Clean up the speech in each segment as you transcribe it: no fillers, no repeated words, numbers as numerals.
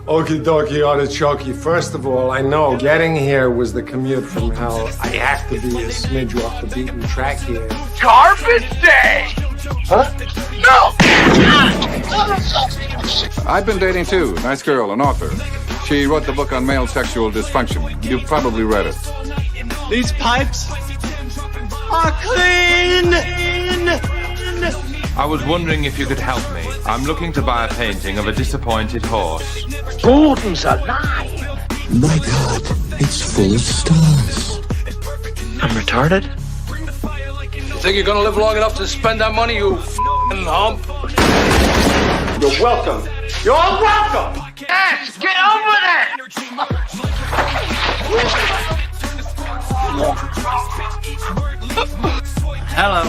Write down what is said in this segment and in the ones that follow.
Okie dokie artichoke. First of all, I know getting here was the commute from hell. I have to be a smidge off the beaten track here. Garbage day! Huh? No! I've been dating too. Nice girl, an author. She wrote the book on male sexual dysfunction. You've probably read it. These pipes are clean! I was wondering if you could help me. I'm looking to buy a painting of a disappointed horse. Gordon's alive! My God, it's full of stars. I'm retarded? You think you're gonna live long enough to spend that money, you f***ing hump? You're welcome. You're welcome! Yes, get over that! Hello.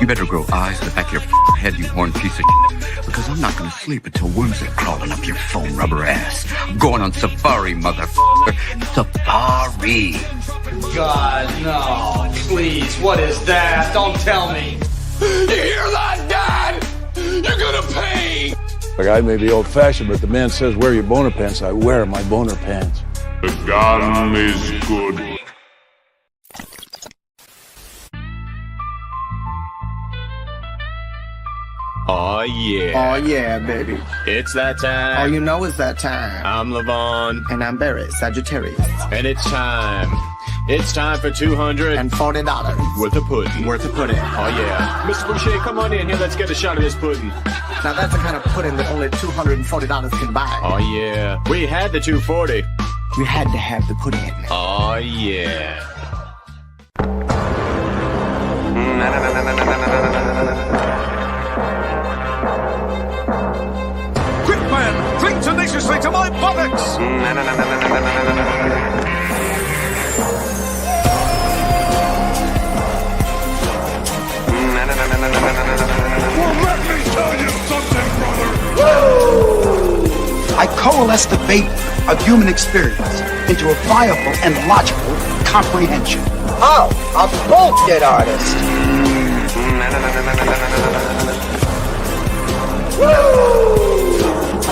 You better grow eyes to the back of your head, you horn piece of shit. Because I'm not gonna sleep until worms are crawling up your foam rubber ass. I'm going on safari, motherfucker. Safari. God, no. Please, what is that? Don't tell me. You hear that, Dad? You're gonna pay! Like, I may be old-fashioned, but the man says wear your boner pants. I wear my boner pants. The gun is good. Oh, yeah. Oh, yeah, baby. It's that time. Oh, you know it's that time. I'm Levon. And I'm Barry, Sagittarius. And it's time. It's time for $240 worth of pudding. Worth of pudding. Oh, yeah. Mr. Boucher, come on in here. Let's get a shot of this pudding. Now, that's the kind of pudding that only $240 can buy. Oh, yeah. We had the $240. We had to have the pudding. Oh, yeah. Quick, man! Cling tenaciously to my buttocks! Well, let me tell you something, brother! I coalesce the bait of human experience into a viable and logical comprehension. Oh, a bullshit artist!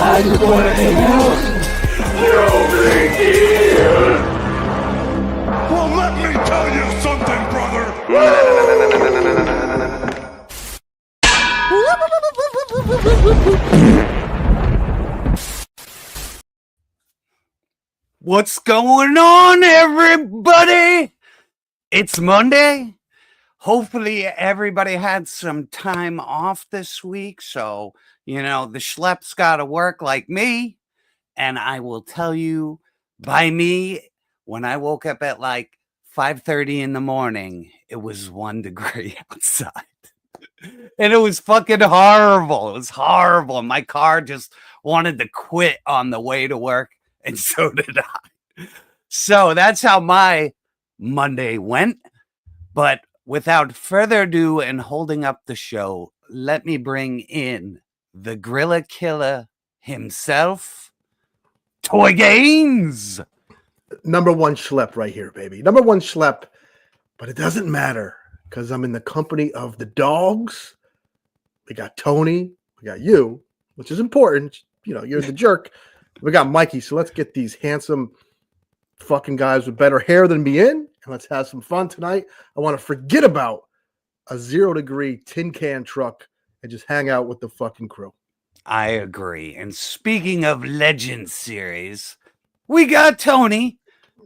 I just want to hang out. No big deal! Well, let me tell you something, brother! What's going on, everybody? It's Monday. Hopefully everybody had some time off this week. So, you know, the schlepp's got to work like me. And I will tell you, by me, when I woke up at like 5:30 in the morning, it was 1 degree outside. And it was fucking horrible. It was horrible. My car just wanted to quit on the way to work. And so did I. So that's how my Monday went. But without further ado and holding up the show, let me bring in the Gorilla Killer himself, Toy Gaines. Number one schlep right here, baby. Number one schlep. But it doesn't matter because I'm in the company of the dogs. We got Tony. We got you, which is important. You know, you're the jerk. We got Mikey. So let's get these handsome fucking guys with better hair than me in. And let's have some fun tonight. I want to forget about a 0 degree tin can truck and just hang out with the fucking crew. I agree. And speaking of Legend series, we got Tony.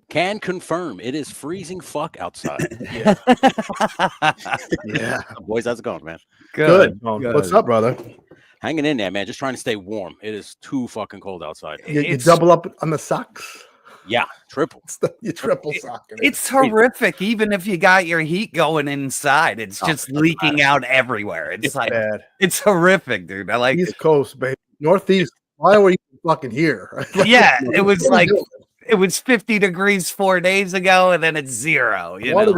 Can confirm it is freezing fuck outside. Yeah. Yeah. Boys, how's it going, man? Good. What's up, brother? Hanging in there, man. Just trying to stay warm. It is too fucking cold outside. You double up on the socks? Yeah, triple. You triple sock. It's horrific. Even if you got your heat going inside, it's just leaking out everywhere. It's like bad. It's horrific, dude. I like East Coast, baby. Northeast. Why were you fucking here? Yeah, it was like it was 50 degrees 4 days ago, and then it's 0. Why do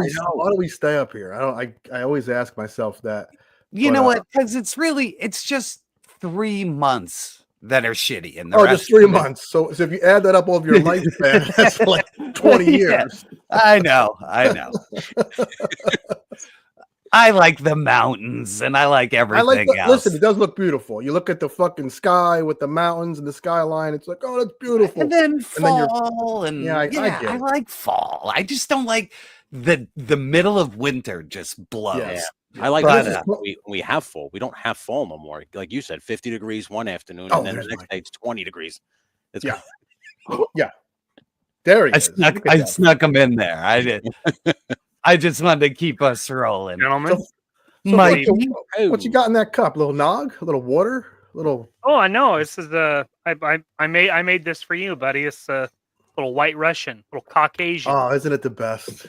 we stay up here? I always ask myself that. You know what? Because it's just 3 months that are shitty. And just 3 months. So if you add that up over your lifespan, that's like 20 years. I know. I like the mountains and I like everything else. Listen, it does look beautiful. You look at the fucking sky with the mountains and the skyline. It's like, oh, that's beautiful. And then fall and I get I it. like fall. I just don't like the middle of winter just blows. Yeah. I like But, that we have fall. We don't have fall no more. Like you said, 50 degrees one afternoon, Oh, and then the there's next day it's 20 degrees. It's Yeah. Yeah. There he is. I snuck him in there. I did. I just wanted to keep us rolling. Gentlemen. So Mikey, what you got in that cup? A little nog? A little water? A little. Oh, I know. This is I made this for you, buddy. It's a little White Russian, little Caucasian. Oh, isn't it the best?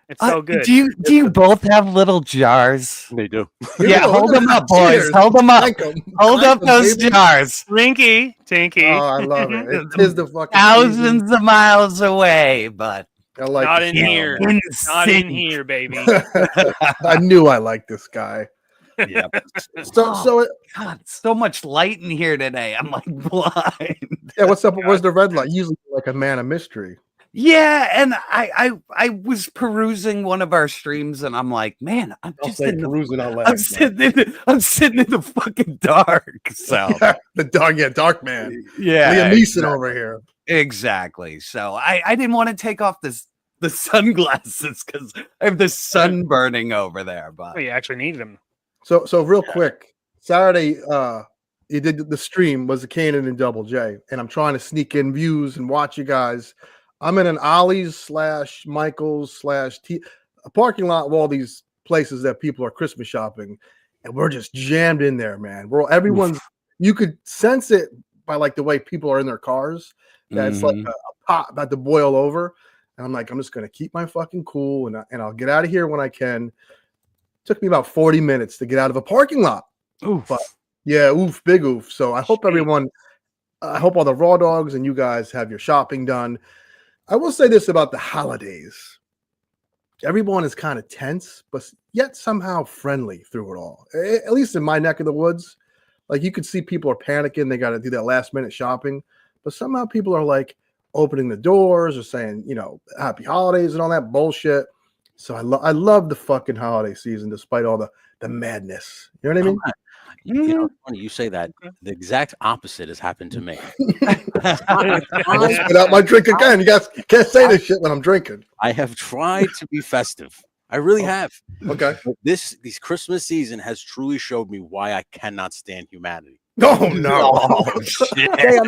It's so good. Do you both have little jars? They do. Yeah, hold them up, boys. Cheers. Hold them up. Thank 'em. Hold Thank up 'em, those baby. jars. Tinky. Oh, I love it. It is the fucking Thousands of miles away, but I like Not this in guy. here. Not in here, baby. I knew I liked this guy. yeah. So God, so much light in here today. I'm like blind. yeah, what's up? Where's the red light? Usually like a man of mystery. Yeah, and I was perusing one of our streams, and I'm like, man, I'm just perusing on I'm sitting in the fucking dark. So the dark man. yeah, Liam Neeson exactly. over here. Exactly. So I didn't want to take off the sunglasses because I have the sun burning over there. But Oh, you actually need them. So real quick, Saturday, you did the stream was the Kanan and Double J, and I'm trying to sneak in views and watch you guys. I'm in an Ollie's / Michael's / a parking lot of all these places that people are Christmas shopping, and we're just jammed in there, man. Everyone's you could sense it by like the way people are in their cars. That's like a pot about to boil over, and I'm like, I'm just gonna keep my fucking cool, and I'll get out of here when I can. Took me about 40 minutes to get out of a parking lot. Oof. But yeah, oof, big oof. So I hope I hope all the raw dogs and you guys have your shopping done. I will say this about the holidays. Everyone is kind of tense, but yet somehow friendly through it all. At least in my neck of the woods. Like you could see people are panicking. They got to do that last minute shopping. But somehow people are like opening the doors or saying, happy holidays and all that bullshit. So I love the fucking holiday season despite all the madness. You know what I mean? It's funny you say that. The exact opposite has happened to me. I won't spit out my drink again. You guys can't say this shit when I'm drinking. I have tried to be festive. I really have. Okay. But this Christmas season has truly showed me why I cannot stand humanity. Oh no! Oh, shit. Today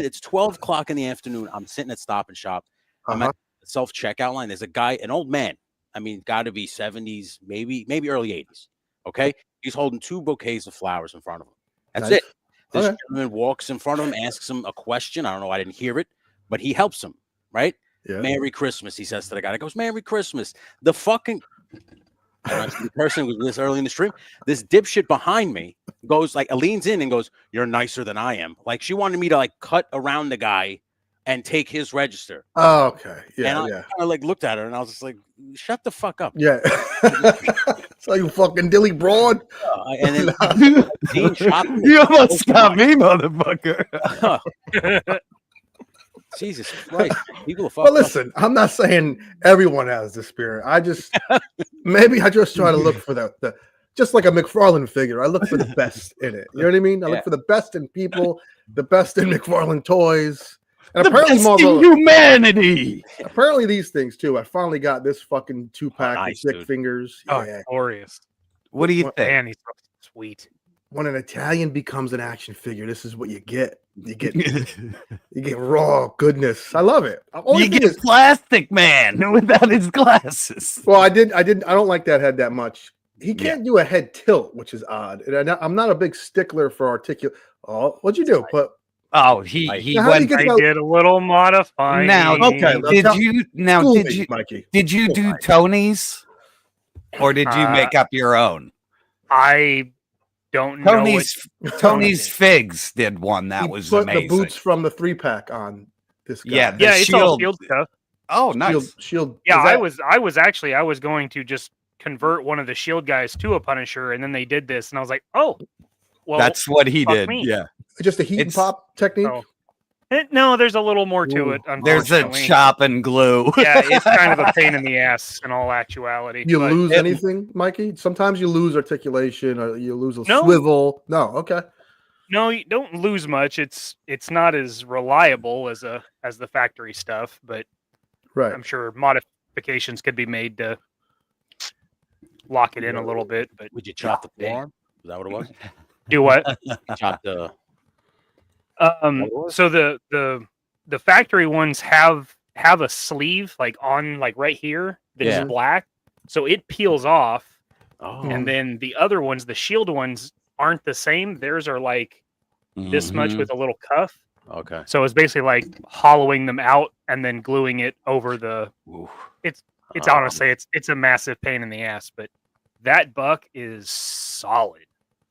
it's 12 o'clock in the afternoon. I'm sitting at Stop and Shop. I'm at the self-checkout line. There's a guy, an old man. I mean, got to be 70s, maybe early 80s. Okay. He's holding 2 bouquets of flowers in front of him. That's Nice. it. This gentleman walks in front of him, asks him a question. I don't know. I didn't hear it, but he helps him. Right. Yeah. Merry Christmas, he says to the guy. He goes, Merry Christmas. The fucking the person was this early in the stream. This dipshit behind me goes leans in and goes, "You're nicer than I am." Like she wanted me to cut around the guy and take his register. Oh, okay. Yeah. And I kind of looked at her and I was just like, "Shut the fuck up." Yeah. So you fucking dilly broad. And then you almost got me, motherfucker. Jesus Christ. People are fucked Well, listen, I'm not saying everyone has the spirit. Maybe I just try to look for the just like a McFarlane figure. I look for the best in it. You know what I mean? I look for the best in people, the best in McFarlane toys. And the apparently best in humanity. Apparently these things too. I finally got this fucking 2-pack nice, of Dick dude. Fingers. Oh, Yeah. glorious. What do you think? Man, he's so sweet. When an Italian becomes an action figure, this is what you get. You get raw goodness. I love it. You get Plastic Man without his glasses. Well, I don't like that head that much. He can't do a head tilt, which is odd. And I'm not a big stickler for articulate. Oh, what'd you do? He Now, went. I did a little modifying. Now, Okay, did you do Tony's, or did you make up your own? I don't know. Tony's Figs did one that was put amazing. the boots from the 3-pack on this guy. Yeah, Yeah, it's all shield stuff. Oh, nice. Shield. Yeah, I was going to just convert one of the shield guys to a Punisher, and then they did this, and I was like, oh, well, that's what he fuck did. me. Yeah, Just a heat and pop technique. So, No, there's a little more to it. There's a Unfortunately. chop and glue. Yeah, it's kind of a pain in the ass in all actuality. You but lose anything, Mikey? Sometimes you lose articulation or you lose a No. swivel. No, okay. No, you don't lose much. It's not as reliable as the factory stuff, but Right. I'm sure modifications could be made to lock it in a little bit. But Would you chop the forearm? Is that what it was? do what? Chop the. So the factory ones have a sleeve like on like right here that is Yeah. black, so it peels off. Oh. And then the other ones, the shield ones, aren't the same. Theirs are like this much Mhm. with a little cuff. Okay. So it's basically like hollowing them out and then gluing it over the. It's honestly it's a massive pain in the ass, but that buck is solid.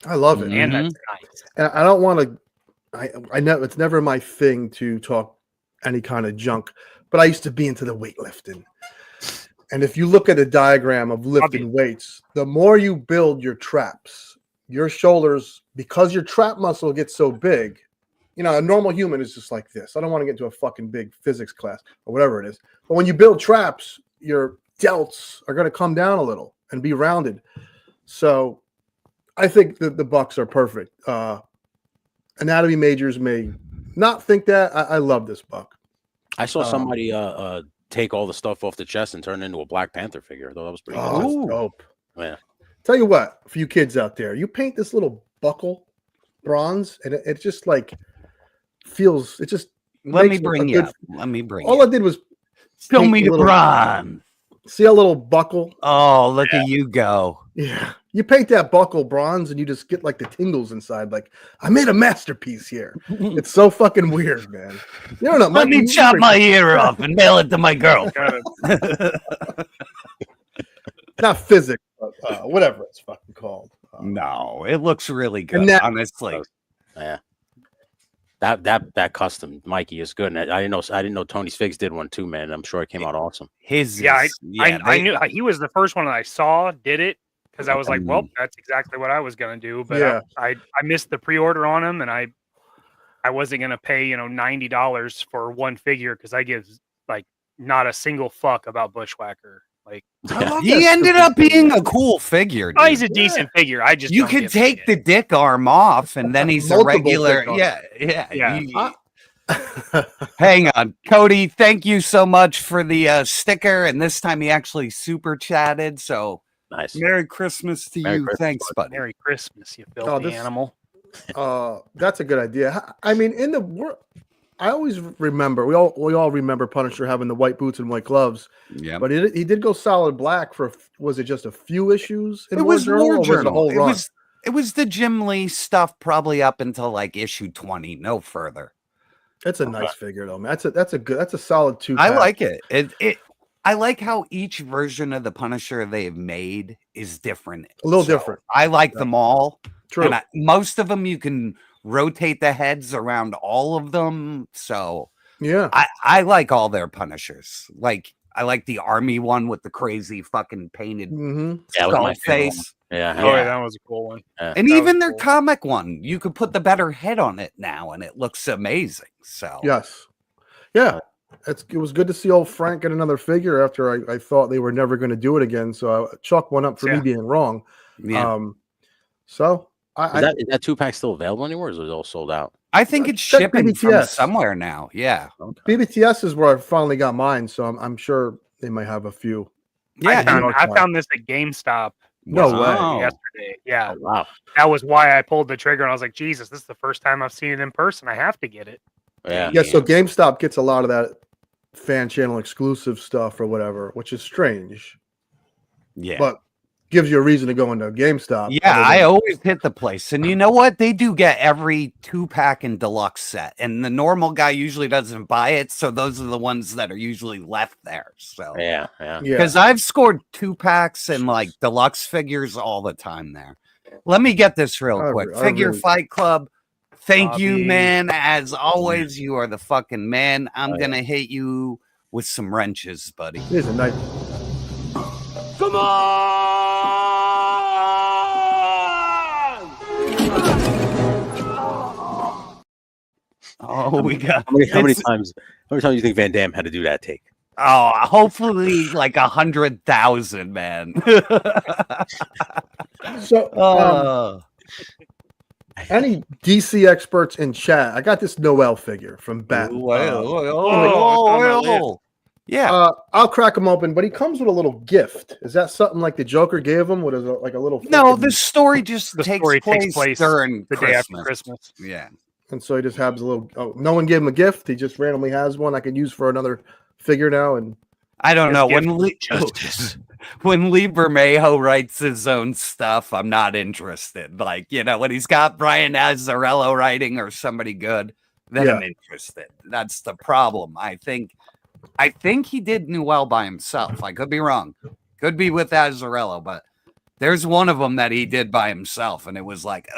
I love it. And that's nice. And I don't want to. I know it's never my thing to talk any kind of junk, but I used to be into the weightlifting. And if you look at a diagram of lifting weights, the more you build your traps, your shoulders, because your trap muscle gets so big, you know, a normal human is just like this. I don't want to get into a fucking big physics class or whatever it is. But when you build traps, your delts are going to come down a little and be rounded. So I think that the bucks are perfect. Anatomy majors may not think that. I love this buck. I saw somebody take all the stuff off the chest and turn it into a Black Panther figure. I thought that was pretty Oh, cool. that's dope. Yeah. Tell you what, for you kids out there, you paint this little buckle bronze, and it just like feels. It just Let me makes a bring you good- up. Let me bring All you I did was Show paint me a the little- bronze. See a little buckle? Oh, look at you go. Yeah. You paint that buckle bronze and you just get like the tingles inside. Like, I made a masterpiece here. It's so fucking weird, man. You don't know. Let me chop my ear off and mail it to my girl. Not physics, but whatever it's fucking called. No, it looks really good, And that- honestly. Yeah. That custom Mikey is good. And I didn't know Tony's Figs did one too, man. I'm sure it came out awesome. His I knew he was the first one that I saw did it because I was like, well, that's exactly what I was gonna do. But Yeah. I missed the pre-order on him, and I wasn't gonna pay $90 for one figure because I give like not a single fuck about Bushwhacker. Like He ended up being a cool figure. oh, he's dude. a decent figure. I just You don't could give a take the dick arm off, and then he's a Multiple regular. dick arms. Yeah. Yeah. Hang on, Cody. Thank you so much for the sticker, and this time he actually super chatted. So nice. Merry Christmas to Merry you. Christmas, Thanks, buddy. Merry Christmas, you filthy this- animal. That's a good idea. I mean, in the world, I always remember we all remember Punisher having the white boots and white gloves. Yeah, but he did go solid black for was it just a few issues? In it was War Journal, or War was it a Journal. whole It run? was the Jim Lee stuff probably up until like issue 20, no further. That's a nice figure though, man. That's a solid two. I like it. I like how each version of the Punisher they've made is different. A little different. I like them all. True. And most of them you can rotate the heads around all of them. So yeah, I like all their Punishers. Like I like the army one with the crazy fucking painted Yeah, that was skull my favorite face. one. Yeah. Oh, yeah, that was a cool one. Yeah. And That even was their cool. comic one, you could put the better head on it now, and it looks amazing. So yes, yeah. It was good to see old Frank get another figure after I thought they were never going to do it again. So I chalk one up for me being wrong. Yeah. So Is that 2-pack still available anywhere? Or is it all sold out? I think it's check shipping from BBTS. somewhere now. Yeah. BBTS is where I finally got mine, so I'm sure they might have a few. Yeah. I found this at GameStop. No Wow. way. Yesterday. Yeah. Oh, wow. That was why I pulled the trigger and I was like, Jesus, this is the first time I've seen it in person. I have to get it. Yeah. Yeah, so GameStop gets a lot of that fan channel exclusive stuff or whatever, which is strange, Yeah. but gives you a reason to go into GameStop. Yeah, other I than- always hit the place. And you know what? They do get every 2-pack and deluxe set. And the normal guy usually doesn't buy it. So those are the ones that are usually left there. So Yeah. because I've scored 2-packs and like deluxe figures all the time there. Let me get this real quick. I Figure really- Fight Club. Thank you, Bobby. man. As always, you are the fucking man. I'm gonna hit you with some wrenches, buddy. Here's a nice. Come on! Oh we got. How many times do you think Van Damme had to do that take? Oh, hopefully like 100,000, man. So, any DC experts in chat? I got this Noel figure from Batman. Yeah, I'll crack him open, but he comes with a little gift. Is that something like the Joker gave him? What is it, like a little? No, the story just The takes story place takes place during the day after Christmas. Yeah. And so he just has a little. Oh, no one gave him a gift. He just randomly has one I can use for another figure now. And I don't know gift when Lee Bermejo writes his own stuff, I'm not interested. Like, you know, when he's got Brian Azzarello writing or somebody good, then I'm interested. That's the problem. I think he did Noel by himself. I could be wrong. Could be with Azzarello, but there's one of them that he did by himself, and it was like,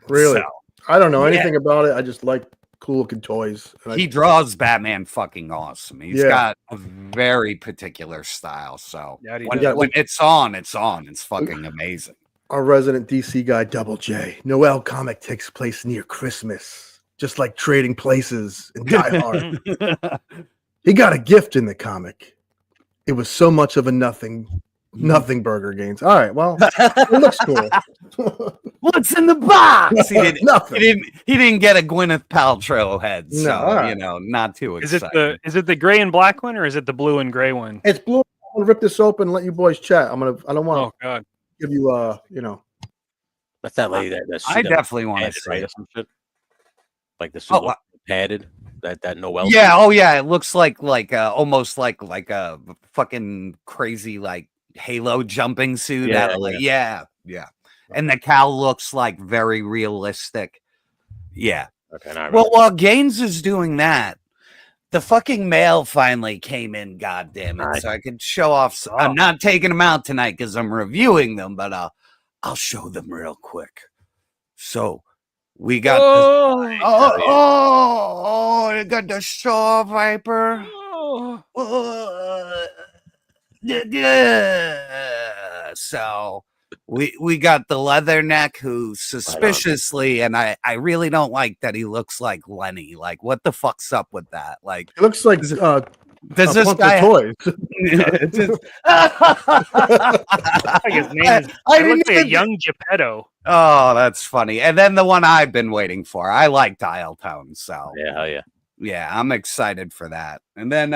really, so, I don't know anything about it. I just like cool looking toys. He draws Batman fucking awesome. He's got a very particular style. So when it's on, it's on. It's fucking amazing. Our resident DC guy, Double J. Noel comic takes place near Christmas, just like Trading Places and Die Hard. He got a gift in the comic. It was so much of a nothing burger gains. All right, well, it looks cool. What's in the box? Nothing. He didn't get a Gwyneth Paltrow head, so right. You know, not too exciting. Is it the gray and black one, or is it the blue and gray one? It's blue. I'm gonna rip this open and let you boys chat. I don't want to give you you know. That's that lady I definitely want to see it. Some shit. Like the suit padded. That Noel. Yeah. Oh yeah. It looks like almost like a fucking crazy like Halo jumping suit. Yeah. And the cow looks like very realistic. Yeah. Okay. Well, while Gaines is doing that, the fucking mail finally came in. God damn it! So I could show off. I'm not taking them out tonight because I'm reviewing them, but I'll show them real quick. So we got I got the Shaw Viper. So we got the Leatherneck, who suspiciously, and I really don't like that he looks like Lenny. Like, what the fuck's up with that? Like, it looks like does this guy toys? His name is looks like a young Geppetto. Oh, that's funny. And then the one I've been waiting for. I like Dial Tone, so yeah, I'm excited for that. And then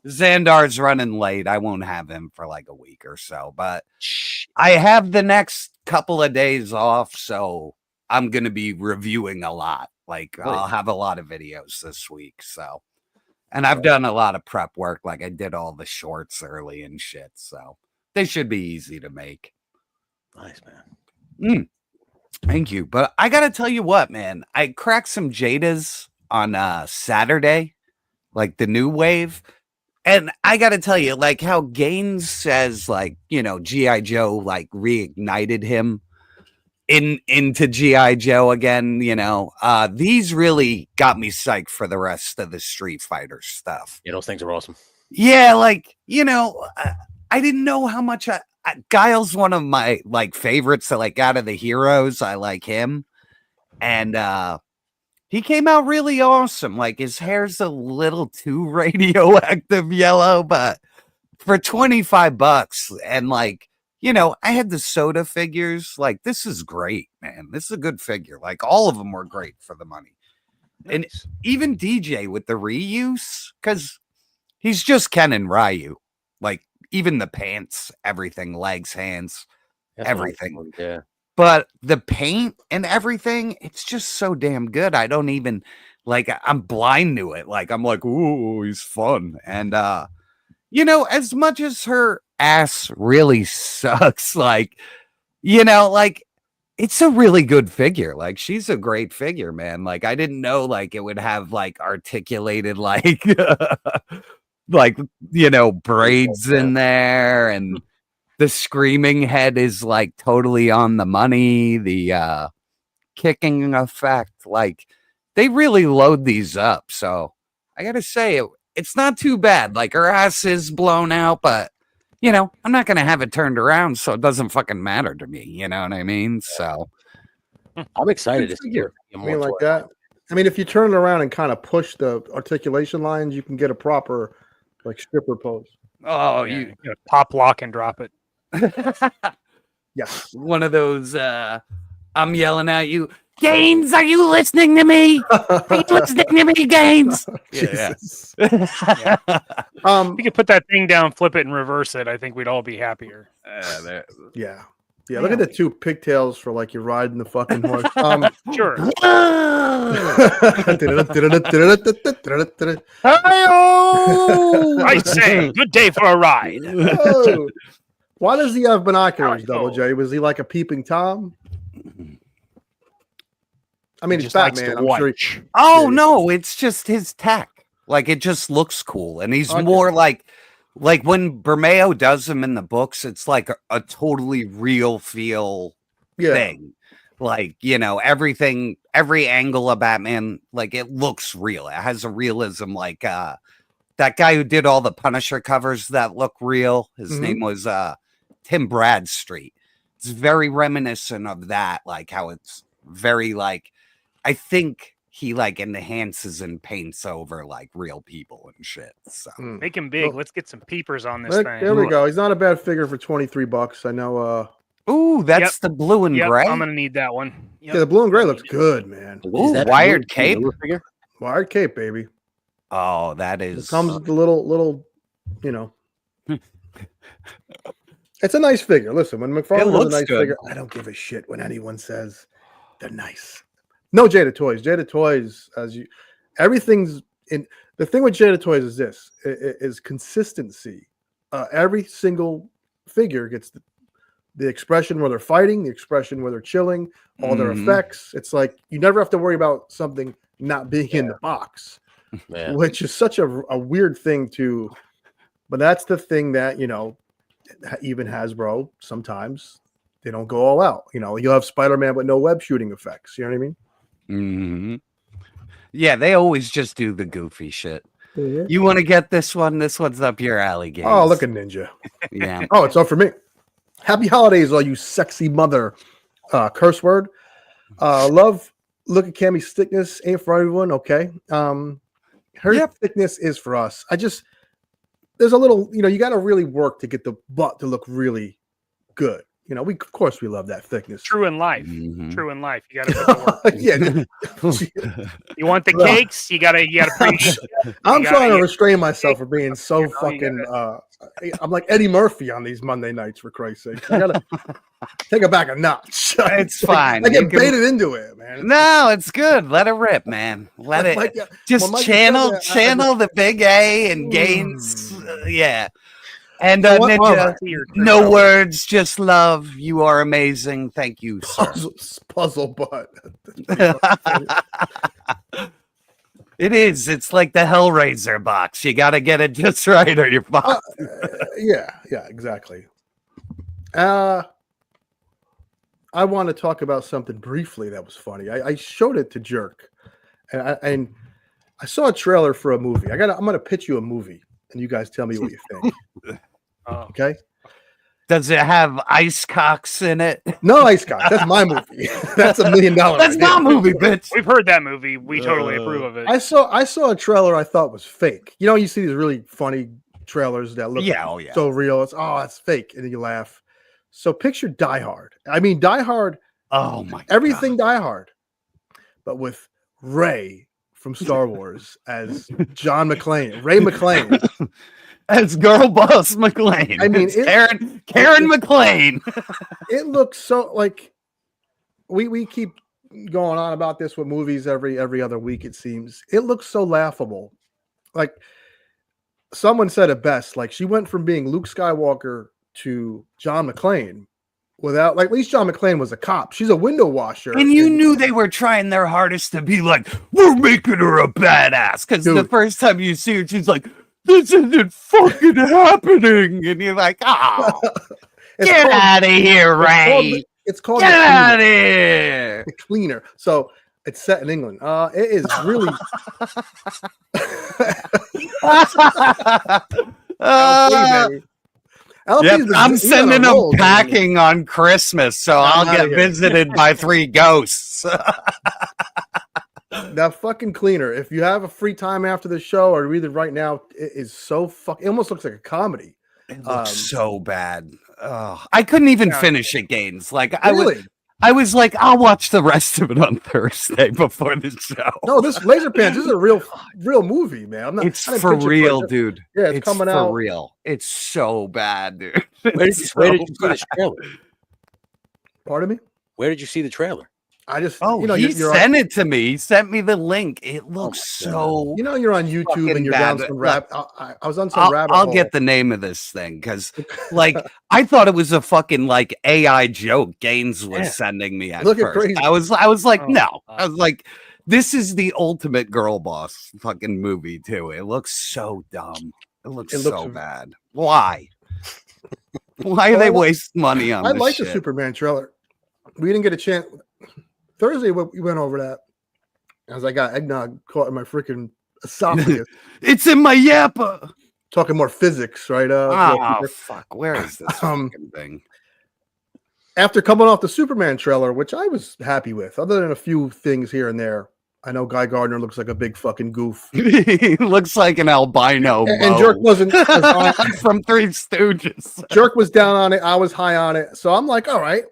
Xandar's running late. I won't have him for like a week or so, but I have the next couple of days off, so I'm going to be reviewing a lot. Like, I'll have a lot of videos this week, so. And I've done a lot of prep work. Like, I did all the shorts early and shit, so they should be easy to make. Nice, man. Thank you. But I got to tell you what, man. I cracked some Jadas on Saturday, like the new wave. And I got to tell you, like how Gaines says, like, you know, G.I. Joe, like, reignited him into G.I. Joe again, you know. These really got me psyched for the rest of the Street Fighter stuff. Yeah, those things are awesome. Yeah, like, you know, I didn't know how much Guile's one of my, like, favorites, like, out of the heroes. I like him. And he came out really awesome. Like, his hair's a little too radioactive yellow, but for $25 and, like, you know, I had the soda figures. Like, this is great, man. This is a good figure. Like, all of them were great for the money. Nice. And even DJ with the reuse, because he's just Ken and Ryu. Like, even the pants, everything, legs, hands, everything. Yeah. But the paint and everything, it's just so damn good. I don't even, like, I'm blind to it. Like, I'm like, ooh, he's fun. And, you know, as much as her ass really sucks, like, you know, like, it's a really good figure. Like, she's a great figure, man. Like, I didn't know, like, it would have, like, articulated, like, like, you know, braids in there, and the screaming head is, like, totally on the money. The kicking effect, like, they really load these up. So I gotta say, it's not too bad. Like, her ass is blown out, but, you know, I'm not gonna have it turned around, so it doesn't fucking matter to me. You know what I mean? So I'm excited to see her. I mean, like that. I mean, if you turn it around and kind of push the articulation lines, you can get a proper like stripper pose. Oh, you know, pop, lock, and drop it. Yes. One of those. I'm yelling at you, Gaines. Are you listening to me? Are you listening to me, Gaines? Jesus. Yeah. We could put that thing down, flip it, and reverse it. I think we'd all be happier. Yeah. Yeah, look at the two pigtails for like you're riding the fucking horse. Sure. I say, good day for a ride. Oh. Why does he have binoculars, Double J? Was he like a peeping Tom? I mean, he's Batman. I'm sure No, it's just his tech. Like, it just looks cool. And he's more like when Bermeo does him in the books, it's like a totally real feel thing. Like, you know, everything, every angle of Batman, like it looks real. It has a realism. Like that guy who did all the Punisher covers that look real. His name was Tim Bradstreet. It's very reminiscent of that. Like how it's very like, I think he like enhances and paints over like real people and shit. So make him big. Let's get some peepers on this thing. There we go. He's not a bad figure for $23. I know. Ooh, that's the blue and gray. I'm gonna need that one. Yeah, the blue and gray looks good, man. Ooh, wired cape. Wired cape, baby. Oh, that is. It comes with the little, you know. It's a nice figure. Listen, when McFarlane has a nice figure, I don't give a shit when anyone says they're nice. No Jada Toys. Jada Toys, everything's in. The thing with Jada Toys is this: is consistency. Every single figure gets the expression where they're fighting, the expression where they're chilling, all their effects. It's like you never have to worry about something not being in the box, which is such a weird thing to. But that's the thing that, you know, even Hasbro sometimes they don't go all out. You know, you'll have Spider-Man with no web shooting effects. You know what I mean? Yeah, they always just do the goofy shit. You want to get this one? This one's up your alley, Games. Oh, look at Ninja. Yeah. Oh, it's up for me. Happy holidays, all you sexy mother. Curse word. Look at Cammy's thickness. Ain't for everyone. Okay. Her thickness is for us. There's a little, you know, you got to really work to get the butt to look really good. You know, of course we love that thickness. True in life. True in life. You got to put the work. You want the cakes? You gotta I'm trying to restrain myself from being so fucking. I'm like Eddie Murphy on these Monday nights, for Christ's sake. I gotta take it back a notch. It's fine. I get baited into it, man. No, it's good. Let it rip, man. Let it just channel the big A and Gaines. Yeah. And Ninja, no words, just love. You are amazing. Thank you, sir. Puzzle butt. It is. It's like the Hellraiser box. You got to get it just right or you're fucked. Yeah, exactly. I want to talk about something briefly that was funny. I showed it to Jerk, and I saw a trailer for a movie. I'm going to pitch you a movie, and you guys tell me what you think. Okay. Does it have ice cocks in it? No ice cocks. That's my movie. That's $1 million. That's my movie, bitch. We've heard that movie. We totally approve of it. I saw a trailer I thought was fake. You know, you see these really funny trailers that look so real. It's fake, and then you laugh. So picture Die Hard. I mean, Die Hard. Oh my! Everything Die Hard, but with Ray from Star Wars as John McClane, Ray McClane. As Girl Boss McClane. I mean, Karen McClane. It looks so like we keep going on about this with movies every other week. It seems it looks so laughable. Like someone said it best. Like she went from being Luke Skywalker to John McClane without, like, at least John McClane was a cop. She's a window washer. And you knew they were trying their hardest to be like, we're making her a badass. Because the first time you see her, she's like, this isn't fucking happening. And you're like, oh, get out of here, Ray. It's called Get out of here. The Cleaner. So it's set in England. It is really. I'm sending them packing on Christmas, so I'll get visited by 3 ghosts. that fucking cleaner. If you have a free time after the show or read it right now, it is so fucking. It almost looks like a comedy. It looks so bad. I couldn't even finish it, Gaines. Like I was like, I'll watch the rest of it on Thursday before the show. No, this Laser Pants is a real movie, man. It's for real, dude. Yeah, it's coming out for real. It's so bad, dude. Where did you see the trailer? Pardon me? Where did you see the trailer? I just, he sent it to me. He sent me the link. It looks so. You're on YouTube and you're down some rap. I was on some rabbit hole. I'll get the name of this thing because, like, I thought it was a fucking like AI joke. Gaines was sending me at first. Crazy. I was like, no. I was like, this is the ultimate girl boss fucking movie too. It looks so dumb. It looks so bad. Why? Why are they wasting money on? I this like shit? the Superman trailer. We didn't get a chance. Thursday, we went over that as I got eggnog caught in my freaking esophagus. It's in my yappa. Talking more physics, right? Fuck. Where is this fucking thing? After coming off the Superman trailer, which I was happy with, other than a few things here and there. I know Guy Gardner looks like a big fucking goof. He looks like an albino. And Jerk wasn't from Three Stooges. Jerk was down on it. I was high on it. So I'm like, all right.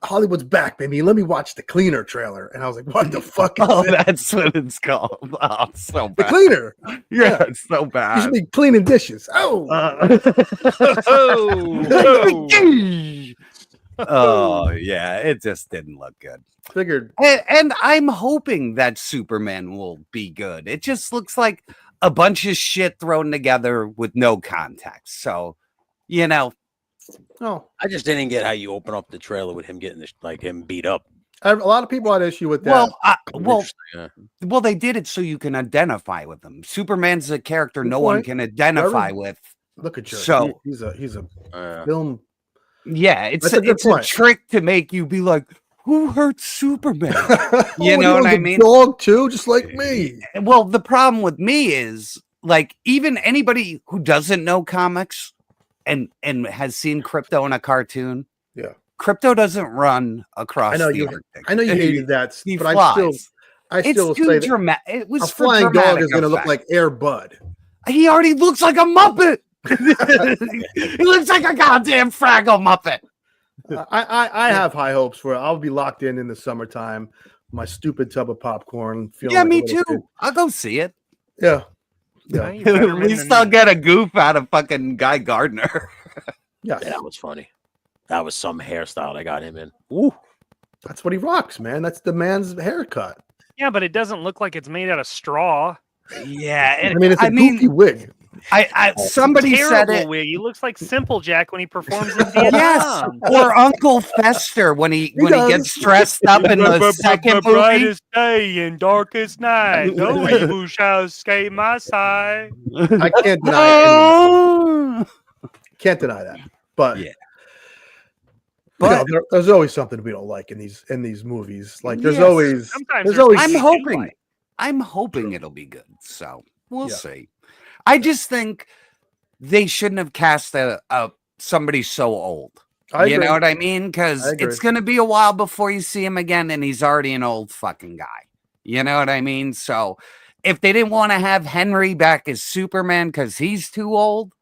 Hollywood's back, baby. Let me watch the Cleaner trailer. And I was like, what the fuck is it? That's what it's called. Oh, it's so bad. The Cleaner. Yeah, it's so bad. You should be cleaning dishes. Oh. Oh, yeah. It just didn't look good. Figured. And I'm hoping that Superman will be good. It just looks like a bunch of shit thrown together with no context. So, Oh, I just didn't get how you open up the trailer with him getting him beat up. A lot of people had issue with that. Well, they did it so you can identify with him. Superman's a character no one can identify with. Look at you. So he's a film. Yeah, it's a trick to make you be like, who hurt Superman? You know what I mean? Dog too, just like me. Well, the problem with me is like even anybody who doesn't know comics and has seen Crypto in a cartoon. Yeah. Crypto doesn't run across I know the you Arctic. I know you hated that, He but flies. I still say that it was a for flying dog is dramatic going to look effect. like Air Bud. He already looks like a Muppet. He looks like a goddamn Fraggle Muppet. I have high hopes for it. I'll be locked in the summertime. My stupid tub of popcorn. Yeah, me too. I'll go see it. Yeah. At least I'll get a goof out of fucking Guy Gardner. Yeah, that was funny. That was some hairstyle I got him in. Ooh, that's what he rocks, man. That's the man's haircut. Yeah, but it doesn't look like it's made out of straw. Yeah, it's a goofy wig. Somebody said it. Wig. He looks like Simple Jack when he performs in Vietnam. Yes, or Uncle Fester when he gets dressed up in the second movie. Brightest day and darkest night, no evil shall escape my sight. I can't deny it. Can't deny that. But yeah. But there's always something we don't like in these movies. Like there's Yes. always Sometimes always. I'm hoping it'll be good. So we'll see. I just think they shouldn't have cast somebody so old. You know what I mean? Because it's gonna be a while before you see him again, and he's already an old fucking guy. You know what I mean? So if they didn't want to have Henry back as Superman because he's too old,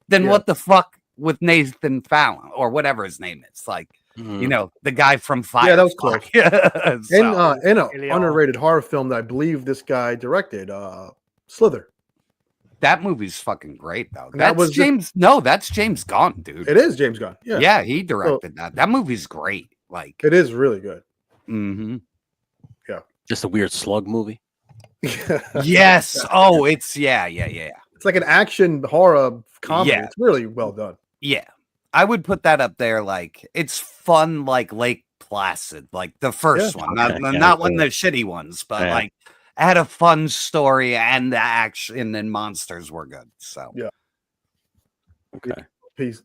then what the fuck with Nathan Fallon or whatever his name is? Like, the guy from Fire. Yeah, that was close. In an Leon. underrated horror film that I believe this guy directed, Slither. That movie's fucking great though. And that That's was James. That's James Gunn, dude. It is James Gunn. Yeah, Yeah, he directed that. That movie's great. Like, it is really good. mm-hmm. just a weird slug movie. Yes. Oh, it's yeah. It's like an action horror comedy. Yeah. It's really well done. Yeah. I would put that up there. Like, it's fun, like Lake Placid, like the first one, not one of the shitty ones, but like it had a fun story and the action and monsters were good. So yeah. Okay. Peace.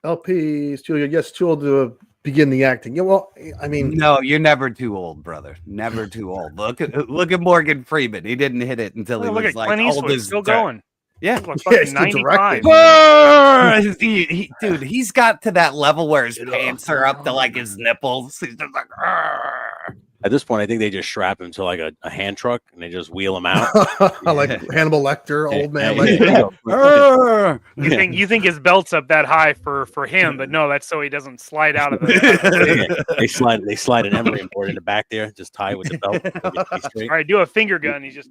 LP is too. Yes, too old to begin the acting. Yeah. Well, I mean, no, you're never too old, brother. Never too old. Look at Morgan Freeman. He didn't hit it until he Look was at like Clint old Eastwood, as still dirt. going. Yeah, He's fucking he's still 95. Dude, he's got to that level where his pants are up to like his nipples. He's just like, At this point, I think they just strap him to like a hand truck and they just wheel him out. Like Hannibal Lecter, old man. You think his belt's up that high for him, but no, that's so he doesn't slide out of the. They slide an emery board in the back there, just tie it with the belt. All right, do a finger gun. He's just.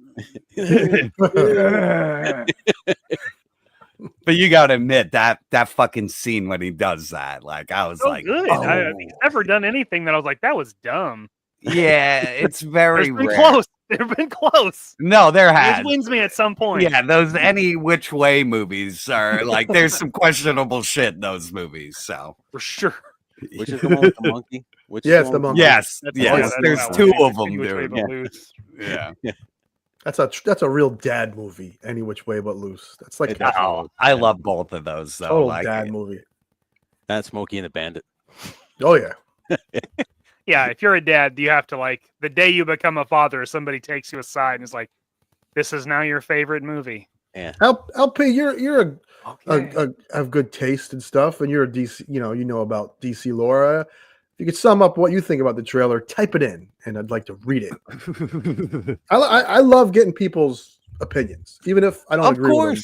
But you gotta admit that fucking scene when he does that, like I was like, good. oh. He's never done anything that I was like, that was dumb. Yeah, it's very been rare. close. They've been close. No, there has. It wins me at some point. Yeah, those any which way movies are like there's some questionable shit in those movies. So for sure. Which is the one with the monkey? It's the monkey. Yes, there's two of them, dude. Yeah. That's a real dad movie. Any Which Way But Loose. That's like I love both of those though. Total like dad movie. That's Smokey and the Bandit. Oh yeah. Yeah, if you're a dad, you have to like the day you become a father, somebody takes you aside and is like, "This is now your favorite movie." Yeah. LP, you're have good taste and stuff, and you're a DC. You know about DC Laura. If you could sum up what you think about the trailer, type it in, and I'd like to read it. I love getting people's opinions, even if I don't agree with them.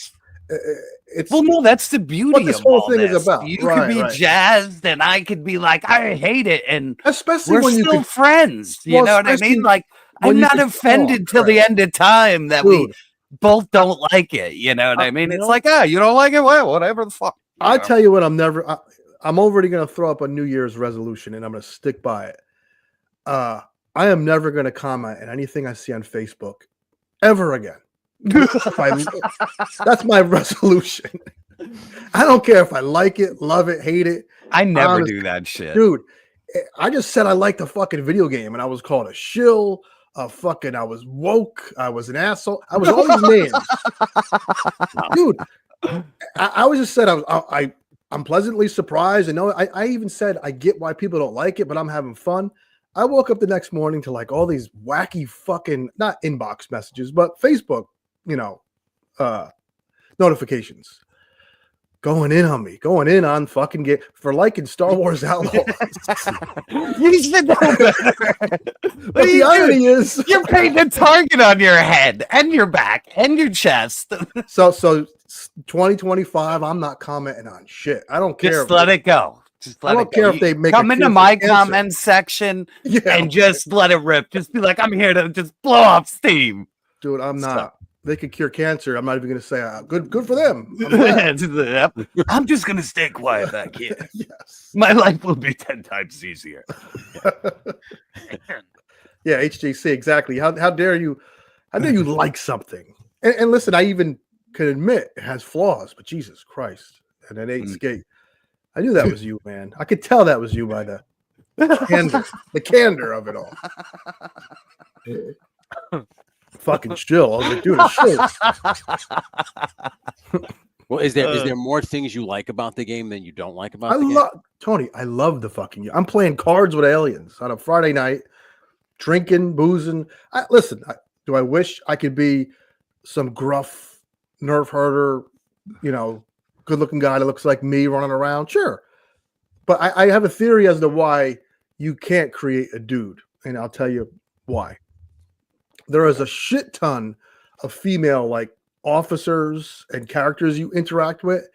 It's no, that's the beauty what this of whole all thing this. is about. You could be jazzed, and I could be like, I hate it, and especially we're when you still friends. You know what I mean? Like, I'm not offended till the end of time that we both don't like it. You know what I mean? It's like, you don't like it, well, whatever the fuck. I tell you what, I'm already going to throw up a New Year's resolution, and I'm going to stick by it. I am never going to comment on anything I see on Facebook ever again. That's my resolution. I don't care if I like it, love it, hate it. I never do that shit. Dude, I just said I liked the fucking video game and I was called a shill, I was woke, I was an asshole. I was all these names. Dude, I was just said I'm pleasantly surprised. And I even said I get why people don't like it, but I'm having fun. I woke up the next morning to like all these wacky fucking, not inbox messages, but Facebook, notifications going in on me, going in on fucking get for liking Star Wars Outlaws. You should know better. But the irony is you're painting a target on your head and your back and your chest. So 2025, I'm not commenting on shit. I don't care. Just let it go. I don't care if they make come into my comment section and just let it rip. Just be like, I'm here to just blow off steam. Dude, I'm not. They could cure cancer. I'm not even going to say good for them. I'm just going to stay quiet back here. Yes. My life will be 10 times easier. Yeah, HJC, exactly. How dare you like something? And listen, I even can admit it has flaws, but Jesus Christ. And an 8 skate. I knew that was you, man. I could tell that was you by the candor of it all. Fucking still. I was like, dude, shit. Well, is there more things you like about the game than you don't like about the game? Tony, I love the fucking. I'm playing cards with aliens on a Friday night, drinking, boozing. Do I wish I could be some gruff nerf herder, good-looking guy that looks like me running around? Sure. But I have a theory as to why you can't create a dude, and I'll tell you why. There is a shit ton of female like officers and characters you interact with,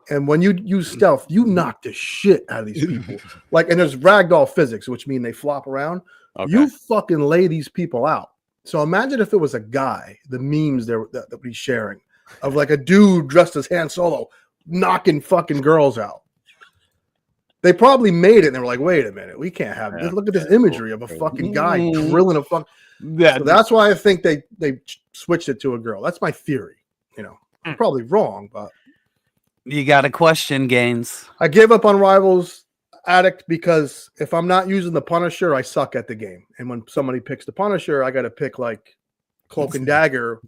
and when you use stealth, you knock the shit out of these people. And there's ragdoll physics, which mean they flop around. Okay. You fucking lay these people out. So imagine if it was a guy, the memes that we're sharing of like a dude dressed as Han Solo knocking fucking girls out. They probably made it and they were like, wait a minute, we can't have this. Look at this imagery of a fucking guy drilling a fuck. So that's why I think they switched it to a girl. That's my theory. I'm probably wrong, but you got a question, Gaines. I gave up on Rivals Addict because if I'm not using the Punisher, I suck at the game. And when somebody picks the Punisher, I got to pick like Cloak and Dagger,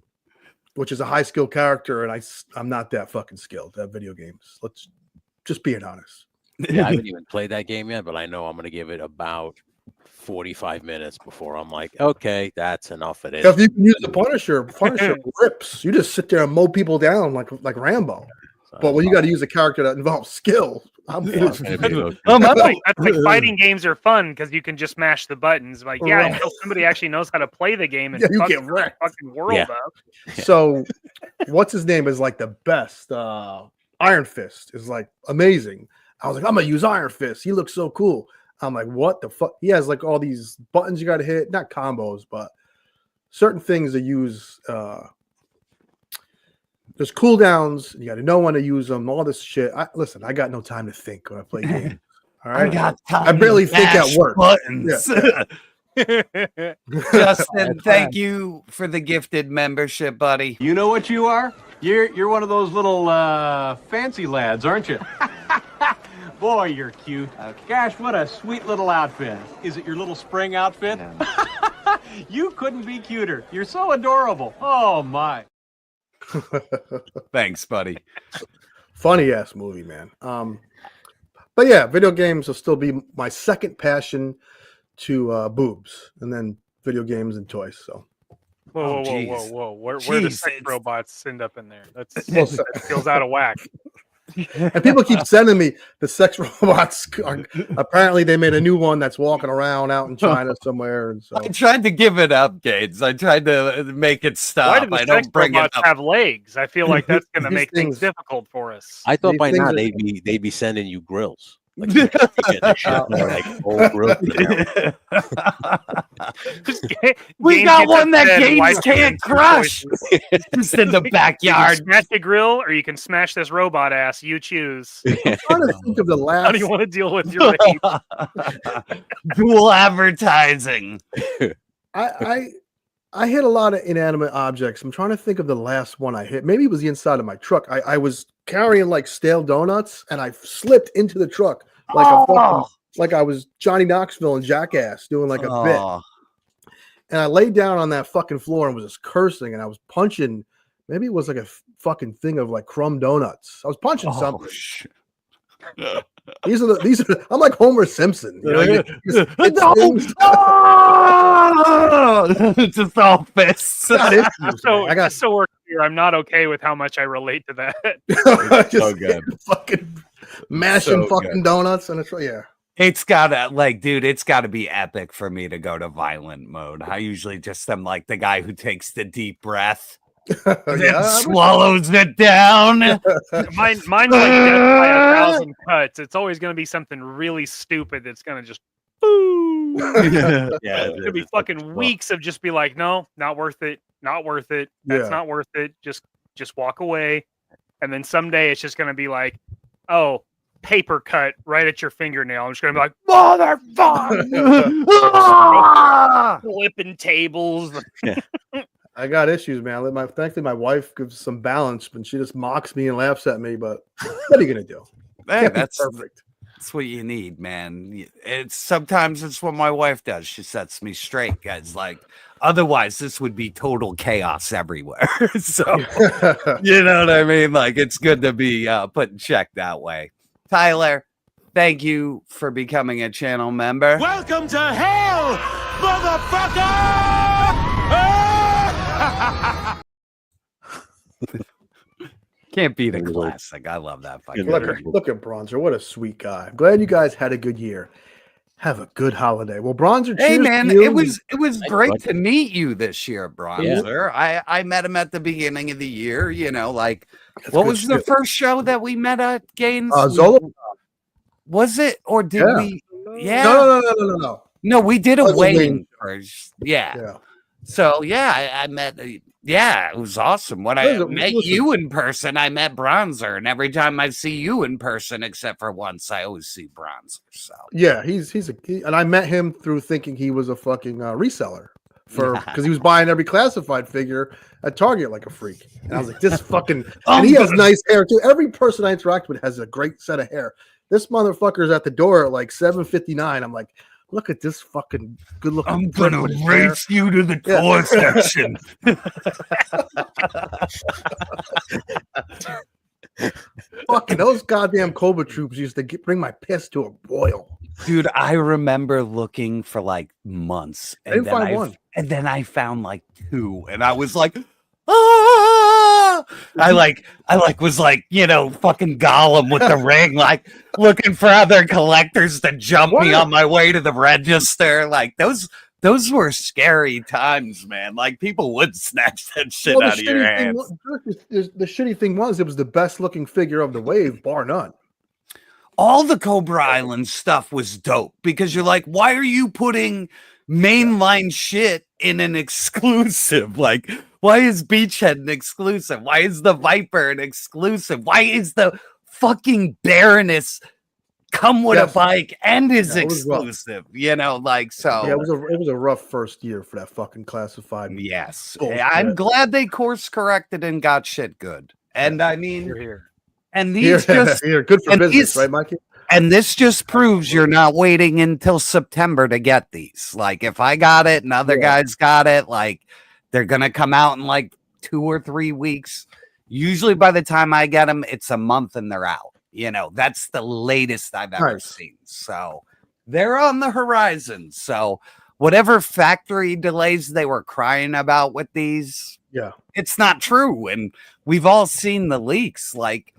which is a high skill character, and I'm not that fucking skilled at video games. Let's just being honest. Yeah, I haven't even played that game yet, but I know I'm going to give it about 45 minutes before I'm like, okay, that's enough of it. If you can use the Punisher rips. You just sit there and mow people down like Rambo. But when you got to use a character that involves skill, I'm That's like fighting games are fun because you can just mash the buttons. Like, yeah, until somebody actually knows how to play the game and you fuck get the wrecked. fucking world up. So, what's his name is like the best. Iron Fist is like amazing. I was like, I'm gonna use Iron Fist. He looks so cool. I'm like, what the fuck? He has like all these buttons you got to hit, not combos, but certain things to use. There's cooldowns. You got to know when to use them. All this shit. Listen, I got no time to think when I play games. All right, I got time. I barely think at work. Buttons. Yeah. Justin, thank you for the gifted membership, buddy. You know what you are? You're one of those little fancy lads, aren't you? Boy, you're cute. Gosh, what a sweet little outfit. Is it your little spring outfit? You couldn't be cuter. You're so adorable. Oh, my. Thanks, buddy. Funny ass movie, man. But yeah, video games will still be my second passion to boobs, and then video games and toys. So, whoa! Where the sex robots end up in there? That feels out of whack. And people keep sending me the sex robots. Apparently, they made a new one that's walking around out in China somewhere. And so I tried to give it up, Gates. I tried to make it stop. Why do the sex robots have legs? I feel like that's going to make things difficult for us. I thought by now they'd be sending you grills. Like, you get the shit, like whole grill. We got one that Gates can't crush. Just in the backyard. You can smash the grill, or you can smash this robot ass. You choose. I'm trying to think of the last. How do you want to deal with your rape? Dual advertising. I hit a lot of inanimate objects. I'm trying to think of the last one I hit. Maybe it was the inside of my truck. I was carrying like stale donuts, and I slipped into the truck like I was Johnny Knoxville and Jackass doing like a bit. And I laid down on that fucking floor and was just cursing, and I was punching. Maybe it was like a fucking thing of like crumb donuts. I was punching something. These are. I'm like Homer Simpson. You know, it's just all fists. So we're clear, I'm not okay with how much I relate to that. So good. Fucking mashing fucking donuts and It's gotta dude, it's gotta be epic for me to go to violent mode. I usually just am like the guy who takes the deep breath. Swallows it down. Mine's like death by 1,000 cuts. It's always going to be something really stupid that's going to just it's gonna be fucking weeks of just be like, no, not worth it, not worth it. That's not worth it. Just walk away. And then someday it's just going to be like, oh, paper cut right at your fingernail. I'm just going to be like, motherfucker, flipping tables. I got issues, man. Thankfully, my wife gives some balance, but she just mocks me and laughs at me. But what are you gonna do? Hey, that's perfect. That's what you need, man. Sometimes it's what my wife does. She sets me straight, guys. Like, otherwise, this would be total chaos everywhere. So, you know what I mean? Like, it's good to be put in check that way. Tyler, thank you for becoming a channel member. Welcome to hell, motherfucker! Can't beat a classic. I love that fucking look at Bronzer. What a sweet guy. I'm glad you guys had a good year. Have a good holiday. Well, Bronzer, hey man, it was great to you. meet you this year, Bronzer. Yeah. I met him at the beginning of the year. You know, like what was the first show that we met at Gaines? Zola. Was it, or did we? Yeah. No. No, we did a wedding first. Yeah. So I met. Yeah, it was awesome. When I met you in person, I met Bronzer, and every time I see you in person, except for once, I always see Bronzer. So yeah, and I met him through thinking he was a fucking reseller because he was buying every classified figure at Target like a freak, and I was like, this fucking, and he has nice hair too. Every person I interact with has a great set of hair. This motherfucker's at the door at like 7:59. I'm like, look at this fucking good looking. I'm gonna race you to the toy section. Fucking those goddamn Cobra troops used to bring my piss to a boil. Dude, I remember looking for like months. And I didn't find one. And then I found like two. And I was like, ah! I was like, you know, fucking Gollum with the ring, like looking for other collectors to jump me on my way to the register. Like those were scary times, man. Like people would snatch that shit out of your hands. The shitty thing was, it was the best looking figure of the wave, bar none. All the Cobra Island stuff was dope because you're like, why are you putting mainline shit in an exclusive? Like, why is Beachhead an exclusive? Why is the Viper an exclusive? Why is the fucking Baroness come with a bike and is exclusive? You know, like, so yeah, it was a rough first year for that fucking classified. Yes, I'm glad they course corrected and got shit good. And I mean, and these just good for business, right, Mikey? And this just proves you're not waiting until September to get these. Like, if I got it and other guys got it, like, they're gonna come out in like 2 or 3 weeks. Usually, by the time I get them, it's a month and they're out. You know, that's the latest I've ever seen. So they're on the horizon. So whatever factory delays they were crying about with these, it's not true. And we've all seen the leaks. Like,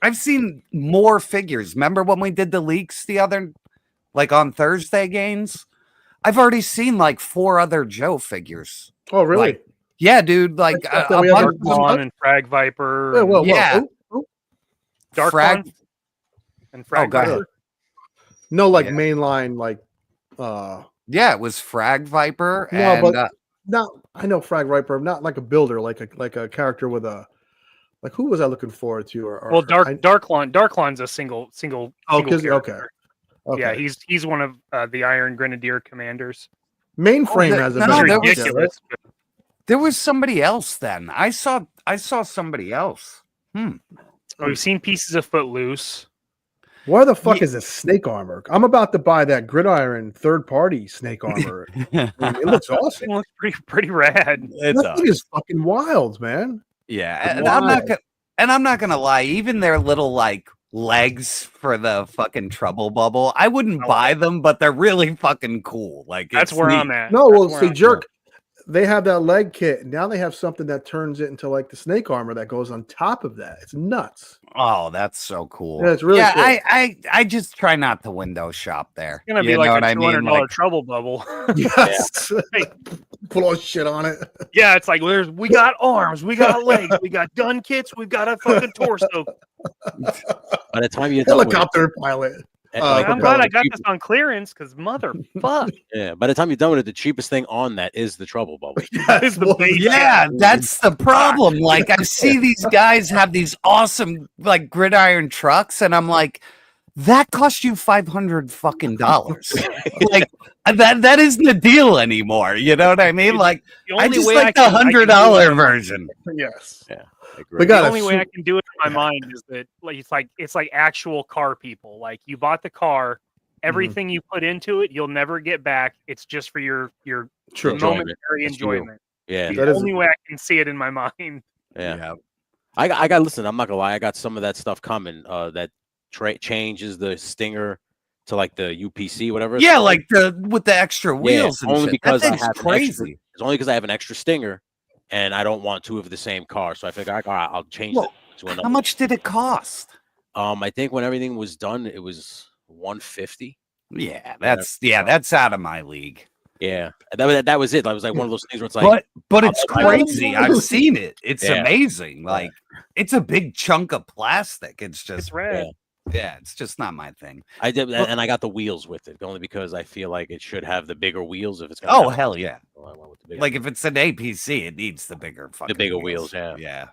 I've seen more figures. Remember when we did the leaks the other, like on Thursday games? I've already seen like 4 other Joe figures. Oh, really? Like, yeah, dude. Like Dark One and Frag Viper. Dark One and Frag Viper. No, like mainline, like yeah, it was Frag Viper. No, and, but not. I know Frag Viper. Not like a builder, like a character with a. Like, who was I looking forward to? Well, Darkline's a single. Oh, okay. Yeah, he's one of the Iron Grenadier commanders. Mainframe has a ridiculous. There was somebody else then. I saw somebody else. Oh, you've seen Pieces of Footloose. Where the fuck is this snake armor? I'm about to buy that Gridiron third-party snake armor. It looks awesome. It looks pretty rad. That thing is fucking wild, man. Yeah, and I'm not gonna lie. Even their little like legs for the fucking trouble bubble, I wouldn't buy them, but they're really fucking cool. Like, that's where I'm at. No, well, see, Jerk, they have that leg kit. Now they have something that turns it into like the snake armor that goes on top of that. It's nuts. Oh, that's so cool. Yeah, it's really cool. I just try not to window shop there. It's gonna be like a $200 trouble bubble. Yes. Put all shit on it. Yeah, it's like we got arms, we got legs, we got gun kits, we've got a fucking torso. By the time you helicopter pilot. I'm glad I got this on clearance because motherfuck. Yeah, by the time you're done with it, the cheapest thing on that is the trouble bubble. That's the problem. Like, I see these guys have these awesome like gridiron trucks, and I'm like, that cost you $500 fucking dollars. Like, that isn't a deal anymore. You know what I mean? Like, I just like the $100 version. Yes. Yeah. The only way I can do it in my mind is that it's like actual car people. Like, you bought the car, everything you put into it, you'll never get back. It's just for your momentary enjoyment. Yeah, the only way I can see it in my mind. Yeah. I got listen. I'm not gonna lie. I got some of that stuff coming. That changes the Stinger to like the UPC, whatever. Yeah, like with the extra wheels. Yeah, only because I have crazy. It's only because I have an extra Stinger. And I don't want 2 of the same car, so I figure I'll change it to another. How much did it cost? I think when everything was done, it was $150. Yeah, that's out of my league. Yeah, that was it. I was like one of those things where it's like, but it's crazy. I've seen it. It's amazing. Like, it's a big chunk of plastic. It's just rad. Yeah, it's just not my thing. I did, and I got the wheels with it only because I feel like it should have the bigger wheels if it's gonna. Oh, hell yeah! Like, if it's an APC, it needs the bigger wheels. Yeah.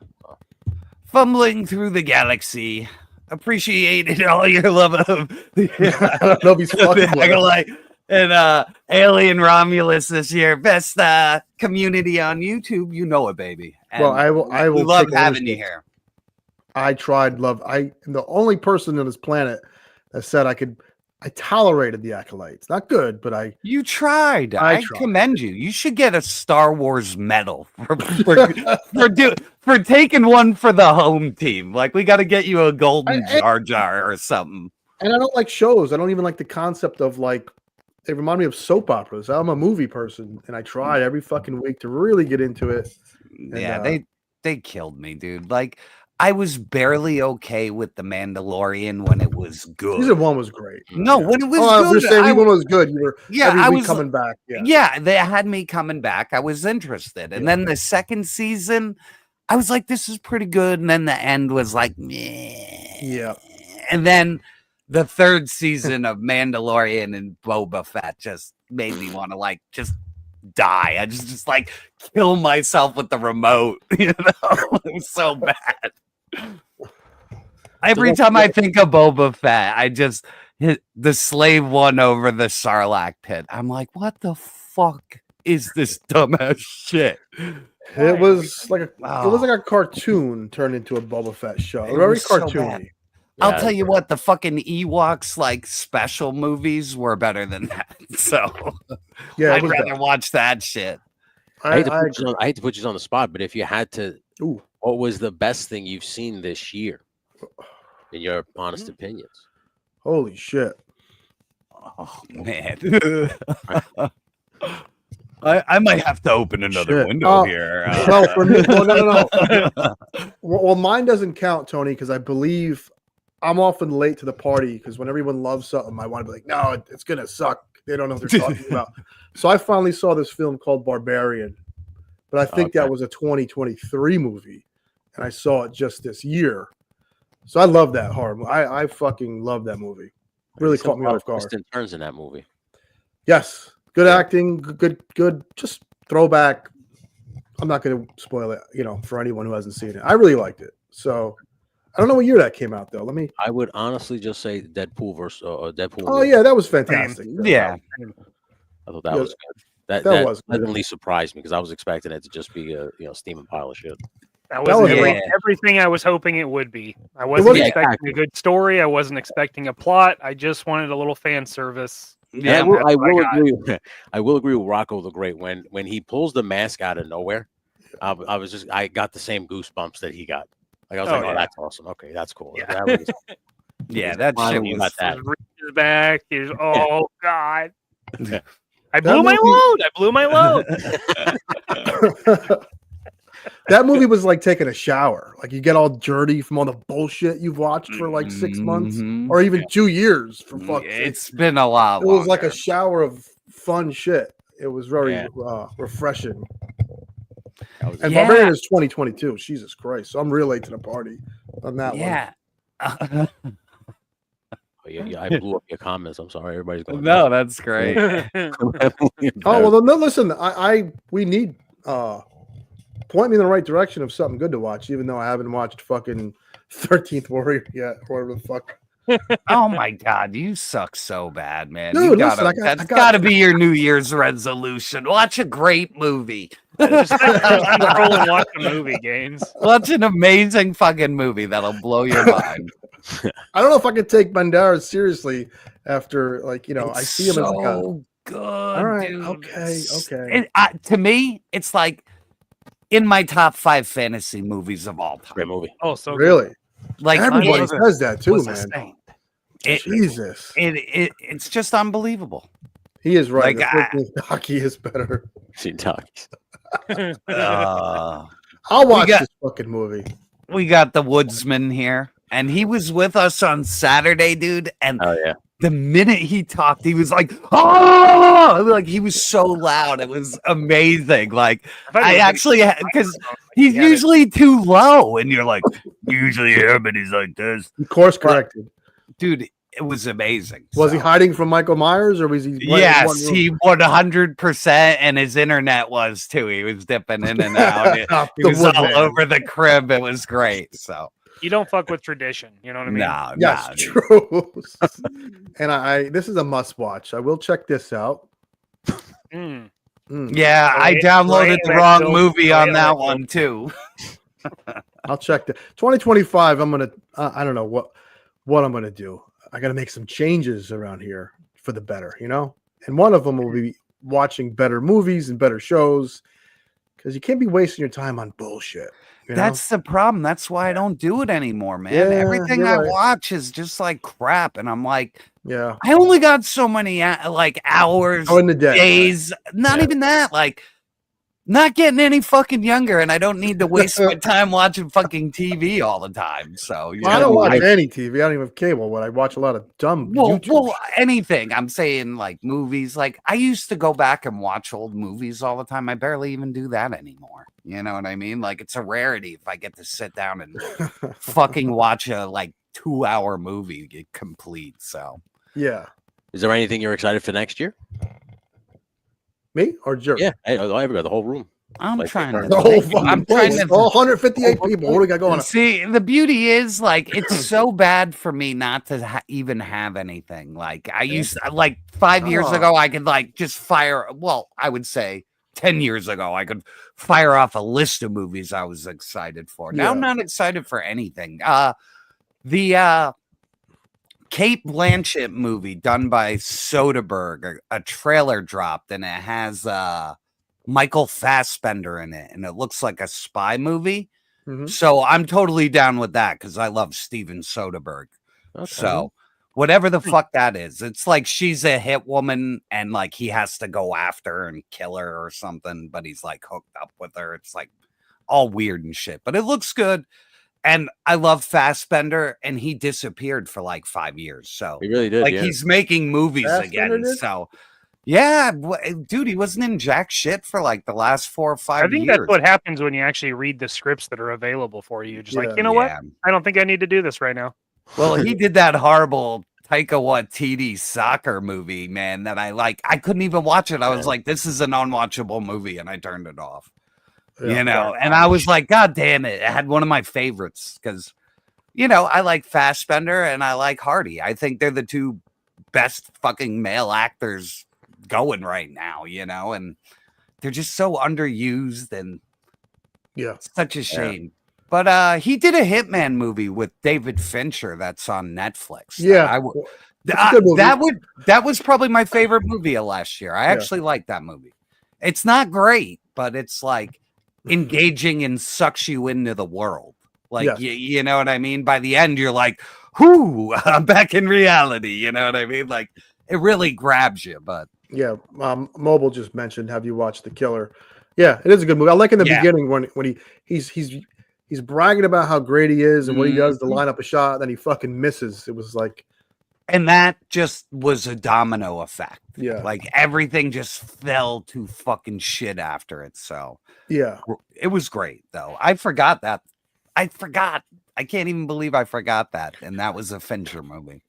Fumbling through the galaxy, appreciated all your love of. I don't know if he's fucking and Alien Romulus this year, best community on YouTube. You know it, baby. And well, I will. We love having you here. I tried love. I am the only person on this planet that said I tolerated the acolytes. Not good, but you tried. I commend you. You should get a Star Wars medal for taking one for the home team. Like, we got to get you a golden Jar Jar or something. And I don't like shows. I don't even like the concept of like. They remind me of soap operas. I'm a movie person, and I tried every fucking week to really get into it. And, yeah, they killed me, dude. Like, I was barely okay with The Mandalorian when it was good. Season 1 was great. No, when it was Oh, good, you're saying season 1 was good. You were every week coming back. Yeah, they had me coming back. I was interested. And then the second season, I was like, this is pretty good. And then the end was like, meh. Yeah. And then the third season of Mandalorian and Boba Fett just made me want to like just die. I just like kill myself with the remote. You know, it was so bad. Every time I think of Boba Fett, I just hit the slave one over the Sarlacc pit. I'm like, what the fuck is this dumbass shit? It was like a cartoon turned into a Boba Fett show. Very cartoony. I'll tell you what, the fucking Ewoks like special movies were better than that. So I'd rather watch that shit. I hate to put you on the spot, but if you had to, what was the best thing you've seen this year, in your honest opinions? Holy shit! Oh man, I might have to open another window here. No, for me, no. Well, mine doesn't count, Tony, because I believe I'm often late to the party. Because when everyone loves something, I want to be like, no, it's gonna suck. They don't know what they're talking about. So I finally saw this film called Barbarian, but I think that was a 2023 movie, and I saw it just this year. So I love that horror movie. I fucking love that movie. Really caught me off guard. Twists and turns in that movie. Yes, good acting, good. Just throwback. I'm not going to spoil it, for anyone who hasn't seen it. I really liked it. So I don't know what year that came out though. I would honestly just say Deadpool versus Deadpool. Oh yeah, that was fantastic. Yeah. I thought that was good. That was pleasantly surprised me because I was expecting it to just be a steaming pile of shit. That was everything I was hoping it would be. I wasn't expecting a good story. I wasn't expecting a plot. I just wanted a little fan service. Yeah, I will agree with Rocco the Great when he pulls the mask out of nowhere. I got the same goosebumps that he got. Like I was oh, that's awesome. Okay, that's cool. Yeah, that was, that shit was that. Back is god. I blew my load. I blew my load. That movie was like taking a shower. Like you get all dirty from all the bullshit you've watched for like 6 months or even 2 years. For fuck's sake. It's been a lot. It was like a shower of fun shit. It was very refreshing. And Barbarian is 2022. Jesus Christ! So I'm real late to the party on that one. Yeah, I blew up your comments. I'm sorry, everybody's going. No, that's great. Well, no. Listen, we need point me in the right direction of something good to watch. Even though I haven't watched fucking 13th Warrior yet, or whatever the fuck. Oh my god, you suck so bad, man. Dude, that's gotta be your New Year's resolution. Watch a great movie. Just roll and watch a movie, Gaines. Watch an amazing fucking movie that'll blow your mind. I don't know if I could take Banderas seriously after, I see him as like a good. All right, dude. okay. To me, it's like in my top 5 fantasy movies of all time. Great movie. Oh, so really? Good. Like everybody says that too, man. Jesus, it's just unbelievable. He is right. Hockey is better. Seen talkies. I'll watch this fucking movie. We got the Woodsman here, and he was with us on Saturday, dude. And the minute he talked, he was like, "Oh!" Like he was so loud. It was amazing. Like I actually, because he's usually too low, and you're like, usually everybody's like this. Course corrected, dude. It was amazing. Was he hiding from Michael Myers, or was he? Yes, he 100%, and his internet was too. He was dipping in and out. He was all over the crib. It was great. So you don't fuck with tradition. You know what I mean? No, yes, true. And this is a must watch. I will check this out. Yeah, I downloaded the wrong movie on that one too. I'll check that. 2025. I'm gonna. I don't know what I'm gonna do. I got to make some changes around here for the better, And one of them will be watching better movies and better shows, because you can't be wasting your time on bullshit. That's the problem. That's why I don't do it anymore, man. Everything I watch is just like crap, and I'm like, I only got so many hours, in the day, days. Not even that. Like, not getting any fucking younger, and I don't need to waste my time watching fucking TV all the time. So I don't watch any TV. I don't even have cable, but I watch a lot of dumb YouTube. Well, anything. I'm saying like movies. Like I used to go back and watch old movies all the time. I barely even do that anymore. You know what I mean? Like it's a rarity if I get to sit down and fucking watch a like 2-hour movie get complete. So yeah. Is there anything you're excited for next year? Me or Jerk? Yeah, everybody, the whole room. I'm trying to. The whole fucking place. All 158 people. What do we got going on? See, the beauty is like it's so bad for me not to even have anything. Like I used, like 5 years ago, I could like just fire. Well, I would say 10 years ago, I could fire off a list of movies I was excited for. Now I'm not excited for anything. The Kate Blanchett movie done by Soderbergh, a trailer dropped, and it has Michael Fassbender in it, and it looks like a spy movie. So I'm totally down with that because I love Steven Soderbergh. Okay. So whatever the fuck that is, it's like she's a hit woman and like he has to go after her and kill her or something, but he's like hooked up with her. It's like all weird and shit, but it looks good. And I love Fassbender, and he disappeared for like 5 years. So he really did. Like he's making movies again. Did? So yeah, dude, he wasn't in jack shit for like the last 4 or 5 years. I think that's what happens when you actually read the scripts that are available for you. Just like, you know what? I don't think I need to do this right now. Well, he did that horrible Taika Waititi soccer movie, man, that I couldn't even watch it. I was like, this is an unwatchable movie, and I turned it off. You know, and I was like, God damn it. I had one of my favorites because, you know, I like Fassbender and I like Hardy. I think they're the two best fucking male actors going right now, you know, and they're just so underused and such a shame. But he did a Hitman movie with David Fincher that's on Netflix. That was probably my favorite movie of last year. I actually like that movie. It's not great, but it's like engaging and sucks you into the world. Like, you know what I mean? By the end, you're like, whoo, I'm back in reality. You know what I mean? Like, it really grabs you. But yeah, Mobile just mentioned, have you watched The Killer? Yeah, it is a good movie. I like in the beginning when he's bragging about how great he is and what he does to line up a shot, then he fucking misses. It was like, and that just was a domino effect. Yeah. Like everything just fell to fucking shit after it. So yeah, it was great though. I forgot that. I can't even believe I forgot that. And that was a Fincher movie.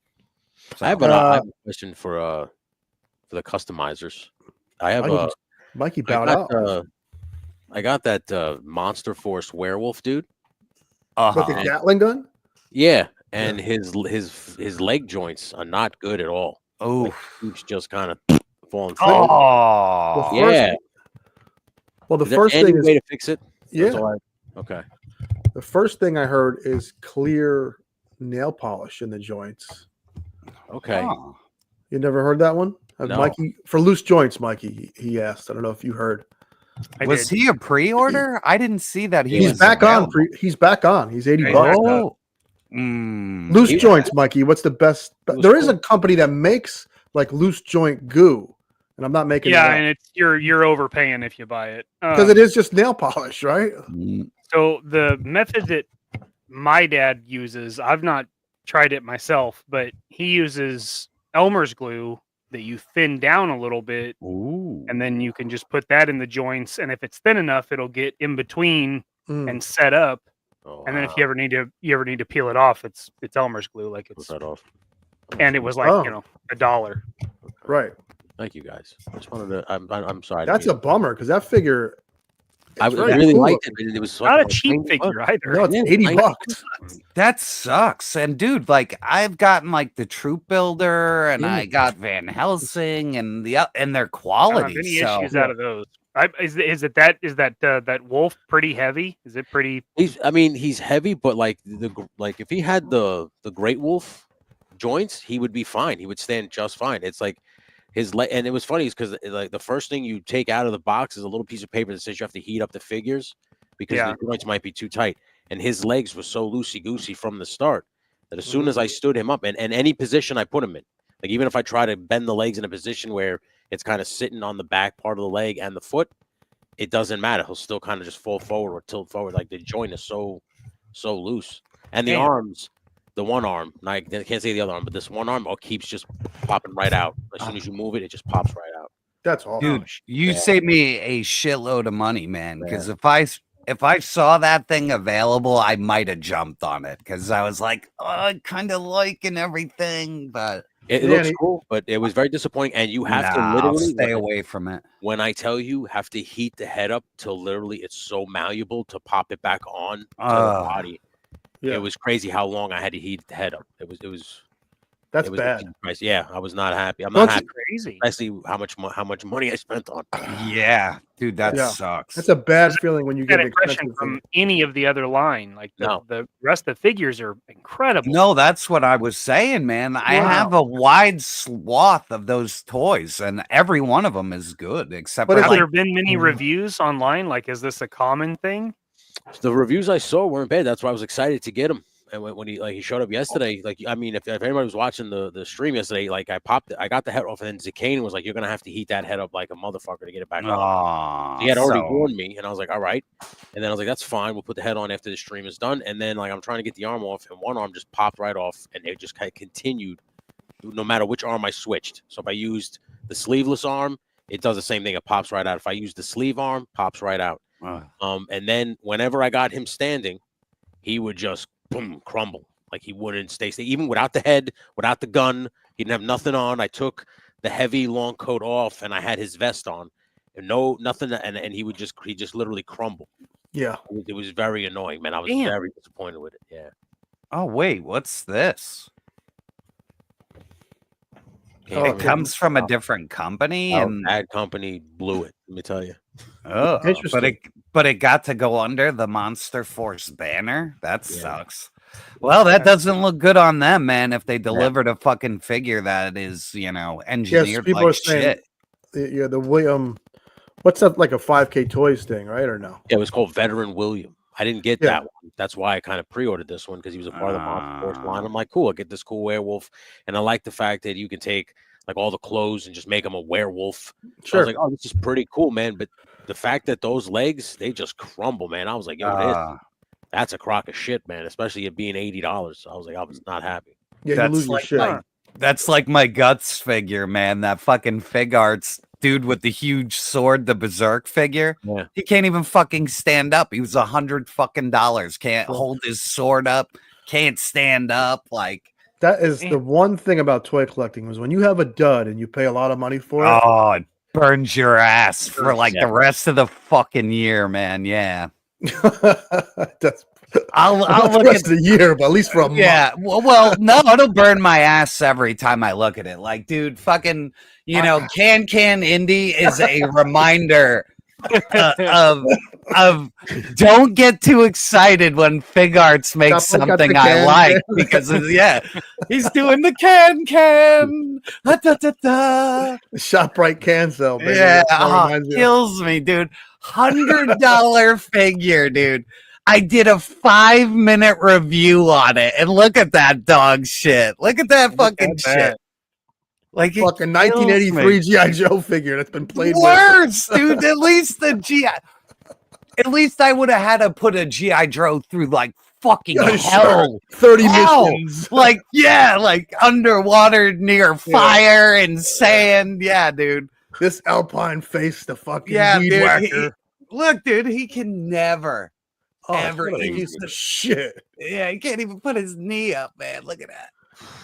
So, I have a question for the customizers. I have Mikey bowed out. I got that Monster Force werewolf dude. With the Gatling gun? Yeah. And his leg joints are not good at all. Oh, like, he's just kind of falling through. Oh, yeah. Well, the is there first any thing way is to fix it. Yeah. Okay. The first thing I heard is clear nail polish in the joints. Okay. Oh. You never heard that one? No. Mikey, for loose joints, Mikey, he asked. I don't know if you heard. Was he a pre-order? I didn't see that He's was back available. on. He's back on. He's $80. Oh. Loose joints, Mikey. What's the best? There is a company that makes like loose joint goo, and I'm not making. Yeah, and it's you're overpaying if you buy it because it is just nail polish, right? So the method that my dad uses, I've not tried it myself, but he uses Elmer's glue that you thin down a little bit, and then you can just put that in the joints, and if it's thin enough, it'll get in between and set up. And then if you ever need to peel it off, it's Elmer's glue, like it's that off. And it was like $1. Right. Thank you guys. I just wanted to. I'm sorry. That's a bummer because that figure. I really liked it. But it was not a cheap figure either. No, it's $80. That sucks. And dude, like I've gotten like the Troop Builder, and I got Van Helsing, and their quality. Any issues out of those? Is that wolf pretty heavy? Is it pretty? He's heavy, but like if he had the Great Wolf joints, he would be fine. He would stand just fine. It's like his leg, and it was funny because like the first thing you take out of the box is a little piece of paper that says you have to heat up the figures because the joints might be too tight. And his legs were so loosey goosey from the start that as soon as I stood him up, and any position I put him in, like even if I try to bend the legs in a position where it's kind of sitting on the back part of the leg and the foot, it doesn't matter. He'll still kind of just fall forward or tilt forward. Like the joint is so loose, and the arms, the one arm. I can't say the other arm, but this one arm keeps just popping right out. As soon as you move it, it just pops right out. That's awesome. Dude, you saved me a shitload of money, man. Because if I saw that thing available, I might have jumped on it because I was like, oh, I kind of like and everything, but it looks cool. But it was very disappointing, and you have to literally stay away from it. When I tell you, have to heat the head up till literally it's so malleable to pop it back on to the body. Yeah. It was crazy how long I had to heat the head up. It was. That's bad. Yeah, I was not happy. I'm not happy. Crazy. Especially how much money I spent on. Yeah, dude, that sucks. That's a bad feeling when you get an impression from any of the other line. Like the rest of the figures are incredible. No, that's what I was saying, man. I have a wide swath of those toys, and every one of them is good. Except, but have there been many reviews online? Like, is this a common thing? The reviews I saw weren't bad. That's why I was excited to get him. And when he showed up yesterday, like, I mean, if anybody was watching the stream yesterday, like I got the head off, and then Zakane was like, "You're gonna have to heat that head up like a motherfucker to get it back on." He had already warned me, and I was like, "All right." And then I was like, "That's fine. We'll put the head on after the stream is done." And then like I'm trying to get the arm off, and one arm just popped right off, and it just kind of continued, no matter which arm I switched. So if I used the sleeveless arm, it does the same thing. It pops right out. If I use the sleeve arm, pops right out. And then whenever I got him standing, he would just boom, crumble. Like he wouldn't stay. Even without the head, without the gun, he didn't have nothing on. I took the heavy long coat off, and I had his vest on, and nothing. And he just literally crumble. Yeah, it was very annoying, man. I was very disappointed with it. Yeah. Oh wait, what's this? It comes from a different company, and that company blew it. Let me tell you. Oh, but it got to go under the Monster Force banner. That sucks. Well, that doesn't look good on them, man. If they delivered a fucking figure that is, engineered people like are saying, shit. Yeah, the William, what's that, like a 5K Toys thing, right, or no? Yeah, it was called Veteran William. I didn't get that one. That's why I kind of pre-ordered this one, because he was a part of the Monster Force line. I'm like, cool, I'll get this cool werewolf, and I like the fact that you can take like all the clothes and just make him a werewolf. Sure. I was like, oh, this is pretty cool, man. But the fact that those legs, they just crumble, man. I was like, yo, that's a crock of shit, man. Especially it being $80. So I was like, I was not happy. Yeah, you lose your shit. That's like my Guts figure, man. That fucking Fig Arts dude with the huge sword, the Berserk figure. Yeah. He can't even fucking stand up. He was $100 fucking. Can't hold his sword up. Can't stand up. Like, that is the one thing about toy collecting, was when you have a dud and you pay a lot of money for it. Oh, it burns your ass for like the rest of the fucking year, man. Yeah. I'll look the rest of the year, but at least for a month. Yeah. Well, no, it'll burn my ass every time I look at it. Like, dude, fucking, Can Indie is a reminder of don't get too excited when Fig Arts makes something I like, because he's doing the can ShopRite can sell, baby. Yeah, kills me, dude. $100 figure, dude. I did a 5-minute review on it, and look at that dog shit. Look at that fucking shit. Like, fucking 1983 G.I. Joe figure that's been played worse, dude. At least at least I would have had to put a G.I. Joe through like fucking hell. 30 missions. Like, like underwater near fire and sand. Yeah, dude. This Alpine face the fucking weed dude, whacker. Look, dude, he can never ever use the shit. Yeah, he can't even put his knee up, man. Look at that.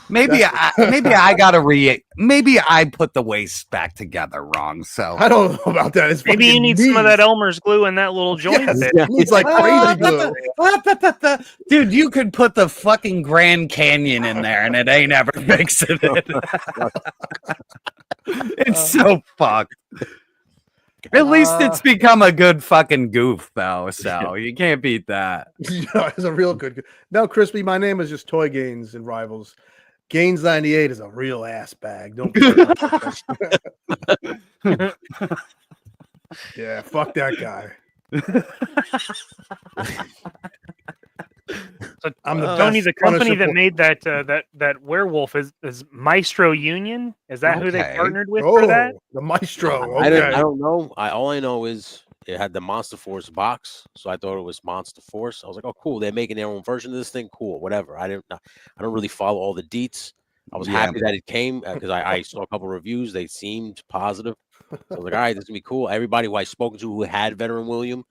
Maybe I gotta maybe I put the waist back together wrong. So I don't know about that. It's maybe you need some of that Elmer's glue in that little joint. It's like crazy glue. Dude, you could put the fucking Grand Canyon in there and it ain't ever mixing it. It's so fucked. At least it's become a good fucking goof, though. So you can't beat that. It's a real good. No, Crispy, my name is just Toy Gaines and Rivals. Gaines 98 is a real ass bag. Don't. Yeah, fuck that guy. So, Tony, the company that made that werewolf is Maestro Union. Is that who they partnered with for that? The Maestro. I don't know. All I know is it had the Monster Force box, so I thought it was Monster Force. I was like, oh, cool, they're making their own version of this thing. Cool, whatever. I don't really follow all the deets. I was happy that it came because I saw a couple reviews. They seemed positive. So I was like, all right, this is gonna be cool. Everybody who I spoken to who had Veteran William,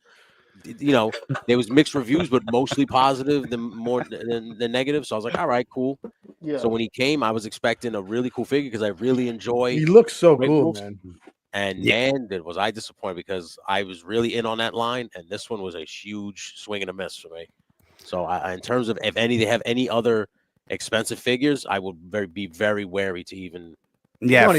you know, there was mixed reviews, but mostly positive than negative. So I was like, all right, cool. Yeah. So when he came, I was expecting a really cool figure because I really enjoy. He looks so Great cool, Wolves. man. And man, was I disappointed because I was really in on that line, and this one was a huge swing and a miss for me. So in terms of if they have any other expensive figures, I would be very wary to even. Yeah,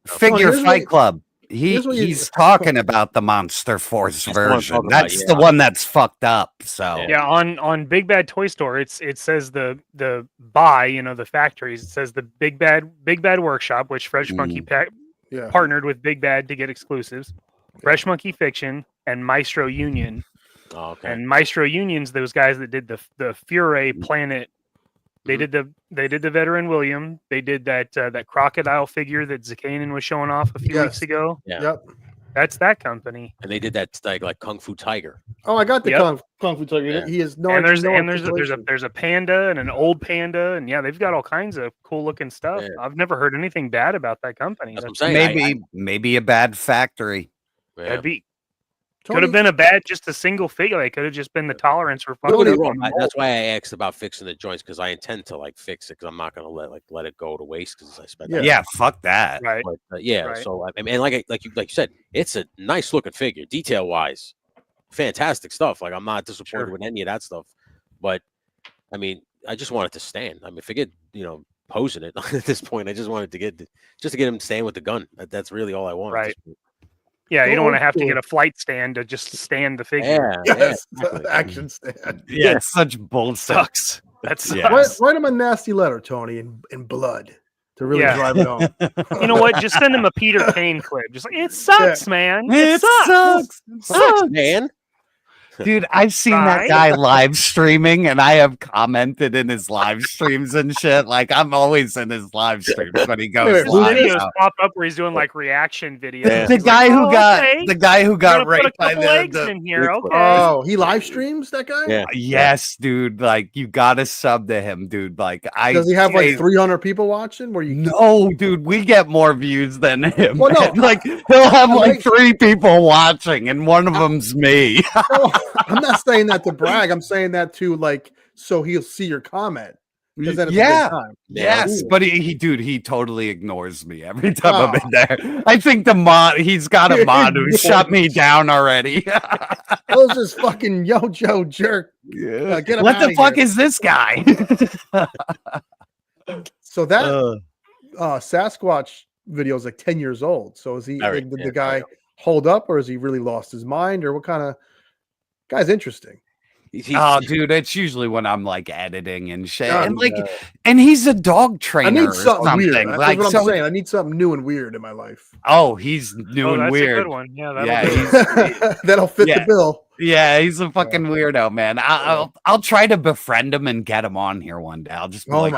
Figure Fight Club. He's talking about the Monster Force version. That's the one that's fucked up. So yeah, on Big Bad Toy Store, it says the buy, you know, the factories. It says the Big Bad Workshop, which Fresh Monkey partnered with Big Bad to get exclusives. Fresh Monkey Fiction and Maestro Union. Oh, okay. And Maestro Union's those guys that did the Fury Planet. They did the Veteran William. They did that crocodile figure that Zakanin was showing off a few weeks ago. Yeah. Yep. That's that company. And they did that like Kung Fu Tiger. Oh, I got the Kung Fu Tiger. Yeah. He is no. And there's articulation. there's a panda and an old panda, and yeah, they've got all kinds of cool looking stuff. Yeah. I've never heard anything bad about that company. That's what I'm saying. Maybe a bad factory. That'd be. Could have been just a single figure. They could have just been the tolerance for Don't get me wrong. That's why I asked about fixing the joints because I intend to like fix it because I'm not gonna let it go to waste because I spent. Yeah, fuck that. Right. But, yeah. Right. So I mean, like you said, it's a nice looking figure, detail wise, fantastic stuff. Like I'm not disappointed with any of that stuff. But I mean, I just want it to stand. I mean, forget posing it at this point. I just wanted to get him staying with the gun. That's really all I want. Right. Yeah, you don't want to have to get a flight stand to just stand the figure. Yeah, Yes, exactly. action stand. Yeah, it's such bullshit. Sucks. That sucks. Write him a nasty letter, Tony, in blood to really drive it home. You know what? Just send him a Peter Kane clip. Just like it sucks, man. It sucks. It sucks, man. Dude, I've seen that guy live streaming, and I have commented in his live streams and shit. Like I'm always in his live streams when he goes live. Videos pop up where he's doing like reaction videos. The guy who got raped by the in here. Okay. Oh, he live streams that guy? Yeah. Yes, dude. Like you gotta sub to him, dude. Like does he have like 300 people watching? Where you? No, dude. We get more views than him. Well, no, like he'll have like 3 people watching, and one of them's me. No, I'm not saying that to brag. I'm saying that to like so he'll see your comment. Then it's a good time. Yes, but he totally ignores me every time I'm in there. I think he's got a mod who shut me down already. Those is fucking YoJoeJerk. Get him what outta the fuck here. is this guy? So that Sasquatch video is like 10 years old. So is he? Did the guy hold up, or has he really lost his mind, or what kind of guy's interesting? Dude, it's usually when I'm like editing and shit, and he's a dog trainer. I need something weird. That's Like, what I'm saying. I need something new and weird in my life. Oh, he's new and that's weird. a good one. Yeah, that'll fit the bill. Yeah, he's a fucking weirdo, man. I'll try to befriend him and get him on here one day. I'll just be like,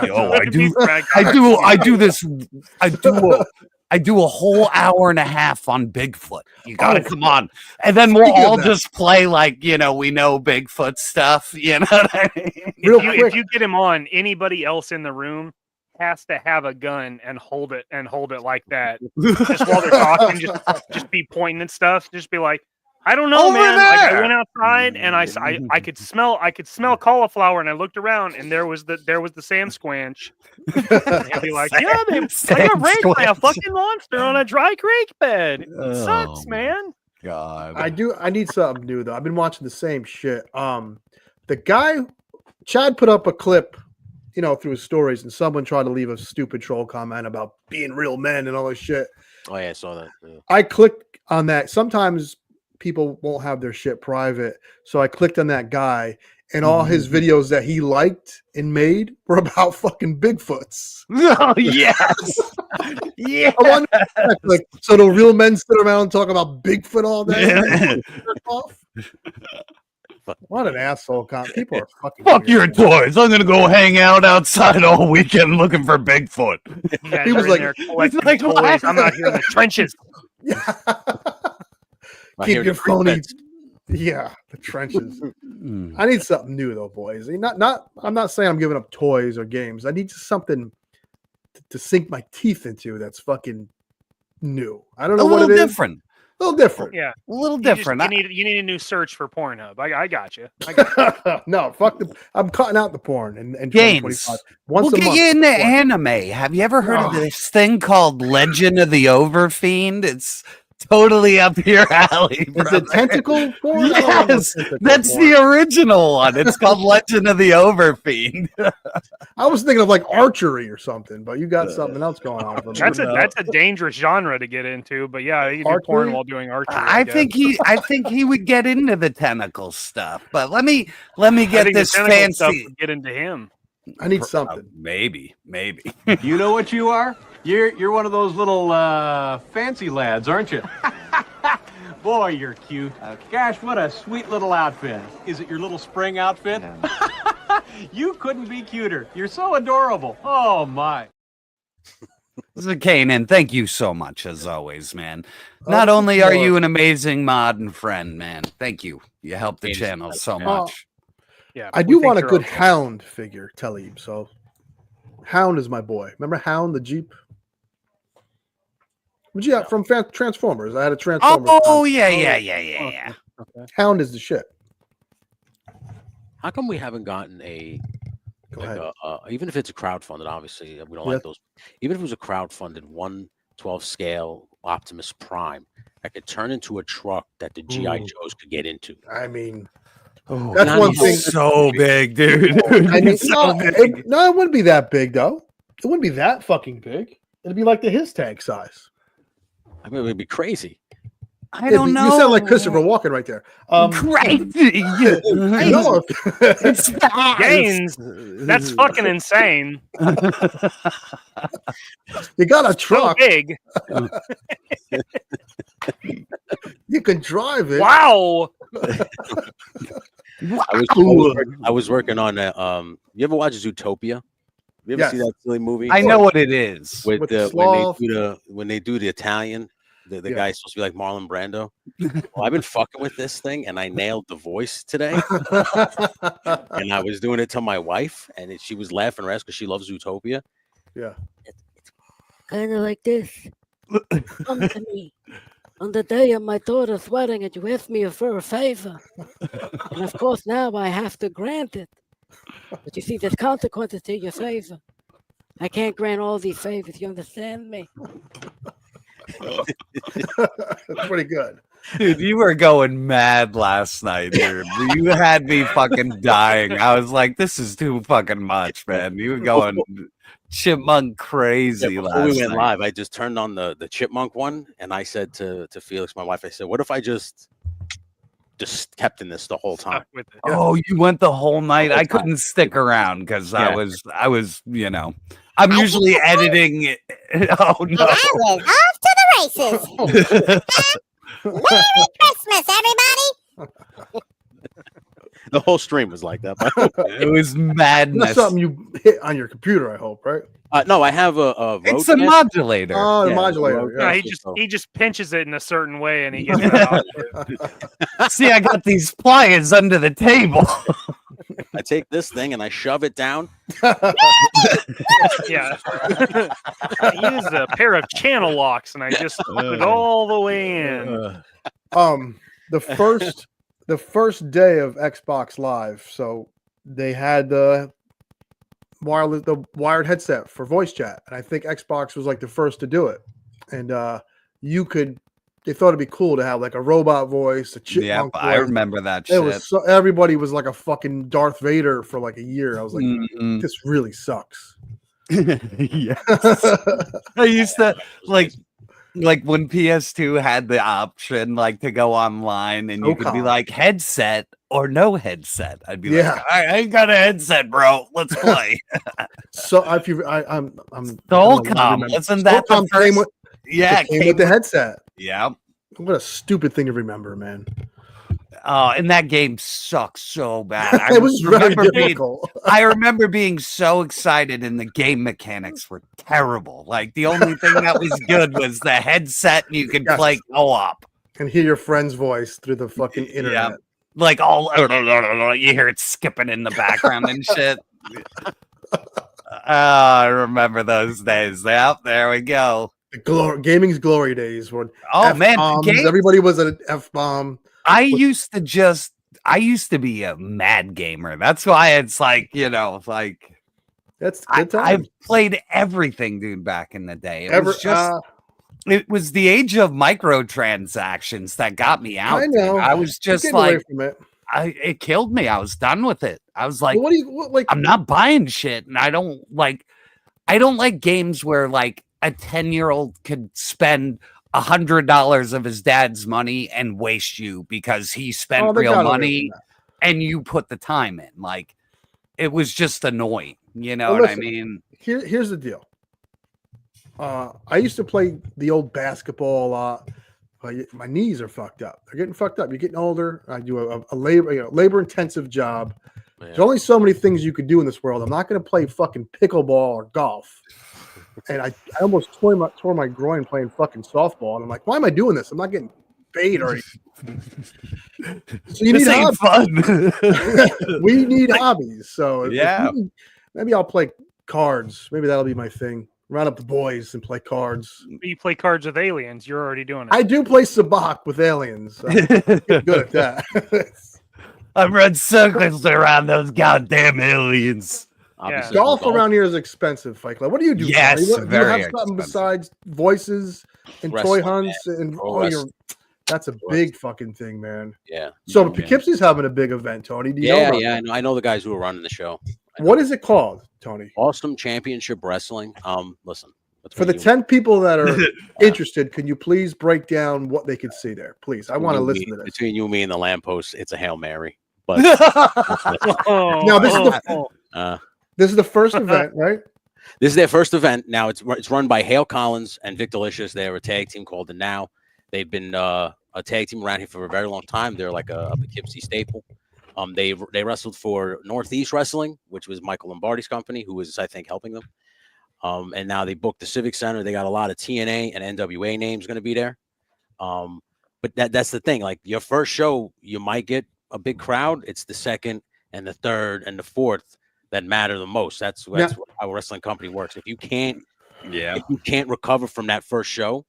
I do a whole hour and a half on Bigfoot. You gotta come on. And then we'll all just play like, we know Bigfoot stuff. You know what I mean? If you get him on, anybody else in the room has to have a gun and hold it like that. Just while they're talking, just be pointing at stuff. Just be like, I don't know, man. Like, I went outside and I could smell cauliflower, and I looked around, and there was the Sam Squanch. And he'll be like, yeah, I got raped by a fucking monster on a dry creek bed. It sucks, man. God, I need something new though. I've been watching the same shit. The guy, Chad put up a clip, through his stories, and someone tried to leave a stupid troll comment about being real men and all this shit. Oh yeah, I saw that. Yeah. I clicked on that. Sometimes people won't have their shit private, so I clicked on that guy, and all his videos that he liked and made were about fucking Bigfoots. Oh yes, yeah. I wonder, like, so the real men sit around and talk about Bigfoot all day. What an asshole! People are fucking. Fuck your toys! I'm gonna go hang out outside all weekend looking for Bigfoot. He was like, toys. I'm out here in the trenches. Keep your phony Yeah, the trenches. I need something new though, boys. I'm not saying I'm giving up toys or games. I need something to sink my teeth into that's fucking new. I don't know what it is. Different. A little different. Yeah, a little different. You need a new search for Pornhub. I got you. No, fuck I'm cutting out the porn in games. 2025. We'll get you into anime. Have you ever heard of this thing called Legend of the Overfiend? It's totally up your alley. Is it tentacle porn? Yes, that's the original one. It's called Legend of the Overfiend. I was thinking of like archery or something, but you got something else going on. For me. That's a dangerous genre to get into. But yeah, you can do porn while doing archery. I think he would get into the tentacle stuff. But let me get this fancy stuff would get into him. I need something. Maybe. You know what you are? You're one of those little fancy lads, aren't you? Boy, you're cute. Gosh, what a sweet little outfit. Is it your little spring outfit? You couldn't be cuter. You're so adorable. Oh, my. This is Kanan. Thank you so much, as always, man. Not only are you an amazing mod and friend, man, thank you. You helped the channel so much. Yeah, I do want a good Hound figure, Talib. So, Hound is my boy. Remember Hound, the Jeep? But yeah, from Transformers. I had a Transformers. Oh, yeah. Okay. Hound is the shit. How come we haven't gotten even if it's a crowdfunded, obviously we don't like those. Even if it was a crowdfunded 1/12 scale Optimus Prime that could turn into a truck that the GI Joes could get into. I mean, that's one thing. So big, dude. I mean, it wouldn't be that big though. It wouldn't be that fucking big. It'd be like the his tank size. I mean, it would be crazy. I don't know. You sound like Christopher Walken right there. Crazy. I know. It's fast. Gaines. That's fucking insane. You got a truck. So big. You can drive it. Wow. I was working on a. You ever watch Zootopia? You ever see that silly movie? I know what it is. When they do the Italian, the guy's supposed to be like Marlon Brando. Well, I've been fucking with this thing, and I nailed the voice today. And I was doing it to my wife, and she was laughing her ass because she loves Zootopia. Yeah. It's kind of like this. Come to me. On the day of my daughter's wedding, and you asked me for a favor. And of course, now I have to grant it. But you see, there's consequences to your favor. I can't grant all these favors. You understand me? That's pretty good. Dude, you were going mad last night, dude. You had me fucking dying. I was like, this is too fucking much, man. You were going chipmunk crazy last night. Before we went live, I just turned on the chipmunk one, and I said to Felix, my wife, I said, what if I just kept in this the whole time? Oh, you went the whole night. I couldn't stick around because I was, I'm usually editing it. Oh no! I went off to the races. Merry Christmas, everybody! The whole stream was like that. It was madness. That's something you hit on your computer, I hope, right? No, I have a it's a modulator. Oh, the modulator. No, he just pinches it in a certain way, and he gets it out. See, I got these pliers under the table. I take this thing and I shove it down. Yeah. I use a pair of channel locks, and I just put it all the way in. The first day of Xbox Live, so they had the wired headset for voice chat, and I think Xbox was like the first to do it. And they thought it'd be cool to have like a robot voice, a chipmunk voice. I remember that shit. It was everybody was like a fucking Darth Vader for like a year. I was like, this really sucks. Yes. I used to like when PS2 had the option like to go online, and you could be like headset or no headset. I'd be like, I ain't got a headset, bro. Let's play. So I'm Solcom. Isn't that the first? Came with the headset. Yeah. What a stupid thing to remember, man. Oh, and that game sucks so bad. I remember being so excited, and the game mechanics were terrible. Like the only thing that was good was the headset, and you could play co-op. And hear your friend's voice through the fucking internet. Yeah. Like all you hear it skipping in the background and shit. I remember those days. Yep, there we go. Gaming's glory days when games, everybody was an F-bomb. I used to be a mad gamer. That's why it's like, like that's I've played everything, dude, back in the day. It was the age of microtransactions that got me out. I know. Dude. I was just like, it killed me. I was done with it. I was like, I'm not buying shit, and I don't like games where like a 10-year-old could spend $100 of his dad's money and waste you because he spent real money and you put the time in. Like, it was just annoying. You know what I mean? Here's the deal. I used to play the old basketball a lot. My knees are fucked up. They're getting fucked up. You're getting older. I do a labor intensive job. Man. There's only so many things you could do in this world. I'm not going to play fucking pickleball or golf. And I almost tore my groin playing fucking softball. And I'm like, why am I doing this? I'm not getting paid or anything. So you need hobbies. We need hobbies. So yeah, maybe I'll play cards. Maybe that'll be my thing. Round up the boys and play cards. You play cards with aliens. You're already doing it. I do play sabacc with aliens. I'm good at that. I run circles around those goddamn aliens. Yeah. Golf around here is expensive, Fikla. What do you do? Yes, do you have something besides voices and toy hunts and that's a big fucking thing, man. Yeah. So Poughkeepsie's having a big event, Tony. Do you know about that? I know the guys who are running the show. What is it called, Tony? Awesome Championship Wrestling. Listen. For the 10 people that are interested, can you please break down what they could see there? Please. I want to listen to this. Between you and me and the lamppost, it's a Hail Mary. But now this is the first event, right? This is their first event. Now it's run by Hale Collins and Vic Delicious. They're a tag team called The Now. They've been a tag team around here for a very long time. They're like a Poughkeepsie staple. They wrestled for Northeast Wrestling, which was Michael Lombardi's company, who was, I think, helping them. And now they booked the Civic Center. They got a lot of TNA and NWA names going to be there. But that's the thing. Like, your first show, you might get a big crowd. It's the second and the third and the fourth that matter the most. That's how a wrestling company works. If you can't recover from that first show,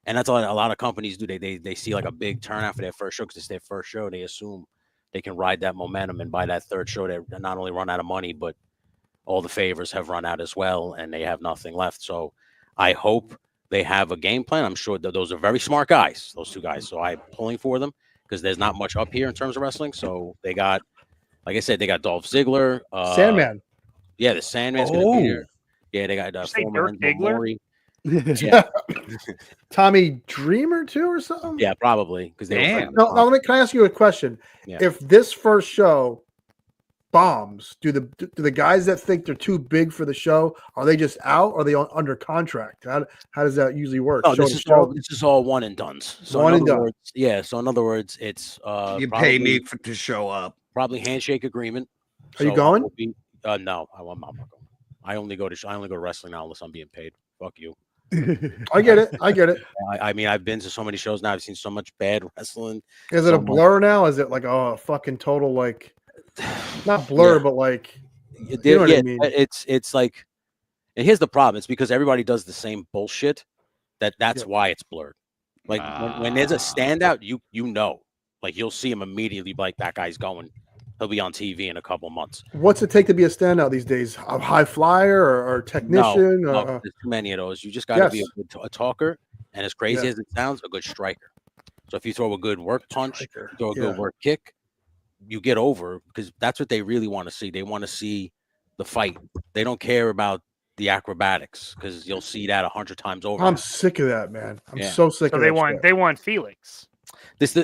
and that's a lot of companies do. They see like a big turnout for their first show because it's their first show. They assume they can ride that momentum, and by that third show, they not only run out of money, but all the favors have run out as well, and they have nothing left. So I hope they have a game plan. I'm sure that those are very smart guys, those two guys. So I'm pulling for them because there's not much up here in terms of wrestling. So they got, like I said, they got Dolph Ziggler. Sandman. Yeah, the Sandman's going to be there. Yeah, they got former Maury. Yeah. Tommy Dreamer too or something? Yeah, probably. Because can I ask you a question? Yeah. If this first show bombs, do the guys that think they're too big for the show, are they just out? Or are they under contract? How does that usually work? Oh, this is all one and dones. So one and done. Words, yeah. So in other words, it's you pay me to show up. Probably handshake agreement. Are you going? No, I'm not going. I only go to wrestling now unless I'm being paid. Fuck you. I get it. I mean, I've been to so many shows now. I've seen so much bad wrestling. Is it a blur now? Is it like a fucking total like not blur, but like you know what I mean? It's like, and here's the problem. It's because everybody does the same bullshit. That's why it's blurred. Like when there's a standout, you know, like you'll see him immediately. Like, that guy's going. He'll be on TV in a couple months. What's it take to be a standout these days? A high flyer or technician? No, there's too many of those. You just got to be a talker, and as crazy as it sounds, a good striker. So if you throw a good work punch, throw a good work kick, you get over, because that's what they really want to see. They want to see the fight. They don't care about the acrobatics, because you'll see that 100 times over. I'm sick of that, man. I'm so sick of that. They want Felix.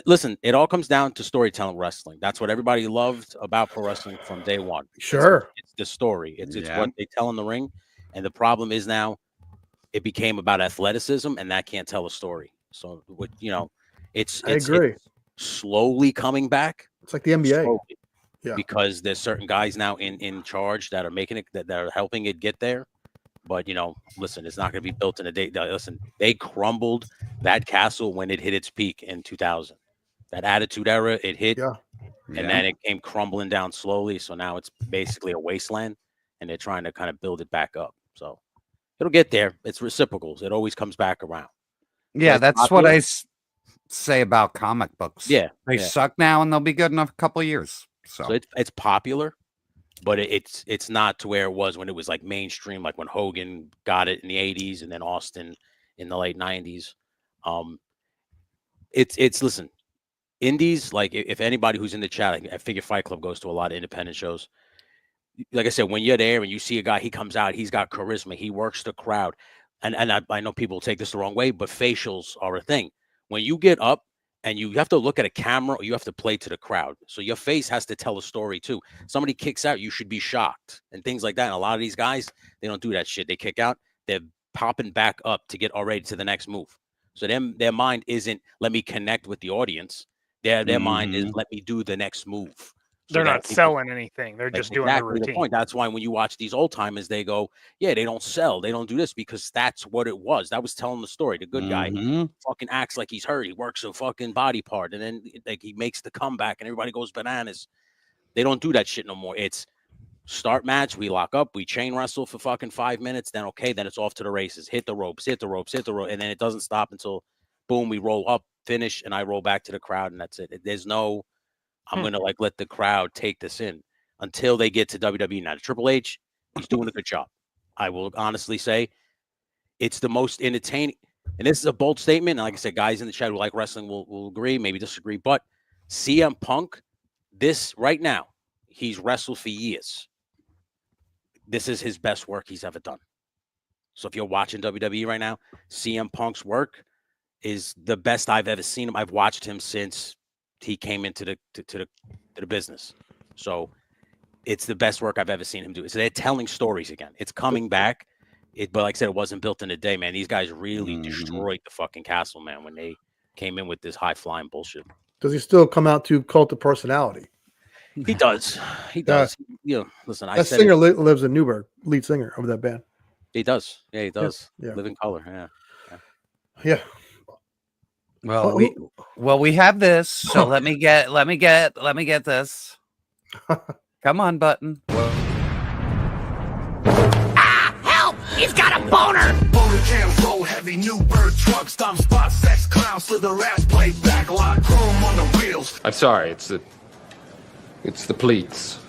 Listen, it all comes down to storytelling wrestling. That's what everybody loved about pro wrestling from day one. Sure. It's the story. It's what they tell in the ring. And the problem is now it became about athleticism, and that can't tell a story. So, it's slowly coming back. It's like the NBA. Slowly, because there's certain guys now in charge that are making it, that are helping it get there. But, listen, it's not going to be built in a day. Listen, they crumbled that castle when it hit its peak in 2000. That Attitude Era, it hit, and then it came crumbling down slowly. So now it's basically a wasteland, and they're trying to kind of build it back up. So it'll get there. It's reciprocals. It always comes back around. Yeah, that's what I say about comic books. Yeah, they suck now, and they'll be good in a couple of years. So it's popular, but it's not to where it was when it was like mainstream, like when Hogan got it in the 80s and then Austin in the late 90s. It's listen, indies, like if anybody who's in the chat, I figure Fight Club goes to a lot of independent shows. Like I said, when you're there and you see a guy, he comes out, he's got charisma, he works the crowd. And I know people take this the wrong way, but facials are a thing. When you get up and you have to look at a camera or you have to play to the crowd. So your face has to tell a story too. Somebody kicks out, you should be shocked and things like that. And a lot of these guys, they don't do that shit. They kick out, they're popping back up to get already to the next move. So their mind isn't, let me connect with the audience. Their mind is, let me do the next move. So they're not selling anything. They're just doing the routine. Point. That's why when you watch these old timers, they go, yeah, they don't sell. They don't do this because that's what it was. That was telling the story. The good guy fucking acts like he's hurt. He works a fucking body part. And then like he makes the comeback and everybody goes bananas. They don't do that shit no more. It's start match. We lock up. We chain wrestle for fucking 5 minutes. Then, okay, then it's off to the races. Hit the ropes, hit the ropes, hit the rope. And then it doesn't stop until, boom, we roll up, finish, and I roll back to the crowd. And that's it. There's no... I'm going to like let the crowd take this in until they get to WWE. Now, Triple H, he's doing a good job. I will honestly say it's the most entertaining. And this is a bold statement. And like I said, guys in the chat who like wrestling will agree, maybe disagree. But CM Punk, this right now, he's wrestled for years. This is his best work he's ever done. So if you're watching WWE right now, CM Punk's work is the best I've ever seen him. I've watched him since he came into the business. So it's the best work I've ever seen him do. So they're telling stories again. It's coming back. But like I said, it wasn't built in a day, man. These guys really destroyed the fucking castle, man, when they came in with this high-flying bullshit. Does he still come out to Cult of Personality? He does. He does. You know, listen, that singer lives in Newburgh, lead singer of that band. He does. Yeah, he does. Yeah. Live in color. Yeah. Yeah. Well, we have this, so let me get this. Come on, button. Help! He's got a boner! Boner jams roll heavy, new bird truck, stomp spot, sex clown, slither ass, play back, lock, chrome on the wheels. I'm sorry, it's the pleats.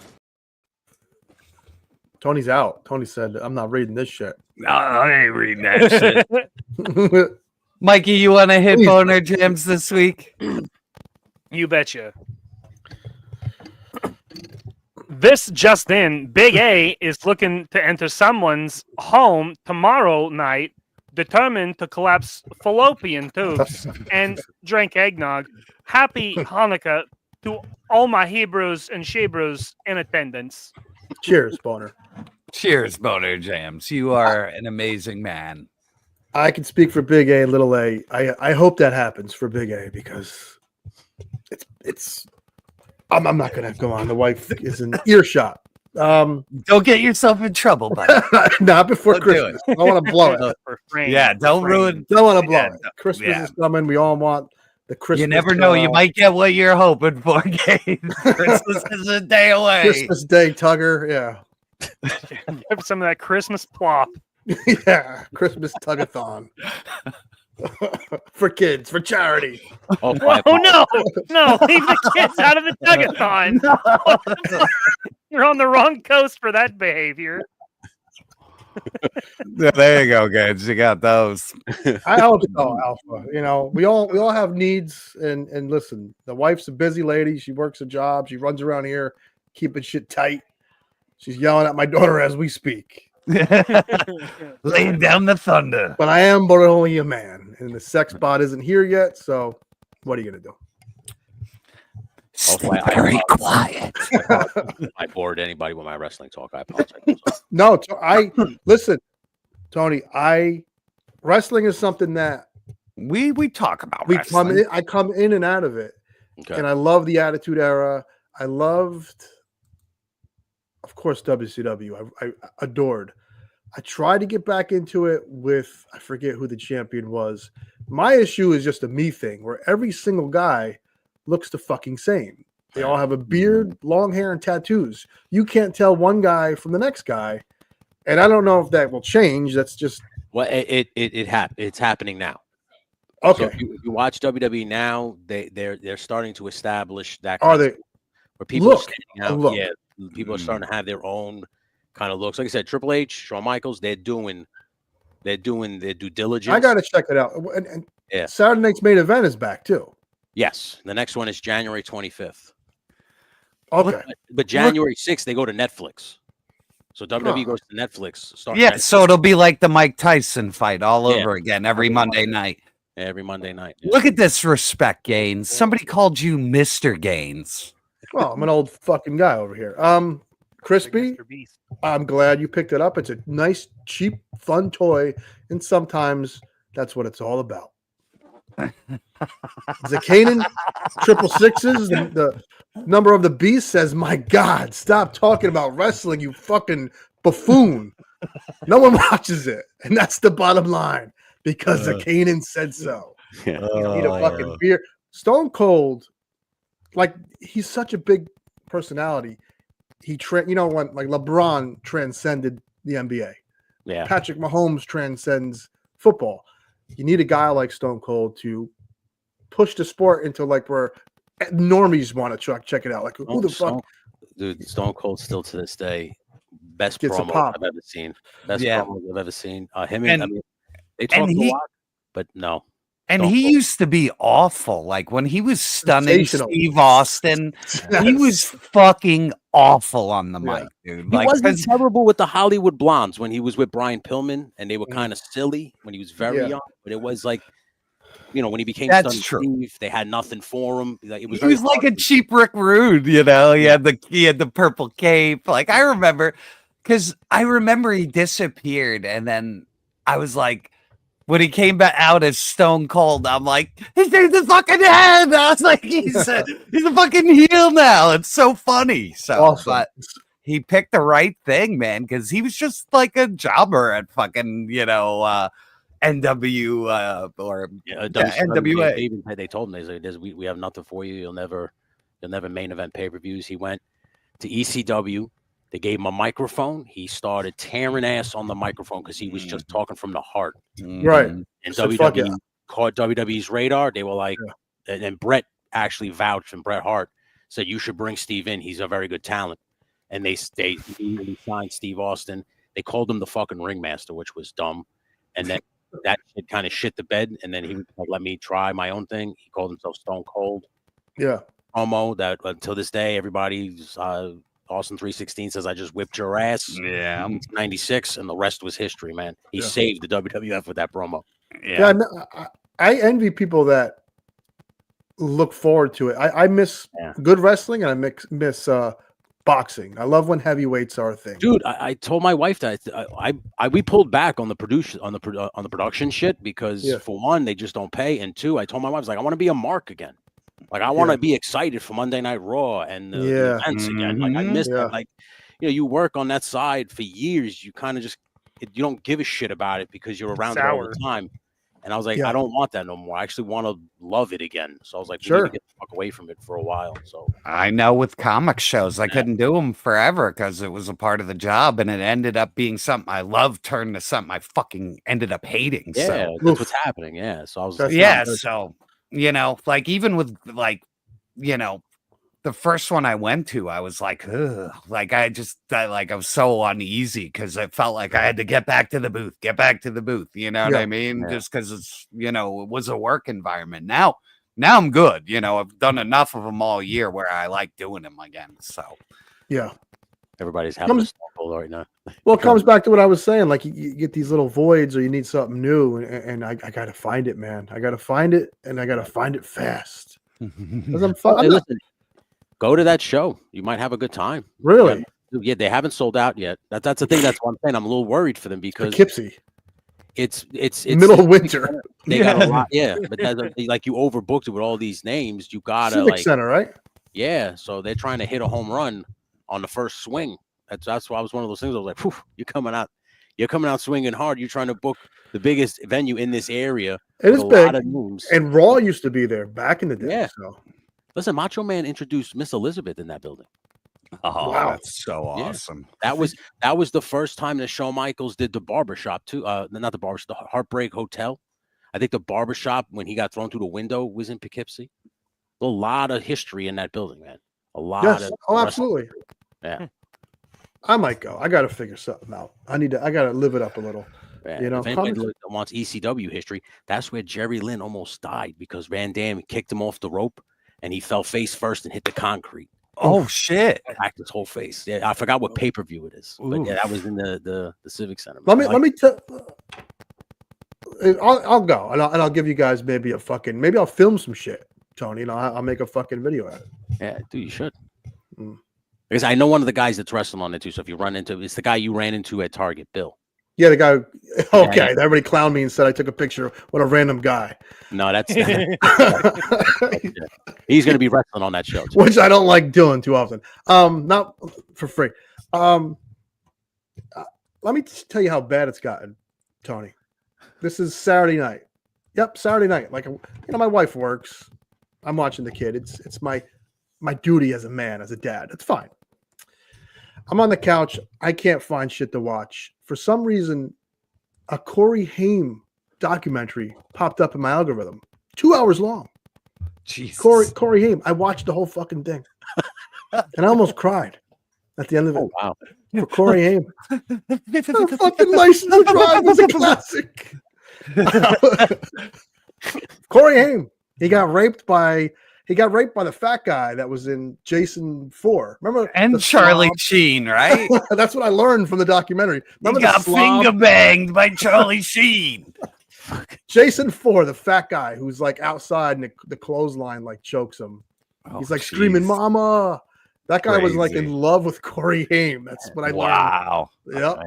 Tony's out. Tony said, I'm not reading this shit. No, I ain't reading that shit. Mikey, you want to hit boner jams this week? You betcha. This just in, Big A is looking to enter someone's home tomorrow night, determined to collapse fallopian tubes and drink eggnog. Happy Hanukkah to all my Hebrews and Shebrews in attendance. Cheers, Boner. Cheers, Boner Jams. You are an amazing man. I can speak for Big A and Little A. I hope that happens for Big A because it's. I'm not going to go on. The wife is in earshot. Don't get yourself in trouble, buddy. Not before Christmas. I want to blow it. Yeah, don't ruin. Don't want to blow it. Christmas is coming. We all want the Christmas. You never know. You might get what you're hoping for, Gabe. Christmas is a day away. Christmas Day, Tugger. Yeah. Have some of that Christmas plop. Yeah, Christmas Tug-a-thon. For kids, for charity. Oh no, leave the kids out of the Tug-a-thon. You're on the wrong coast for that behavior. Yeah, there you go, kids. You got those. I hope so, Alpha. You know, we all have needs, and listen, the wife's a busy lady. She works a job. She runs around here, keeping shit tight. She's yelling at my daughter as we speak. Laying down the thunder. But I am but only a man, and the sex bot isn't here yet. So, what are you gonna do? Stay very quiet. I bored anybody with my wrestling talk. I apologize. No, I listen, Tony. Wrestling is something that we talk about. I come in and out of it, and I love the Attitude Era. I loved, of course, WCW. I adored, I tried to get back into it with, I forget who the champion was. My issue is just a me thing where every single guy looks the fucking same. They all have a beard, long hair, and tattoos. You can't tell one guy from the next guy. And I don't know if that will change. That's just it's happening now. Okay. So if you watch WWE now, they're starting to establish that. Are they? Where people are standing out. Look. Yeah, people are starting to have their own kind of looks. Like I said, Triple H, Shawn Michaels, they're doing their due diligence. I gotta check it out. And Saturday night's main event is back too. Yes, the next one is January 25th. Okay, but January 6th they go to Netflix. So WWE goes to Netflix. So it'll be like the Mike Tyson fight all over again every Monday night. Every Monday night. Look at this respect, Gaines. Somebody called you Mr. Gaines. Well, I'm an old fucking guy over here. Crispy, I'm glad you picked it up. It's a nice, cheap, fun toy, and sometimes that's what it's all about. Zakanin, 666s, the number of the beast says, "My God, stop talking about wrestling, you fucking buffoon." No one watches it, and that's the bottom line because Zakanin said so. You need a fucking beer. Stone Cold, like he's such a big personality. He when like LeBron transcended the NBA. Yeah. Patrick Mahomes transcends football. You need a guy like Stone Cold to push the sport into like where normies want to check it out. Like who the fuck? Dude, Stone Cold still to this day best Gets a promo pop. I've ever seen. Best promo I've ever seen. They talked a lot, but no. And he used to be awful. Like when he was stunning Steve Austin, he was fucking awful on the mic, dude. He Like, wasn't terrible with the Hollywood Blondes when he was with Brian Pillman, and they were kind of silly when he was very young. But it was like, when he became That's Stunning Steve, they had nothing for him. Like, it was he was like a cheap Rick Rude, He had the purple cape. Like I remember, because he disappeared, and then I was like, when he came back out as Stone Cold, I'm like, his name's the fucking head. I was like, he's a fucking heel now. It's so funny. So, but he picked the right thing, man, because he was just like a jobber at fucking, NW or NWA. They told him, they said, we have nothing for you. You'll never main event pay-per-views. He went to ECW. They gave him a microphone. He started tearing ass on the microphone because he was just talking from the heart. Right. And WWE caught WWE's radar. They were like, and Bret actually vouched, and Bret Hart said, "You should bring Steve in. He's a very good talent." And they immediately signed Steve Austin. They called him the fucking ringmaster, which was dumb. And then that kind of shit the bed. And then he was like, "Let me try my own thing." He called himself Stone Cold. Yeah. Promo that until this day, everybody's Austin 316 says, "I just whipped your ass." Yeah. 96, and the rest was history, man. He saved the WWF with that promo. Yeah, I envy people that look forward to it. I miss good wrestling, and I miss boxing. I love when heavyweights are a thing. Dude, I told my wife that we pulled back on the production shit because for one, they just don't pay, and two, I told my wife, I was like, I want to be a mark again. Like I want to be excited for Monday Night Raw and the events again. Like I miss that. Like you work on that side for years. You kind of just you don't give a shit about it because you're around it all the time. And I was like, I don't want that no more. I actually want to love it again. So I was like, we need to get the fuck away from it for a while. So I know with comic shows, I couldn't do them forever because it was a part of the job, and it ended up being something I loved turned to something I fucking ended up hating. Yeah, so. that's what's happening. Yeah. So I was so. Like even with the first one I went to, I was like, ugh. Like I was so uneasy because I felt like I had to get back to the booth. You know what I mean? Yeah. Just because it's, it was a work environment. Now I'm good. I've done enough of them all year where I like doing them again. So yeah, everybody's having a stumble right now. Well, it comes back to what I was saying. Like you get these little voids, or you need something new, and I gotta find it, man. I gotta find it, and I gotta find it fast. Listen, go to that show. You might have a good time. Really? Yeah, they haven't sold out yet. That's the thing. That's one thing I'm a little worried for them because Poughkeepsie. It's middle of winter. They got a lot, but like you overbooked it with all these names. You gotta Civic Center, right? Yeah, so they're trying to hit a home run on the first swing. That's why I was one of those things. I was like, you're coming out. You're coming out swinging hard. You're trying to book the biggest venue in this area. It is a big. lot of rooms. And Raw used to be there back in the day. Yeah. So. Listen, Macho Man introduced Miss Elizabeth in that building. Oh, Wow. that's so awesome. That was the first time that Shawn Michaels did the barbershop too. Not the barbershop, the Heartbreak Hotel. I think the barbershop when he got thrown through the window was in Poughkeepsie. A lot of history in that building, man. A lot of absolutely. Yeah. I might go. I gotta figure something out. I gotta live it up a little. Yeah. You know, if anybody wants ECW history, that's where Jerry Lynn almost died because Van Dam kicked him off the rope and he fell face first and hit the concrete. Oh shit! Cracked his whole face. Yeah, I forgot what pay-per-view it is, but yeah, that was in the Civic Center. Let me tell. I'll go and I'll give you guys maybe maybe I'll film some shit, Tony. And I'll make a fucking video out of it. Yeah, dude, you should. Because I know one of the guys that's wrestling on it too. So if you run into, it's the guy you ran into at Target, Bill. Yeah, the guy. Okay, Yeah. everybody clowned me and said I took a picture with a random guy. No, that's he's going to be wrestling on that show too. Which I don't like doing too often. Not for free. Let me just tell you how bad it's gotten, Tony. This is Saturday night. Yep, Saturday night. Like, my wife works. I'm watching the kid. It's my duty as a man, as a dad. It's fine. I'm on the couch. I can't find shit to watch. For some reason, a Corey Haim documentary popped up in my algorithm. 2 hours long. Jesus. Corey Haim. I watched the whole fucking thing. And I almost cried at the end of it. Oh, wow. For Corey Haim. The fucking License to Drive was a classic. Corey Haim. He got raped by the fat guy that was in Jason 4. Remember? And Charlie Sheen, right? That's what I learned from the documentary. Remember He got finger banged by Charlie Sheen. Jason 4, the fat guy who's like outside and the clothesline like chokes him. He's like screaming, "Mama!" That guy was like in love with Corey Haim. That's what I learned. Wow. Yep.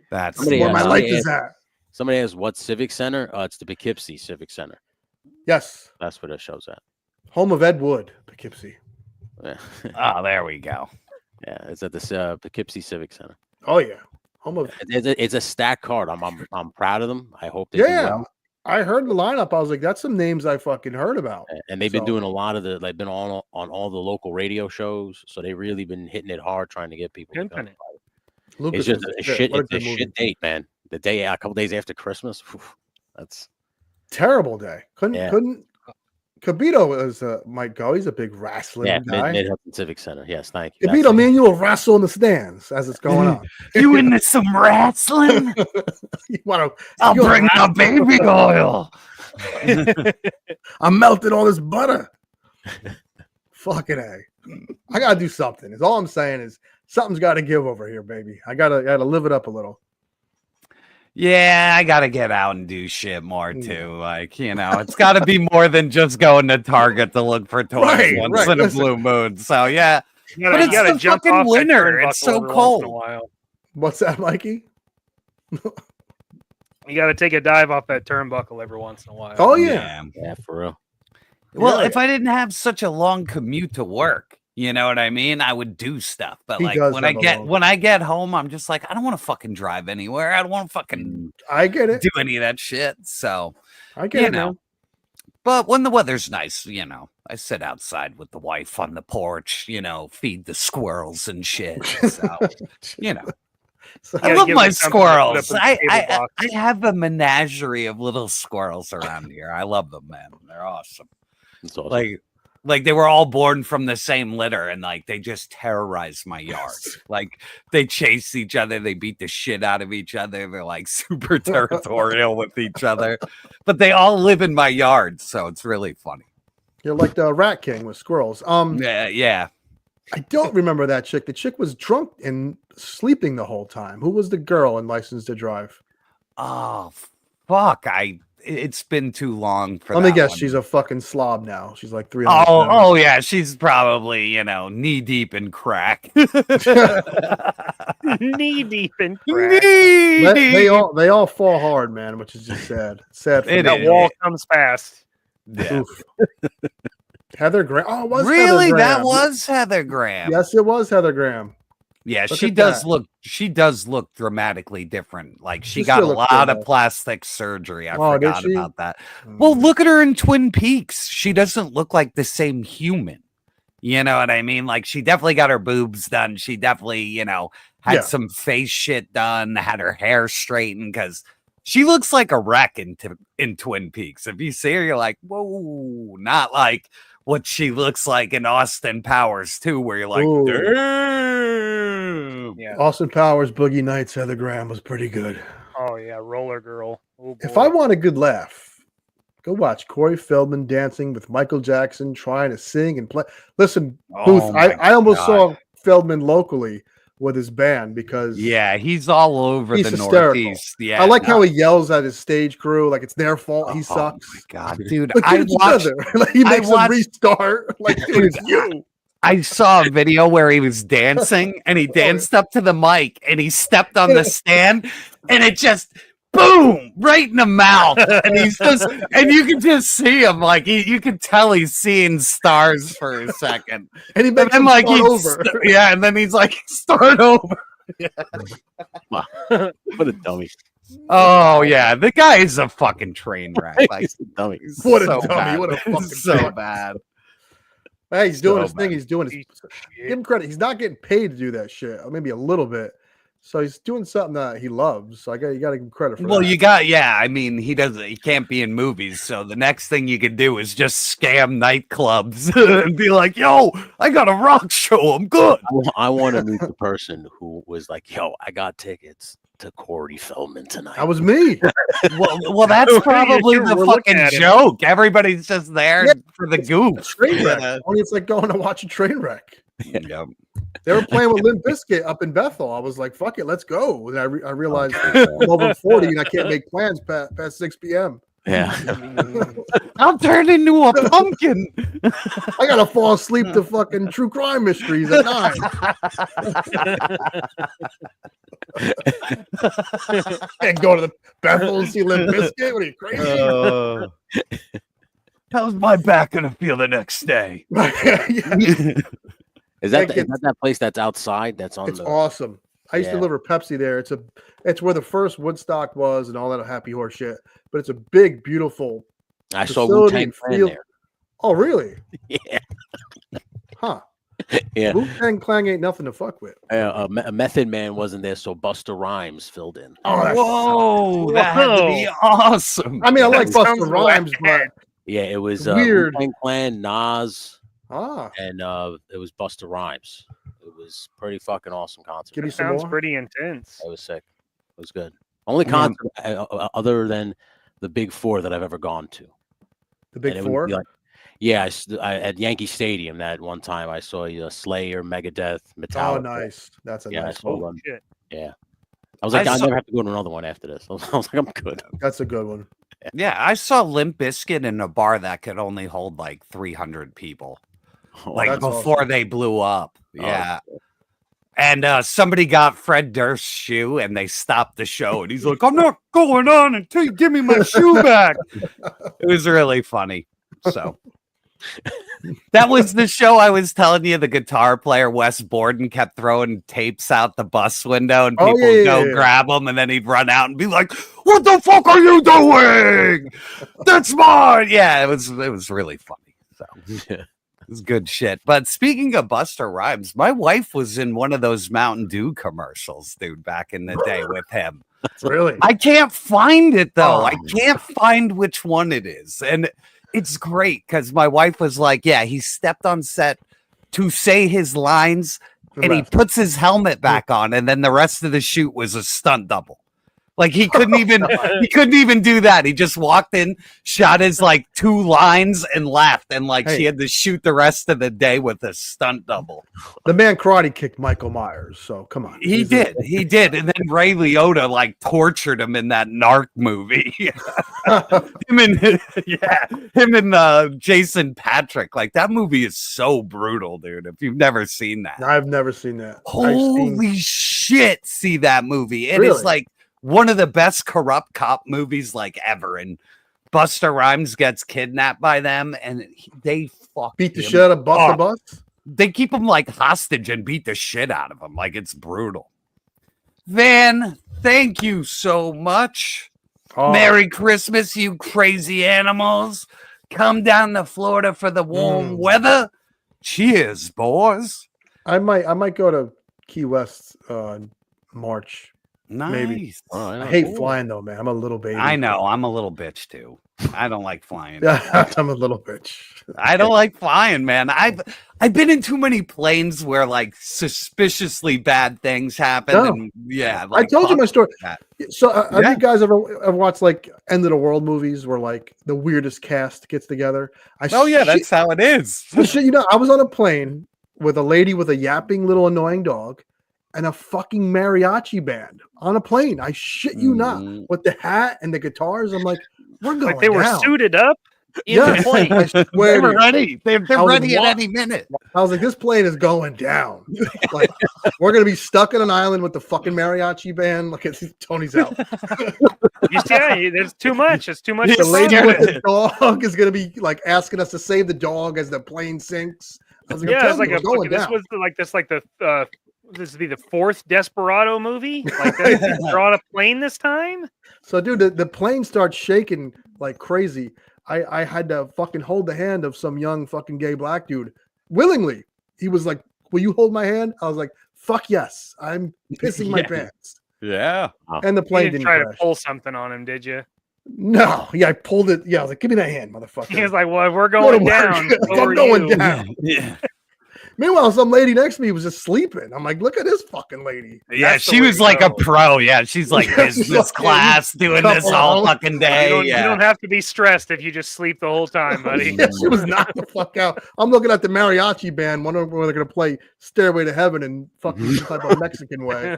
That's where my life is at. Somebody has what Civic Center? It's the Poughkeepsie Civic Center. Yes. That's where that show's at. Home of Ed Wood, Poughkeepsie. Yeah. Oh, there we go. Yeah, it's at the Poughkeepsie Civic Center. Oh yeah, home of. It's a stacked card. I'm proud of them. I hope they do well. I heard the lineup. I was like, that's some names I fucking heard about. And they've been doing a lot of they've been on all the local radio shows, so they've really been hitting it hard trying to get people. To come. It's just a shit date, man. The day a couple days after Christmas. That's terrible day. Couldn't. Kabito might go. He's a big wrestling guy. Mid-Hilton Civic Center. Yes, thank you. Kabito, me and you will wrestle in the stands as it's going on. You into some wrestling? I'll bring the baby oil. I'm melting all this butter. Fucking A. I gotta do something. Is all I'm saying is something's got to give over here, baby. I gotta live it up a little. Yeah, I gotta get out and do shit more too. Like, it's got to be more than just going to Target to look for toys once in a blue moon. So yeah, but it's the fucking winter. It's so cold. What's that, Mikey? You got to take a dive off that turnbuckle every once in a while. Oh yeah, for real. Well, if I didn't have such a long commute to work, you know what I mean? I would do stuff. But like when I get home, I'm just like, I don't want to fucking drive anywhere. I don't want to fucking I get it. Do any of that shit. So I get it, man. But when the weather's nice, I sit outside with the wife on the porch, feed the squirrels and shit. So I love my squirrels. I have a menagerie of little squirrels around here. I love them, man. They're awesome. It's awesome. Like they were all born from the same litter and like they just terrorize my yard. Like they chase each other, they beat the shit out of each other. They're like super territorial with each other, but they all live in my yard, so it's really funny. You're like the Rat King with squirrels. Yeah. I don't remember that chick. The chick was drunk and sleeping the whole time. Who was the girl in License to Drive? Oh fuck! It's been too long for Let me guess, one. she's a fucking slob now. She's like 300. Oh yeah, she's probably, knee deep in crack. Knee deep in crack. They all fall hard, man, which is just sad. Sad for that wall comes fast. Yeah. Heather Graham. Oh, it was really? Heather Graham. That was Heather Graham. Yes, it was Heather Graham. Yeah, Look she at does that. look. She does look dramatically different. Like she She got a still looks lot good, of though. plastic surgery. I Oh, did forgot she? about that. Well, look at her in Twin Peaks. She doesn't look like the same human. You know what I mean? Like she definitely got her boobs done. She definitely, had Yeah. some face shit done. Had her hair straightened because she looks like a wreck in Twin Peaks. If you see her, you're like, whoa, not like what she looks like in Austin Powers too, where you're like, Ooh. damn. Yeah. Austin Powers, Boogie Nights, Heather Graham was pretty good. Oh yeah, Roller Girl. Oh, If boy. I want a good laugh, go watch Corey Feldman dancing with Michael Jackson, trying to sing and play. Listen, Booth, Oh my I almost God. saw Feldman locally with his band because Yeah, he's all over he's the hysterical. Northeast. Yeah, I like how he yells at his stage crew like it's their fault. He Oh sucks. my God, dude! Like, I get it watched. together. Like, he makes them watched- restart. Like, dude, it's you. I saw a video where he was dancing and he danced up to the mic and he stepped on the stand and it just boom right in the mouth and he's just and you can just see him like you can tell he's seeing stars for a second And he makes then him like start he's over. yeah and then he's like start over. Yeah. Wow. What a dummy. Oh yeah, the guy is a fucking train wreck. Like He's a dummy. What a so dummy. bad. What a fucking so dick. bad. Hey, he's doing So his thing. bad. He's doing his. Give him credit. He's not getting paid to do that shit, or maybe a little bit. So he's doing something that he loves. So you got to give him credit for Well, that. I mean, he can't be in movies. So the next thing you can do is just scam nightclubs and be like, yo, I got a rock show. I'm good. I want to meet the person who was like, yo, I got tickets to Corey Feldman tonight. That was me. Well, that's probably the We're looking fucking at him. joke. Everybody's just there Yeah. for the goof. Train wreck. Only it's like going to watch a train wreck. Yep. They were playing with Limp Bizkit up in Bethel. I was like, fuck it, let's go. And I realized I'm over 40 and I can't make plans past 6 p.m. Yeah. I'll turn into a pumpkin. I got to fall asleep to fucking true crime mysteries at 9. And go to the Bethel and see Limp Bizkit? What are you, crazy? How's my back gonna feel the next day? Is that that place that's outside? That's on It's the. awesome. I used to Yeah. deliver Pepsi there. It's where the first Woodstock was and all that happy horse shit. But it's a big, beautiful. I saw facility Wu-Tang and Clan feel- there. Oh, really? Yeah. Huh. Yeah. Wu-Tang Clan ain't nothing to fuck with. A Method Man wasn't there, so Busta Rhymes filled in. Oh, that's Whoa, that had to be awesome. I mean, I like That sounds Busta Rhymes, but Yeah, it was Weird. Wu-Tang Clan, Nas, ah, and it was Busta Rhymes. It was pretty fucking awesome concert. give me some Sounds more. pretty intense. It was sick. It was good. Only concert other than the Big Four that I've ever gone to. The Big And it would Four. be like- yeah, at Yankee Stadium that one time I saw Slayer, Megadeth, Metallica. Oh, nice. That's a Yeah, I nice saw one. one. Shit. Yeah. I was like, I I saw- never have to go to another one after this. I was like, I'm good. That's a good one. Yeah, I saw Limp Bizkit in a bar that could only hold like 300 people. Like that's before awesome. they blew up. Yeah. And somebody got Fred Durst's shoe and they stopped the show. And he's like, I'm not going on until you give me my shoe back. It was really funny. So that was the show I was telling you. The guitar player, Wes Borden, kept throwing tapes out the bus window and Oh, people yeah, would go yeah. grab them. And then he'd run out and be like, what the fuck are you doing? That's mine. Yeah, it was really funny. So it was good shit. But speaking of Busta Rhymes, my wife was in one of those Mountain Dew commercials, dude, back in the day with him. Really? I can't find it though. Oh. I can't find which one it is. And it's great because my wife was like, yeah, he stepped on set to say his lines and he puts his helmet back on, and then the rest of the shoot was a stunt double. Like he couldn't even do that. He just walked in, shot his like 2 lines and left. And like she Hey. had to shoot the rest of the day with a stunt double. The man karate kicked Michael Myers. So come on. He did. And then Ray Liotta like tortured him in that Narc movie. him and Jason Patrick. Like that movie is so brutal, dude. If you've never seen that. I've never seen that. Holy shit, see that movie. And Really? it's like one of the best corrupt cop movies like ever. And Busta Rhymes gets kidnapped by them and they fuck Beat the him shit out of Busta up. Bus. They keep them like hostage and beat the shit out of them. Like it's brutal. Van, thank you so much. Oh. Merry Christmas, you crazy animals. Come down to Florida for the warm weather. Cheers, boys. I might go to Key West March. Nice. Maybe. Oh, I hate flying though, man. I'm a little baby. I know. I'm a little bitch too. I don't like flying. I'm a little bitch. I don't like flying, man. I've been in too many planes where like suspiciously bad things happen. No. And, yeah, I like, told you my story. that. So have you guys ever watched like end of the world movies where like the weirdest cast gets together? That's how it is. So shit, I was on a plane with a lady with a yapping little annoying dog and a fucking mariachi band on a plane. I shit you not, with the hat and the guitars. I'm like, we're going Like they were down. suited up in the plane. I swear They were to you. ready. They're I was ready at wa- any minute. I was like, this plane is going down. Like, we're gonna be stuck in an island with the fucking mariachi band. Look at Tony's out. You see, there's too much. It's too much. The to lady follow. with the dog is gonna be like asking us to save the dog as the plane sinks. I was like, Yeah, it's like we're going this down. was the this would be the fourth Desperado movie. Like they're on a plane this time. So, dude, the plane starts shaking like crazy. I had to fucking hold the hand of some young fucking gay black dude willingly. He was like, "Will you hold my hand?" I was like, "Fuck yes, I'm pissing my pants." Yeah. And the You plane didn't didn't try crash. to pull something on him, did you? No, yeah, I pulled it. Yeah, I was like, "Give me that hand, motherfucker." He was like, "Well, if we're Go to going work. down. So I'm are going you." down. Yeah. Meanwhile, some lady next to me was just sleeping. I'm like, "Look at this fucking lady." Yeah, That's the she way was to like go. a pro. Yeah, she's like business class doing this all fucking day. You don't have to be stressed if you just sleep the whole time, buddy. Yeah, she was knocked the fuck out. I'm looking at the mariachi band, wondering where they're gonna play "Stairway to Heaven" in fucking some type of Mexican way.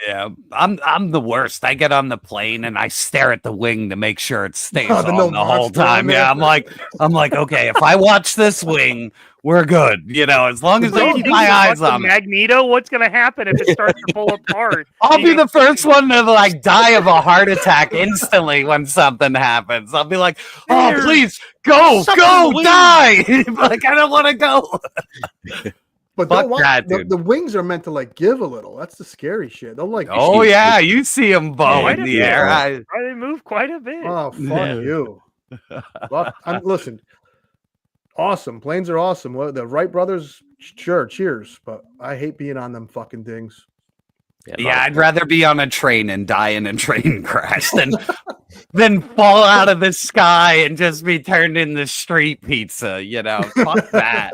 Yeah, I'm the worst. I get on the plane and I stare at the wing to make sure it stays Oh, the on no the whole monster on time. there. Yeah, I'm like, okay, if I watch this wing, we're good. You know, as long as I keep my eyes on it. Magneto, what's gonna happen if it starts to pull apart? I'll be the first one to like die of a heart attack instantly when something happens. I'll be like, oh, There's please go, something go, wing. die. Like, I don't want to go. But Fuck don't watch, that, the, dude. the wings are meant to like give a little. That's the scary shit. They'll like. Oh, yeah, you see them bow Quite in a the bit. air. They move quite a bit. Oh fuck Yeah. you! Well, listen. Awesome planes are awesome. Well, the Wright brothers, sure, cheers. But I hate being on them fucking things. Yeah, I'd rather be on a train and die in a train crash than fall out of the sky and just be turned into street pizza. You know, fuck that.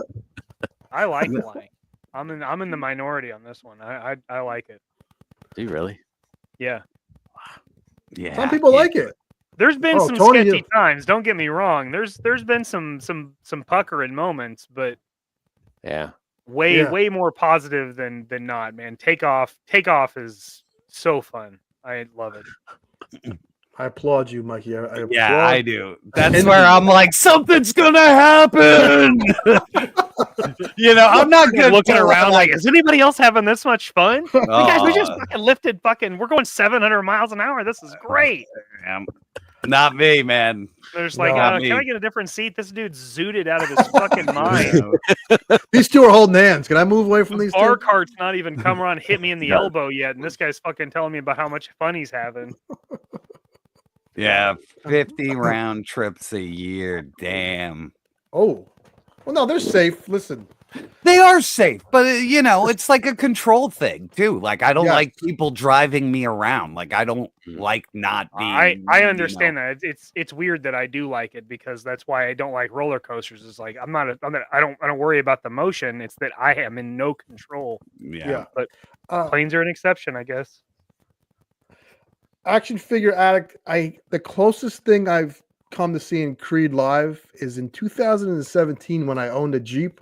I like flying. I'm in the minority on this one. I like it. Do you really? Yeah. Yeah. Some people like it. There's been Oh, some Tony, sketchy you- times. Don't get me wrong. There's been some puckering moments, but Yeah. way more positive than not, man. Takeoff is so fun. I love it. I applaud you, Mikey. I Yeah, applaud- I do. That's where I'm like, something's gonna happen. You know, I'm not good looking for, around like, is anybody else having this much fun? Hey, guys, we just Oh. fucking lifted we're going 700 miles an hour. This is great. Not me, man. There's like, Not can I me. get a different seat? This dude's zooted out of his fucking mind. These two are holding hands. Can I move away from these Bar two? cart's not even come around and hit me in the elbow yet, and this guy's fucking telling me about how much fun he's having. Yeah, 50 round trips a year. Damn. Oh, well, no, they're safe. Listen, They are safe, but you know, it's like a control thing too. Like I don't Yeah. like people driving me around. Like I don't like not being. I understand that. It's weird that I do like it because that's why I don't like roller coasters. It's like I don't worry about the motion. It's that I am in no control. Yeah. But Uh, planes are an exception, I guess. Action figure addict. The closest thing I've come to seeing Creed live is in 2017 when I owned a Jeep.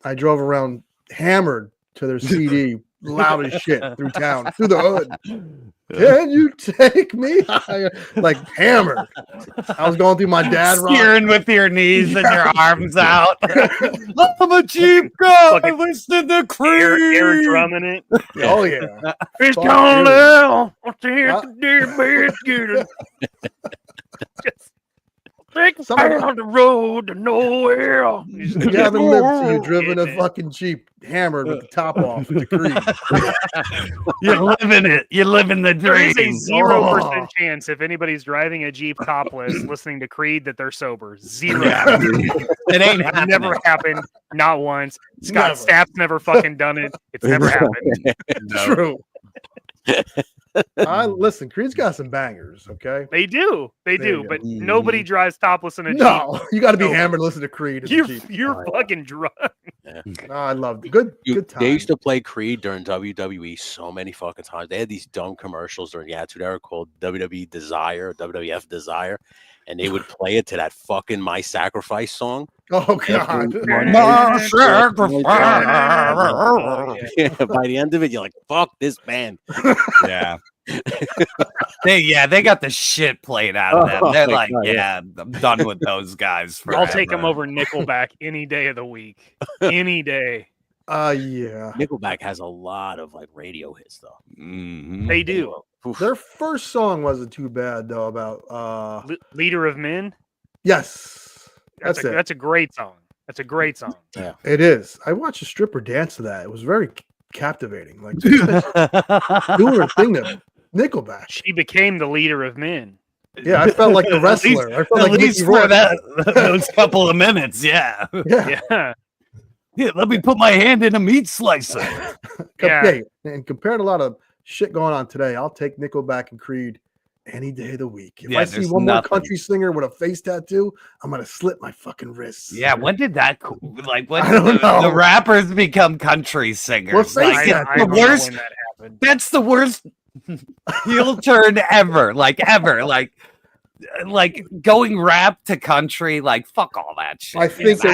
I drove around hammered to their CD, loud as shit through town, through the hood. Can you take me higher? Like hammered. I was going through my dad rock. Steering with your knees and your arms out. I'm a Jeep guy. I listen to Creed. Air drumming it. Oh yeah. It's Fuck gone you. now. What the heck, dear biscuit? Just Take me on the road to nowhere. You haven't lived till you've driven a fucking Jeep hammered with the top off to Creed. You're living it. You're living the There is dream. a 0% chance if anybody's driving a Jeep topless listening to Creed that they're sober. Zero. Yeah. It ain't happening. Never happened. Not once. Scott Stapp's never fucking done it. It's never happened. True. Listen, Creed's got some bangers, okay? They do. They There do. you go. But nobody drives topless in a Jeep. No, you got to be hammered to listen to Creed. In the Jeep. You're fucking drunk. No, I love it. Good time. They used to play Creed during WWE so many fucking times. They had these dumb commercials during the Attitude Era called WWE Desire, WWF Desire, and they would play it to that fucking My Sacrifice song. Oh God! My sacrifice. Yeah, by the end of it, you're like, "Fuck this band." Yeah. They got the shit played out of them. They're like, God, yeah, I'm done with those guys. I'll take them forever. over Nickelback any day of the week. Any day. Yeah. Nickelback has a lot of like radio hits though. They do. Their first song wasn't too bad though. About Leader of Men. Yes, that's it. That's a great song. That's a great song. Yeah, it is. I watched a stripper dance to that. It was very captivating. Like doing her thing to Nickelback. She became the Leader of Men. Yeah, I felt like the wrestler. I felt like at least Mickey for Rourke. those couple of minutes. Yeah. Yeah. Yeah, let me put my hand in a meat slicer. Hey, and compared to a lot of shit going on today, I'll take Nickelback and Creed any day of the week. If I see one more country singer with a face tattoo, I'm gonna slit my fucking wrists. Yeah, when did that when I don't did know. the rappers become country singers? What face Like, tattoo? it's the worst. That happened. That's the worst heel turn ever. Like going rap to country. Like fuck all that shit. I think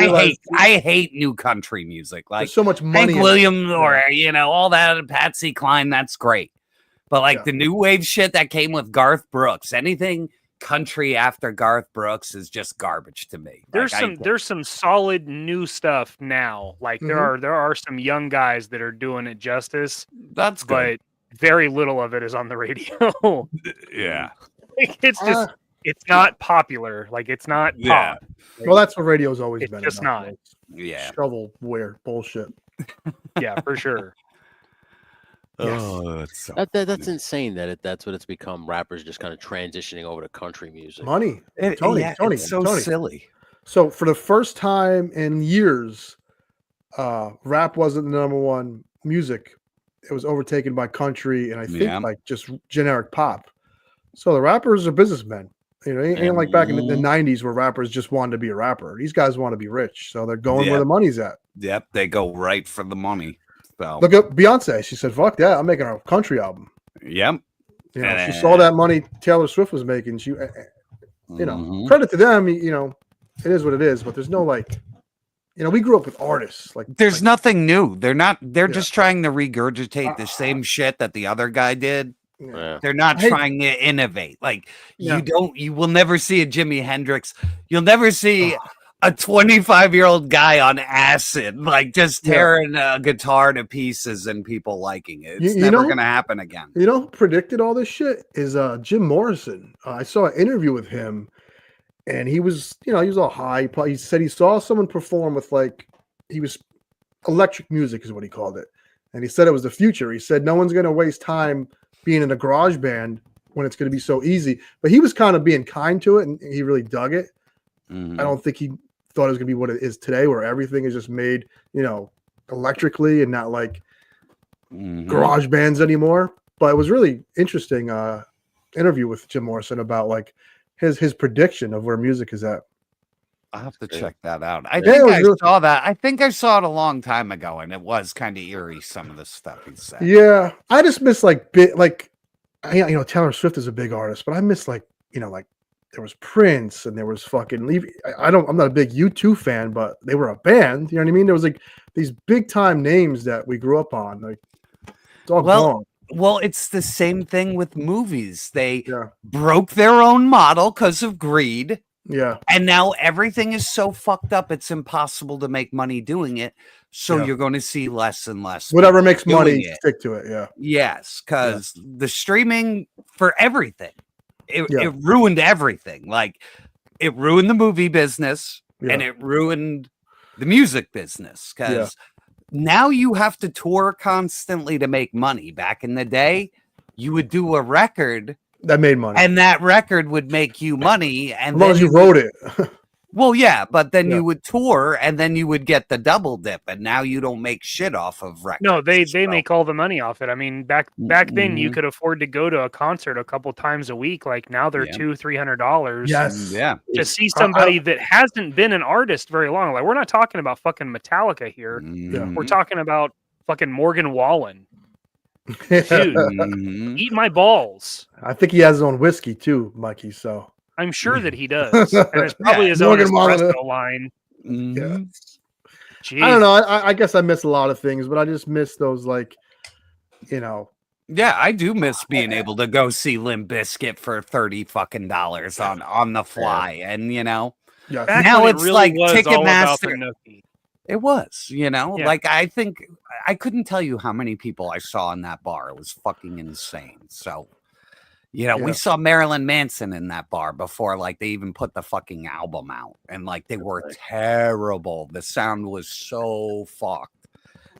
I hate new country music. Like there's so much money. Hank Williams or all that Patsy Cline. That's great. But like the new wave shit that came with Garth Brooks, anything country after Garth Brooks is just garbage to me. There's some solid new stuff now. Like there are some young guys that are doing it justice. That's good. But very little of it is on the radio. Yeah. Like, it's just it's not popular. Like it's not pop. Like, Well, that's what radio's always it's been. just not. Yeah. Shovelware bullshit. Yeah, for sure. Oh, that's so that's insane that's what it's become. Rappers just kind of transitioning over to country music. Money. Tony, it's so Tony. silly. So for the first time in years, rap wasn't the number one music. It was overtaken by country and I think like just generic pop. So the rappers are businessmen. You know, it ain't like back in the 90s where rappers just wanted to be a rapper. These guys want to be rich. So they're going where the money's at. Yep, they go right for the money. So Look at Beyonce. She said, fuck that. I'm making a country album. Yep. You know, she saw that money Taylor Swift was making. She, credit to them. You know, it is what it is. But there's no we grew up with artists. There's nothing new. They're just trying to regurgitate the same shit that the other guy did. Yeah. They're not trying to innovate. Like you will never see a Jimi Hendrix. You'll never see a 25-year-old guy on acid, like just tearing a guitar to pieces and people liking it. It's never going to happen again. You know who predicted all this shit is Jim Morrison. I saw an interview with him and he was all high. He said he saw someone perform with electric music is what he called it. And he said it was the future. He said no one's going to waste time being in a garage band when it's going to be so easy. But he was kind of being kind to it and he really dug it. I don't think he thought it was going to be what it is today, where everything is just made, electrically and not like garage bands anymore. But it was really interesting interview with Jim Morrison about like his prediction of where music is at. I'll have to check that out. I think I saw that. I think I saw it a long time ago, and it was kind of eerie, some of the stuff he said. Yeah. I just miss Taylor Swift is a big artist, but I miss there was Prince and there was fucking I'm not a big U2 fan, but they were a band. You know what I mean? There was like these big time names that we grew up on. Like it's all gone. Well, it's the same thing with movies. They broke their own model because of greed. Yeah. And now everything is so fucked up, it's impossible to make money doing it. So you're going to see less and less. Whatever makes money, stick to it. Yeah. Yes, because the streaming for everything. It ruined everything. Like it ruined the movie business and it ruined the music business because now you have to tour constantly to make money. Back in the day, you would do a record that made money, and that record would make you money. And as long as you wrote it. Well, yeah, but then you would tour and then you would get the double dip, and now you don't make shit off of records. No, they make all the money off it. I mean, back then you could afford to go to a concert a couple times a week. Like now they're $200-$300. Yes, to see somebody that hasn't been an artist very long. Like we're not talking about fucking Metallica here. We're talking about fucking Morgan Wallen. Dude, eat my balls. I think he has his own whiskey too, Mikey. So. I'm sure that he does. And it's probably his own espresso line. I don't know. I guess I miss a lot of things, but I just miss those, like, you know. Yeah, I do miss being able to go see Limp Bizkit for $30 fucking on the fly. And, you know, now it's really like Ticketmaster. It was, you know, like I think I couldn't tell you how many people I saw in that bar. It was fucking insane. So. You know, we saw Marilyn Manson in that bar before, like, they even put the fucking album out. And, like, they were terrible. The sound was so fucked.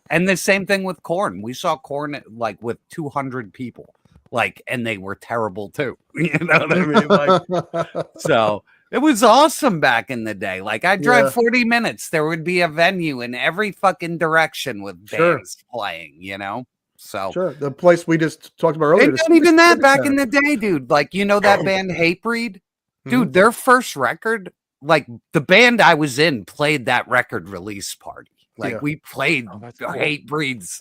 And the same thing with Korn. We saw Korn, like, with 200 people. Like, and they were terrible, too. You know what I mean? Like, so, it was awesome back in the day. Like, I'd drive 40 minutes. There would be a venue in every fucking direction with bands playing, you know? So the place we just talked about earlier. And not even that back in the day, dude. Like, you know that band Hatebreed? Dude, their first record, like the band I was in played that record release party. Like we played Hatebreed's.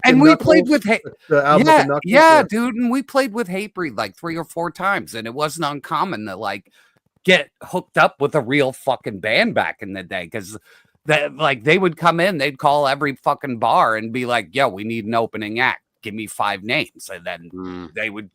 And we played with dude, and we played with Hatebreed like 3 or 4 times, and it wasn't uncommon to like get hooked up with a real fucking band back in the day because that like they would come in, they'd call every fucking bar and be like, yo, we need an opening act. Give me 5 names. And then they would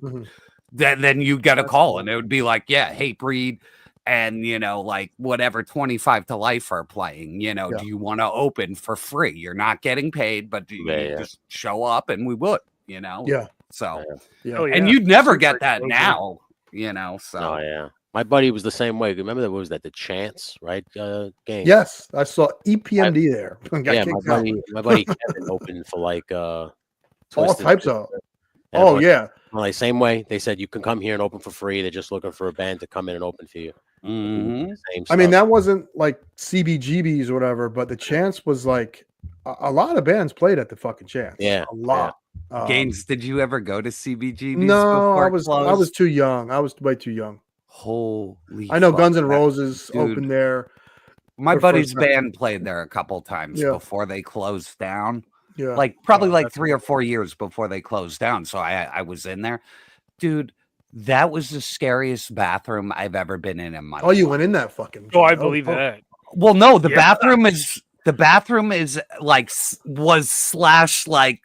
then you get a call and it would be like, yeah, Hatebreed and you know, like whatever 25 to Life are playing, you know, do you want to open for free? You're not getting paid, but you just show up and we would, you know. So and you'd never get that now, you know. So my buddy was the same way. Remember that was that the Chance, right? Game. Yes, I saw EPMD there. My buddy Kevin opened for like all types of. Like same way. They said you can come here and open for free. They're just looking for a band to come in and open for you. I mean, that wasn't like CBGBs or whatever, but the Chance was like a lot of bands played at the fucking Chance. Yeah, a lot. Gaines, did you ever go to CBGBs? No, I was too young. I was way too young. Holy! I know Guns N' Roses opened there. My buddy's band played there a couple times before they closed down. Yeah, like probably like 3 or 4 years before they closed down. So I was in there, dude. That was the scariest bathroom I've ever been in my life. Oh, you went in that fucking? Oh, I believe that. Well, no, the bathroom is like was / like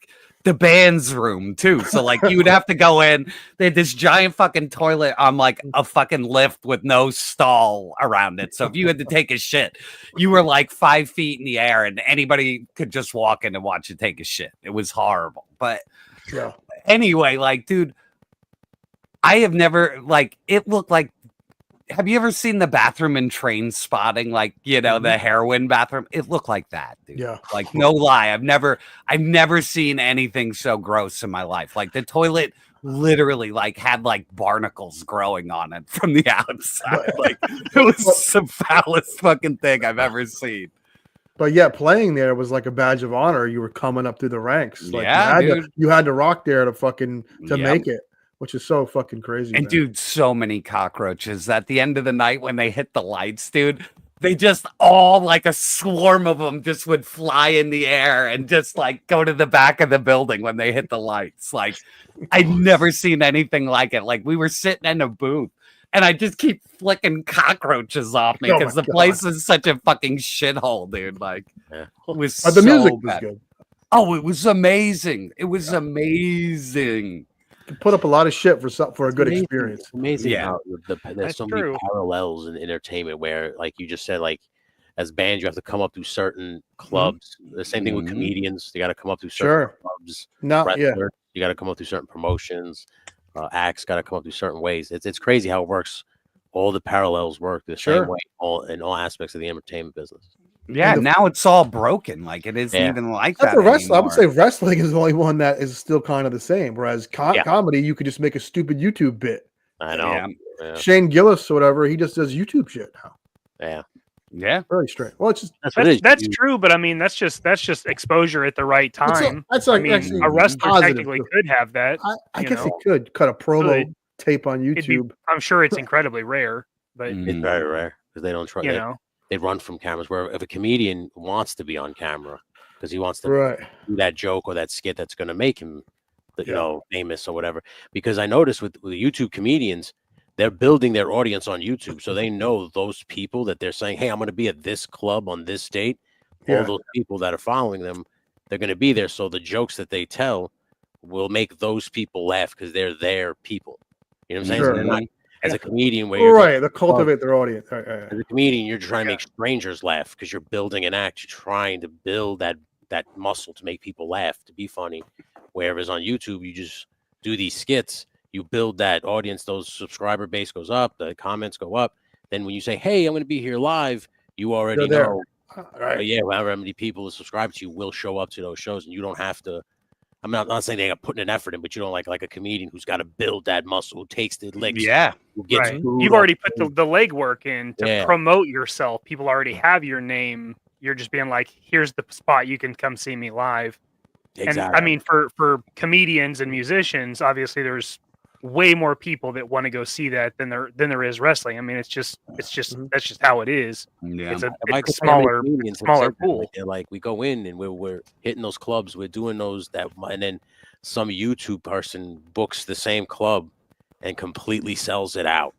the band's room too. So like you would have to go in. They had this giant fucking toilet on like a fucking lift with no stall around it. So if you had to take a shit, you were like 5 feet in the air and anybody could just walk in and watch you take a shit. It was horrible. But anyway, like, dude, I have never like it looked like. Have you ever seen the bathroom in Train Spotting? Like, you know, the heroin bathroom. It looked like that, dude. Yeah. Like, no lie. I've never seen anything so gross in my life. Like the toilet literally like had like barnacles growing on it from the outside. Like it was the foulest fucking thing I've ever seen. But yeah, playing there was like a badge of honor. You were coming up through the ranks. Like you had to rock there to make it. Which is so fucking crazy. And dude, so many cockroaches. At the end of the night when they hit the lights, dude, they just all like a swarm of them just would fly in the air and just like go to the back of the building when they hit the lights. Like I'd never seen anything like it. Like we were sitting in a booth and I just keep flicking cockroaches off me because the place is such a fucking shithole, dude. Like it was the music was good. Oh, it was amazing. It was amazing. Put up a lot of shit for a good experience. Amazing how there's so many parallels in entertainment where, like you just said, like as bands you have to come up through certain clubs. The same thing with comedians; they got to come up through certain clubs. You got to come up through certain promotions. Acts got to come up through certain ways. It's crazy how it works all the parallels work the same way in all aspects of the entertainment business. Yeah, now it's all broken. Like it isn't even like that I would say anymore. wrestling is the only one that is still kind of the same. Whereas comedy, you could just make a stupid YouTube bit. I know. Yeah. Shane Gillis or whatever, he just does YouTube shit now. Yeah. Yeah. Very strange. Well, it's just that's true, but I mean that's just exposure at the right time. That's I mean, actually a wrestler positive. technically could have that. I guess he could cut a promo Could. tape on YouTube. I'm sure it's incredibly rare, but It's very rare because they don't try. You know. They run from cameras. Where if a comedian wants to be on camera because he wants to do that joke or that skit that's going to make him, you know, famous or whatever. Because I noticed with the YouTube comedians, they're building their audience on YouTube, so they know those people that they're saying, "Hey, I'm going to be at this club on this date." All those people that are following them, they're going to be there. So the jokes that they tell will make those people laugh because they're their people. You know what I'm saying? So they're not, as a comedian, where you're they cultivate their audience. as a comedian, you're trying to make strangers laugh because you're building an act. You're trying to build that muscle to make people laugh, to be funny. Whereas on YouTube, you just do these skits. You build that audience. Those subscriber base goes up. The comments go up. Then when you say, "Hey, I'm going to be here live," you already know. However many people who subscribe to you will show up to those shows, and you don't have to. I'm not saying they are putting an effort in, but you don't like a comedian who's got to build that muscle, who takes the licks. Yeah. Who gets food You've on already put food. the legwork in to promote yourself. People already have your name. You're just being like, here's the spot. You can come see me live. Exactly. And I mean, for comedians and musicians, obviously there's way more people that want to go see that than there is wrestling. I mean, it's just that's just how it is. Yeah. It's a Like smaller comedians have smaller said that, pool. They're like, we go in and we're hitting those clubs, we're doing those and then some YouTube person books the same club and completely sells it out.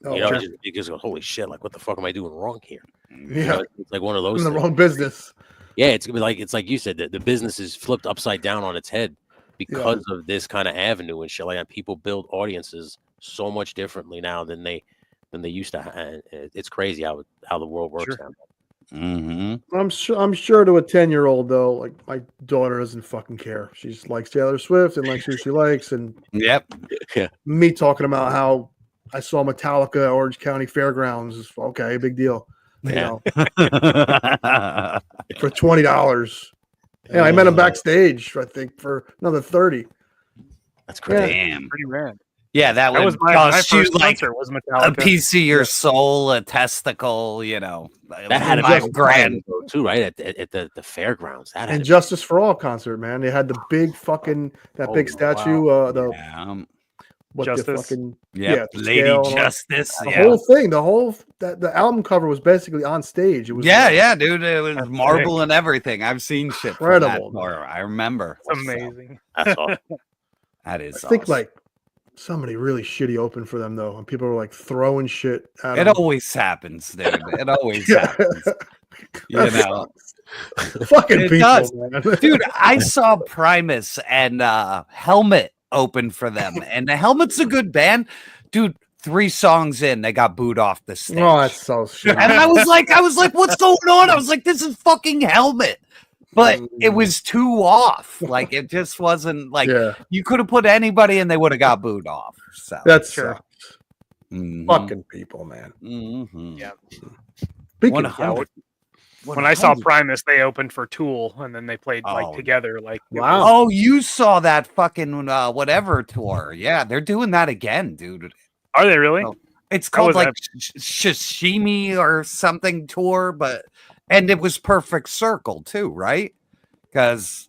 You know, you just go, holy shit! Like, what the fuck am I doing wrong here? You know, it's like one of those. In the things. wrong business. Yeah, it's like you said, the business is flipped upside down on its head because of this kind of avenue and shit like that. People build audiences so much differently now than they used to. It's crazy how the world works now. Mm-hmm. I'm sure to a 10-year-old though, like my daughter doesn't fucking care. She just likes Taylor Swift and likes who she likes, and me talking about how I saw Metallica at Orange County Fairgrounds is okay, big deal. You know, for $20. Yeah, I met him backstage, I think, for another $30. That's crazy. Damn. Pretty rad. Yeah, that was my cost you first like concert was a Metallica. piece of your soul, a testicle, you know. That had $5 grand too, right? At the fairgrounds. That had And Justice for All concert, man. They had the big fucking big statue. What Justice. the fucking the Lady scale and all. Justice. The whole thing, the album cover was basically on stage. It was dude. It was marble and everything. I've seen shit. Incredible. From that, I remember. It's amazing. That's awesome. That is. I think like somebody really shitty opened for them though, and people were like throwing shit at It them. always happens, dude. It always happens. You know. Fucking It people, does. man. Dude, I saw Primus and Helmet open for them, and the Helmet's a good band, dude. 3 songs in, they got booed off the stage. Oh, that's so shit. And I was like, what's going on? I was like, this is fucking Helmet. But it was too off. Like it just wasn't like you could have put anybody and they would have got booed off. So That's Sure. fucking people, man. Mm-hmm. Yeah. Speaking of When I saw Primus, they opened for Tool, and then they played like together. Like it was- Oh, you saw that fucking whatever tour. Yeah, they're doing that again, dude. Are they really? It's How called was like that? Shishimi or something tour, and it was Perfect Circle too, right? Because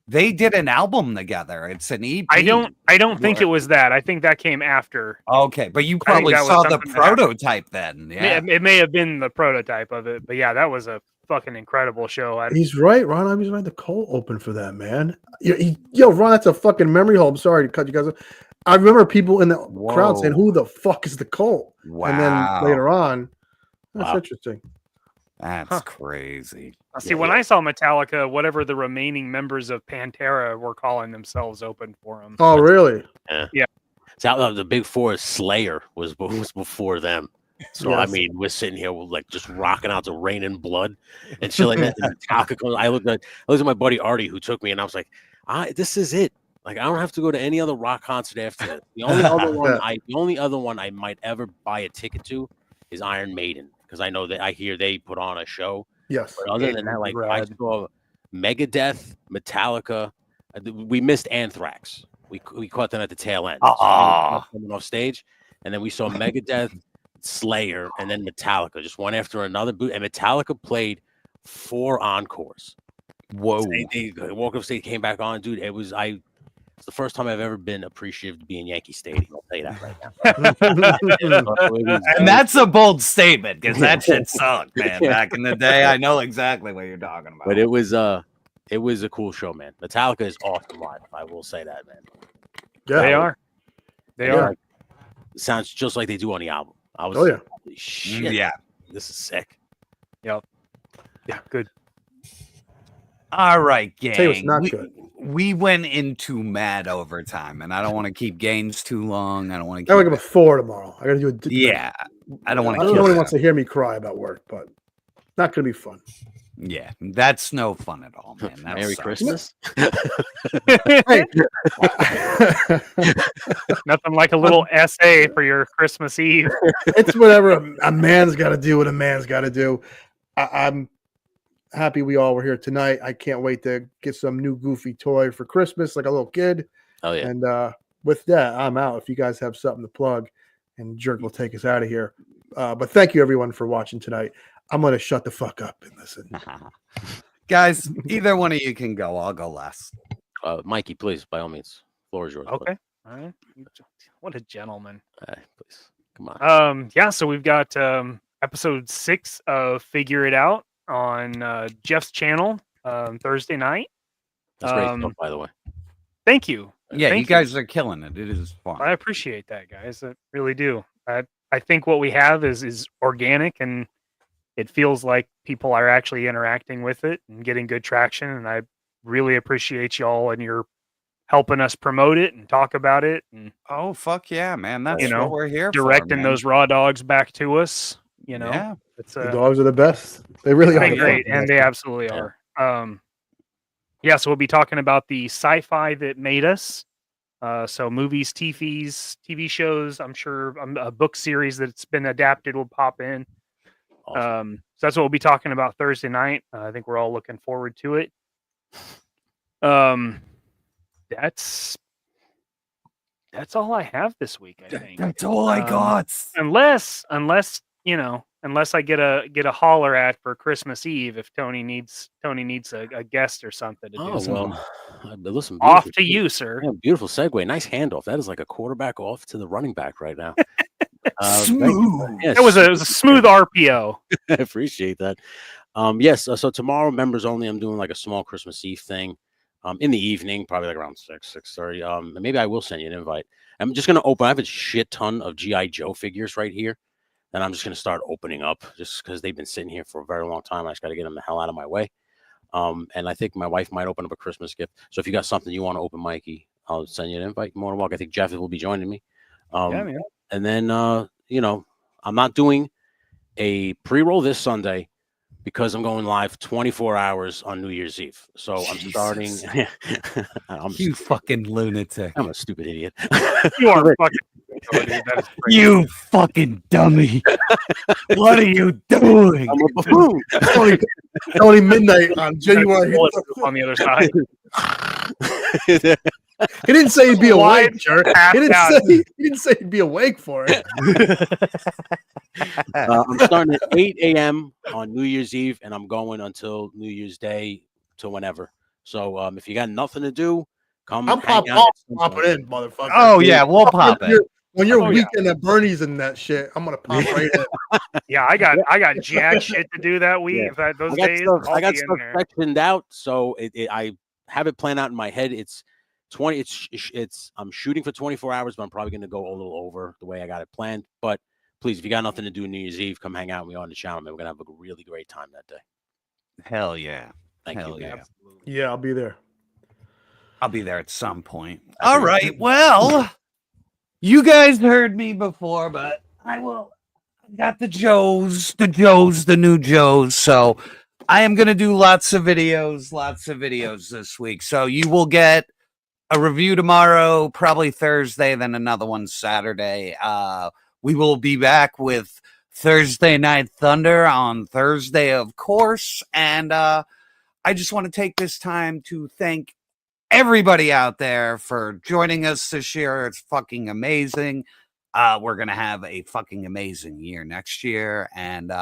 they did an album together. It's an EP. I don't think it was that. I think that came after. Okay, but you I think probably that was saw the something that happened. prototype then. Yeah. It may have been the prototype of it, but yeah, that was a fucking incredible show. He's right, Ron. I was right. The Cole open for that, man. Yo, Ron, that's a fucking memory hole. I'm sorry to cut you guys off. I remember people in the crowd saying, "Who the fuck is the Cole?" And then later on, that's interesting. That's crazy. See, when I saw Metallica, whatever the remaining members of Pantera were calling themselves opened for them. Oh, really? Yeah. So the Big Four, Slayer was before them. So Yes. I mean, we're sitting here like just rocking out to Rain and Blood and shit like that. And Metallica comes. I looked at my buddy Artie who took me, and I was like, this is it. Like I don't have to go to any other rock concert after that. The only other one I might ever buy a ticket to is Iron Maiden because I know that I hear they put on a show. Yes. But other than that, like I saw Megadeth, Metallica. We missed Anthrax. We caught them at the tail end. So coming off stage, and then we saw Megadeth, Slayer, and then Metallica, just one after another. And Metallica played 4 encores. Whoa! They walked off stage, came back on, dude. It's the first time I've ever been appreciative to be in Yankee Stadium. I'll tell you that right now. And that's a bold statement because that shit sucked, man. Back in the day, I know exactly what you're talking about. But it was a cool show, man. Metallica is awesome live. I will say that, man. Yeah, they are. They are. It sounds just like they do on the album. I was. Oh yeah. Holy shit. Yeah. This is sick. Yep. Yeah. Good. All right, gang. Tell you what's not good. We went into mad overtime, and I don't want to keep gains too long. I don't want to. I wake up at 4 tomorrow. I got to do a. Yeah, I don't want to. I don't know anyone wants to hear me cry about work, but not going to be fun. Yeah, that's no fun at all, man. That Merry sucks. Christmas. Nothing like a little essay for your Christmas Eve. It's whatever a man's got to do. What a man's got to do. I'm happy we all were here tonight. I can't wait to get some new goofy toy for Christmas, like a little kid. Oh yeah. And with that, I'm out. If you guys have something to plug, and Jerk will take us out of here. But thank you everyone for watching tonight. I'm gonna shut the fuck up and listen. Guys, either one of you can go. I'll go last. Mikey, please, by all means, floor is yours. Okay. All right. What a gentleman. Please, come on. Yeah. So we've got episode 6 of Figure It Out on Jeff's channel Thursday night. That's great stuff, by the way. Thank you. Yeah, Thank you guys are killing it. It is fun. I appreciate that, guys. I really do. I think what we have is organic, and it feels like people are actually interacting with it and getting good traction. And I really appreciate y'all and you're helping us promote it and talk about it. And oh fuck yeah, man! That's what we're here directing for, those raw dogs back to us. You know, yeah. It's the dogs are the best. They really are great, and they absolutely are. Yeah, so we'll be talking about the sci-fi that made us. So movies, TV shows. I'm sure a book series that's been adapted will pop in. Awesome. So that's what we'll be talking about Thursday night. I think we're all looking forward to it. That's all I have this week. I think that's all I got. Unless I get a holler at for Christmas Eve if Tony needs a guest or something to do. Well, listen. Off to you, sir. Yeah, beautiful segue. Nice handoff. That is like a quarterback off to the running back right now. Smooth. It was a smooth RPO. I appreciate that. Yes. So tomorrow, members only. I'm doing like a small Christmas Eve thing. In the evening, probably like around 6:30. Maybe I will send you an invite. I'm just gonna open. I have a shit ton of GI Joe figures right here, and I'm just gonna start opening up just because they've been sitting here for a very long time. I just got to get them the hell out of my way. And I think my wife might open up a Christmas gift. So if you got something you want to open, Mikey, I'll send you an invite. More than welcome. I think Jeff will be joining me. Yeah, man. And then I'm not doing a pre-roll this Sunday because I'm going live 24 hours on New Year's Eve. So I'm starting. You fucking lunatic. I'm a stupid idiot. You are fucking. Oh, dude, that is crazy. You fucking dummy. What are you doing? I'm a buffoon. It's only midnight on January. On the other side. He didn't say he'd be awake, Jerk. He out. didn't say he'd be awake for it. I'm starting at 8 a.m. on New Year's Eve, and I'm going until New Year's Day to whenever. So if you got nothing to do, come. I'm popping in, motherfucker. Oh yeah, we'll pop it. When you're weekend at Bernie's and that shit, I'm gonna pop right in. Yeah, I got jack shit to do that week. Yeah. Those I days, got stuff sectioned out, so I have it planned out in my head. It's 20. It's I'm shooting for 24 hours, but I'm probably gonna go a little over the way I got it planned. But please, if you got nothing to do New Year's Eve, come hang out with me on the channel, man. We're gonna have a really great time that day. Hell yeah. Thank you. Yeah. Yeah, I'll be there. I'll be there at some point. All right. Well, you guys heard me before, but I got the new Joes. So I am going to do lots of videos this week. So you will get a review tomorrow, probably Thursday, then another one Saturday. We will be back with Thursday Night Thunder on Thursday, of course. And I just want to take this time to thank everybody out there for joining us this year. It's fucking amazing. We're going to have a fucking amazing year next year. And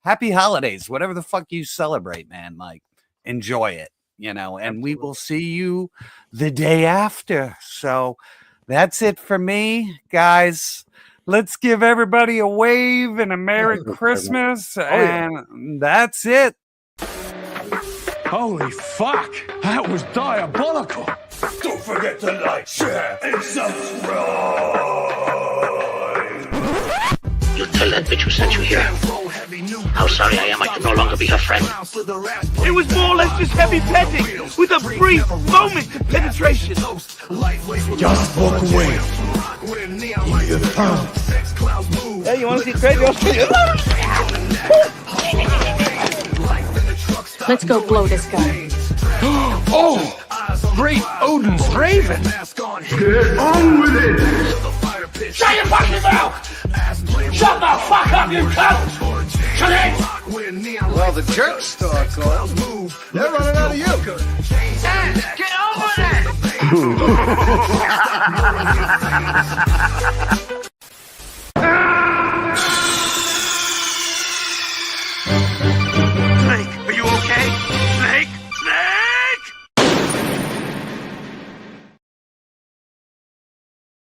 happy holidays, whatever the fuck you celebrate, man. Like, enjoy it, you know, and we will see you the day after. So that's it for me, guys. Let's give everybody a wave and a Merry Christmas. And that's it. Holy fuck! That was diabolical! Don't forget to like, share, and subscribe! You tell that bitch who sent you here how sorry I am I can no longer be her friend. It was more or less just heavy petting with a brief moment of penetration. Just walk away. You're done. Hey, you want to see crazy? Let's go blow this guy. Oh! Great Odin's Raven! Get on with it! Shut your fucking mouth! Shut the fuck up, you cunt! Shut it! Well, the jerk star calls. They're running out of you. Get over there!